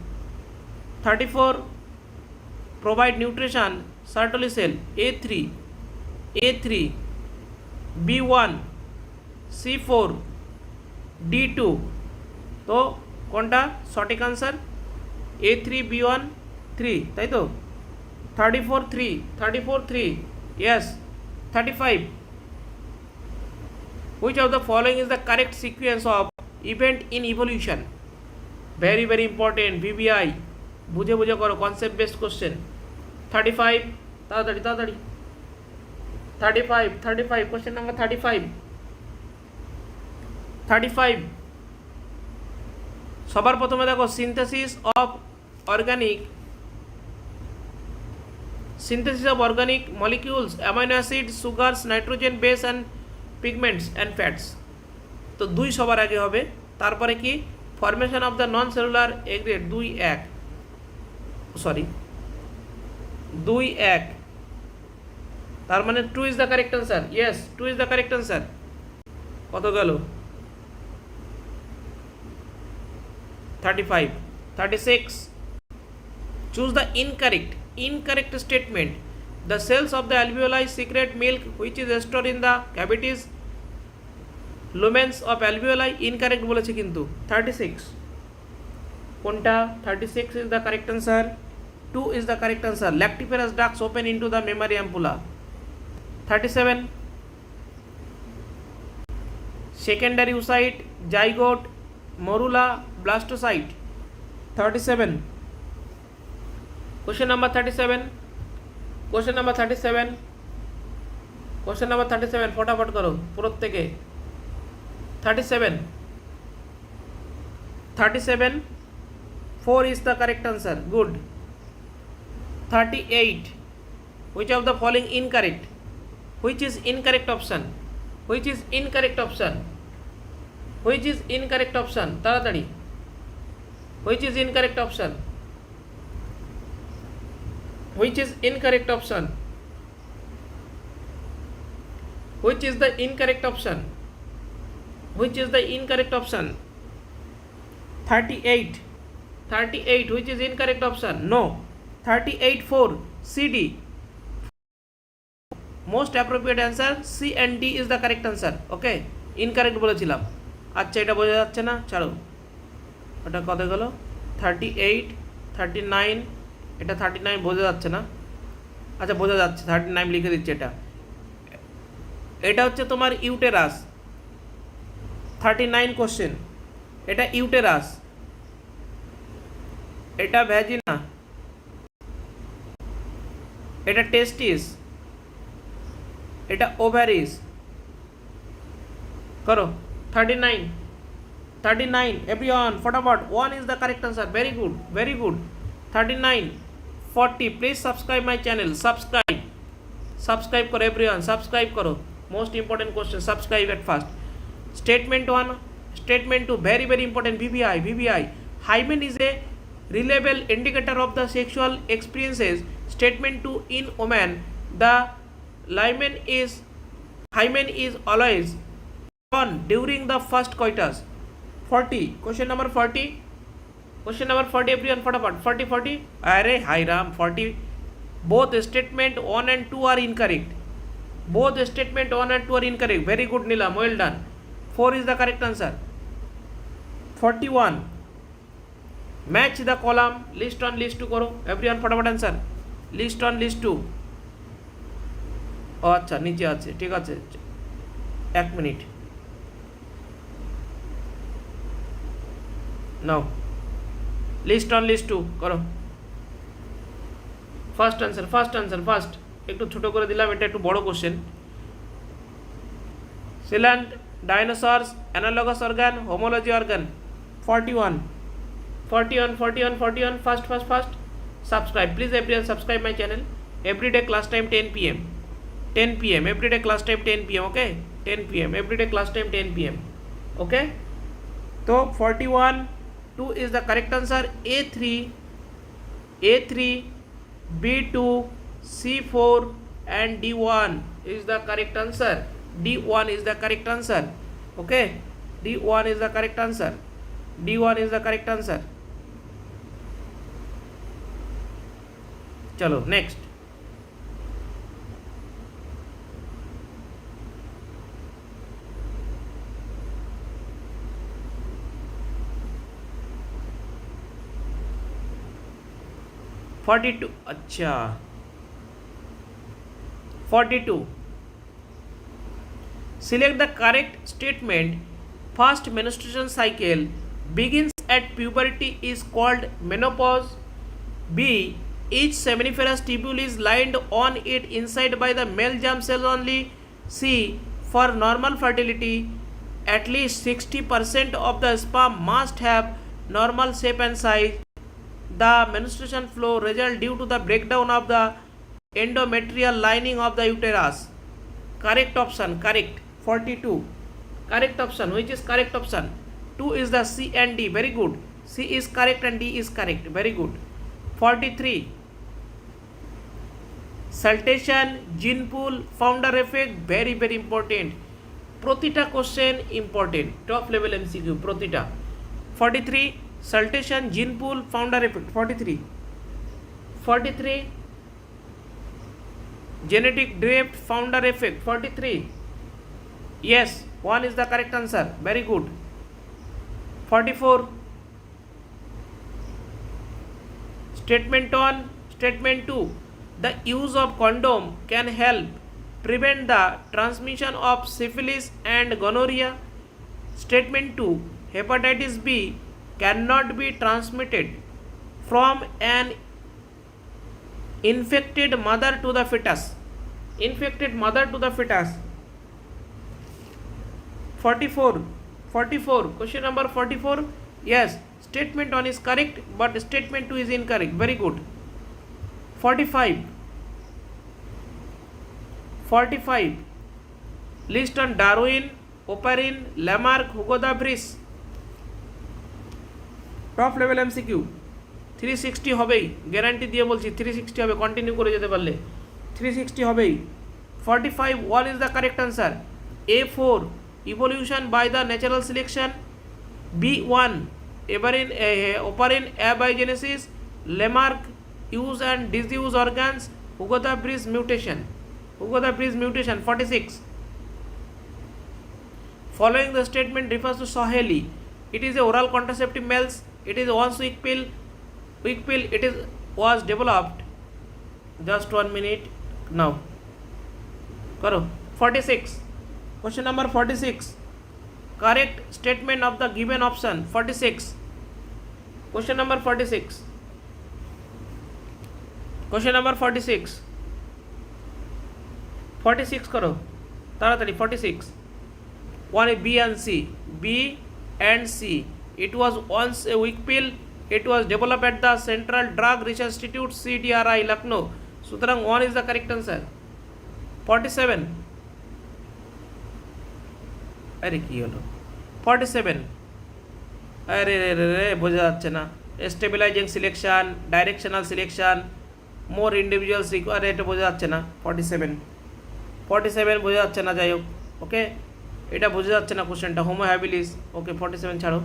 provide nutrition Sertoli cell, A3 B1 C4 D2, তো কোনটা সঠিক answer, A3 B1 3, তাই তো 34 3 yes. 35 which of the following is the correct sequence of event in evolution, very very important VBI, বুঝে বুঝে করো, concept based question. 35 তাড়াতাড়ি 35 question number 35 সবার প্রথমে দেখো synthesis of organic molecules, amino acid, sugars, nitrogen, base and pigments and fats. তো 2 সবার আগে হবে, তারপরে কি formation of the non cellular A grade 2 1, তার মানে 2 is the correct answer, yes 2 is the correct answer. কত গেল 35 36 choose the incorrect statement, the cells of the alveoli secrete milk which is stored in the cavities lumens of alveoli, incorrect বলেছে কিন্তু 36 কোনটা, 36 is the correct answer, 2 is the correct answer, lactiferous ducts open into the mammary ampulla. 37 secondary oocyte, zygote, morula, blastocyte. 37 question number 37 ফটাফট করো প্রত্যেকে। 37 4 is the correct answer, good. 38 which of the following incorrect, which is incorrect option তাড়াতাড়ি, which is incorrect option which is the incorrect option 38 which is incorrect option, no. 38 4 CD, most appropriate answer C and D is the correct answer, okay. incorrect বলেছিলাম, আচ্ছা এটা বোঝা যাচ্ছে না, ছাড়ো ওটা কত গেল 38 39, এটা 39 বোঝা যাচ্ছে না, আচ্ছা বোঝা যাচ্ছে 39 লিখে দিচ্ছি। এটা হচ্ছে তোমার ইউটেরাস, 39 কোশ্চেন, এটা ইউটেরাস, এটা ভ্যাজিনা, এটা টেস্টিস, এটা ওভারিস। করো 39 everyone ফটাফট, 1 is the correct answer, very good 39 40 please subscribe my channel, subscribe করো everyone, subscribe করো, most important question, subscribe at first. Statement 1, statement 2, very very important, VBI. Hymen is a reliable indicator of the sexual experiences. Statement 2, in women the hymen is always on during the first coitus. 40 question number 40 everyone फटाफट 40 अरे हाय Ram 40 both statement 1 and 2 are incorrect, very good Nilam, well done. 4 is the correct answer. 41 match the column, list 1 list 2 करो everyone फटाफट answer, list 1 list 2, ও আচ্ছা নিচে আছে, ঠিক আছে 1 minute নাও, list 1 list 2 করো। ফার্স্ট আনসার একটু ছোট করে দিলাম, এটা একটু বড় কোশ্চেন। সিল্যান্ড, dinosaurs, analogous organ, homology organ. 41 41, 41, 41. Fast. Subscribe. Please everyone subscribe my channel. Everyday class time 10 p.m. 10 p.m. Everyday class time 10 p.m. Okay. 10 p.m. Everyday class time 10 p.m. Okay. So 41, 2 is the correct answer. A3, B2, C4 and D1 is the correct answer. D1 is the correct answer. Okay. D1 is the correct answer. D1 is the correct answer. Chalo, next. (42) अच्छा 42. Select the correct statement. First menstruation cycle begins at puberty is called menopause. B. Each seminiferous tubule is lined on it inside by the male germ cells only. C. For normal fertility, at least 60% of the sperm must have normal shape and size. The menstruation flow result due to the breakdown of the endometrial lining of the uterus. Correct option, correct. 42. Correct option, which is correct option? 2 is the C and D. Very good. C is correct and D is correct. Very good. 43. Saltation, gene pool, founder effect. Very important. Protita question important. Top level MCQ. Protita. 43. Saltation, gene pool, founder effect. 43. Genetic drift, founder effect. 43. Yes, 1 is the correct answer. Very good. 44. Statement 1, statement 2. The use of condom can help prevent the transmission of syphilis and gonorrhea. Statement 2. Hepatitis B cannot be transmitted from an infected mother to the fetus. Infected mother to the fetus. 44. Question number 44. Yes, statement 1 is correct, but statement 2 is incorrect. Very good. 45. List on Darwin, Oparin, Lamarck, Hugo de Vries. Top level MCQ. 360 হবেই, guarantee দিয়ে বলছি 360 হবে, continue করে যেতে পারলে 360 হবেই। 45. What is the correct answer? A4. Evolution by the natural selection. B1. Oparin abiogenesis. Lamarck use and disuse organs. Hugo de Vries mutation. 46. Following the statement refers to Soheli. It is a oral contraceptive males. It is once week pill. It was developed. Just 1 minute now. Karo. 46. Question number 46. Correct statement of the given option. 46. Question number 46. Question number 46. 46 karo. Taratari 46. 1 is B and C. B and C. It was once a weak pill. It was developed at the Central Drug Research Institute, CDRI, Lucknow. Sutrang 1 is the correct answer. 47. अरे की hello 47 अरे रे रे रे বোঝা যাচ্ছে না stabilising selection directional selection মোর individuals require এটা বোঝা যাচ্ছে না 47 বোঝা যাচ্ছে না যাই হোক ওকে এটা বোঝা যাচ্ছে না কোশ্চেনটা হোমো হ্যাবিলিস ওকে 47 ছাড়ো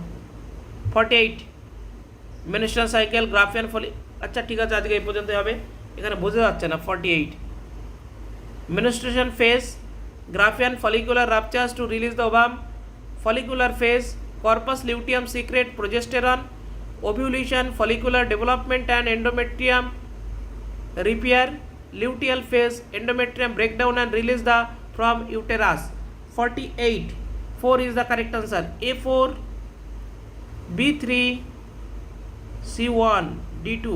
48 মেনস্ট্রুয়াল সাইকেল গ্রাফিয়ান ফলি আচ্ছা ঠিক আছে আজকে এই পর্যন্ত হবে এখানে বোঝা যাচ্ছে না 48 menstruation phase Graphian follicular ruptures to release the ovum. Follicular phase corpus luteum secrete progesterone. Ovulation follicular development and endometrium repair. Luteal phase endometrium breakdown and release the from uterus. 48. 4 is the correct answer. A4 B3 C1 D2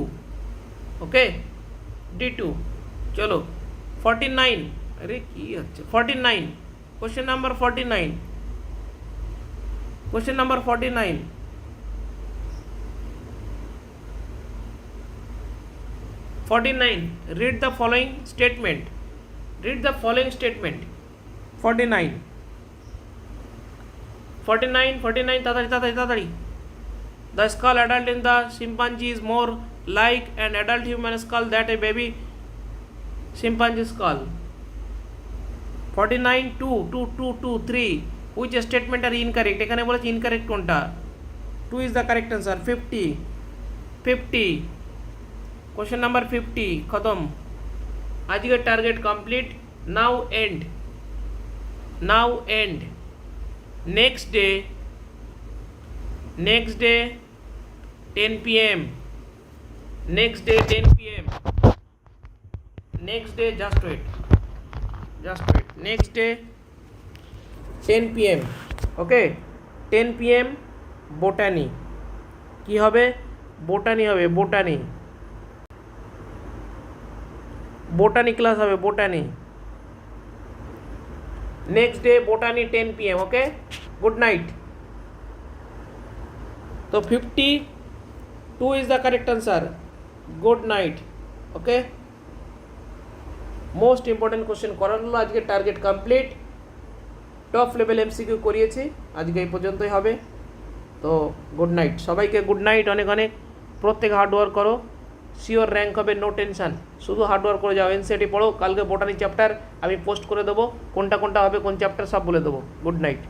okay D2 चलो 49 अरे की अच्छा 49 question number 49 question number 49 49. Read the following statement. Read the following statement. 49. 49. Tatari. The skull adult in the chimpanzee is more like an adult human skull than a baby chimpanzee skull. 49. 2. 3. Which statement are incorrect? এখানে বলেছে incorrect কোনটা? 2 is the correct answer. 50. Question number 50 खत्म. আজকের target complete. Now end. Next day 10 p.m. Next day 10 p.m. Next day just wait. Next day 10 p.m. Okay, 10 p.m. botany কি হবে? botany হবে. botany class হবে. botany next day botany 10 p.m. okay, good night. So 52 is the correct answer. Good night. Okay, most important question করানো হলো। আজকে target complete. Top level MCQ করিয়েছি। আজকে এই পর্যন্তই হবে। তো গুড নাইট সবাইকে, গুড নাইট। অনেক প্রত্যেক হার্ডওয়ার্ক করো, শিওর র্যাঙ্ক হবে, নো টেনশন। শুধু হার্ডওয়ার্ক করে যাও, এনসিইআরটি পড়ো। কালকে বোটানি চ্যাপ্টার আমি পোস্ট করে দেবো, কোনটা হবে, কোন চ্যাপ্টার সব বলে দেবো। Good night.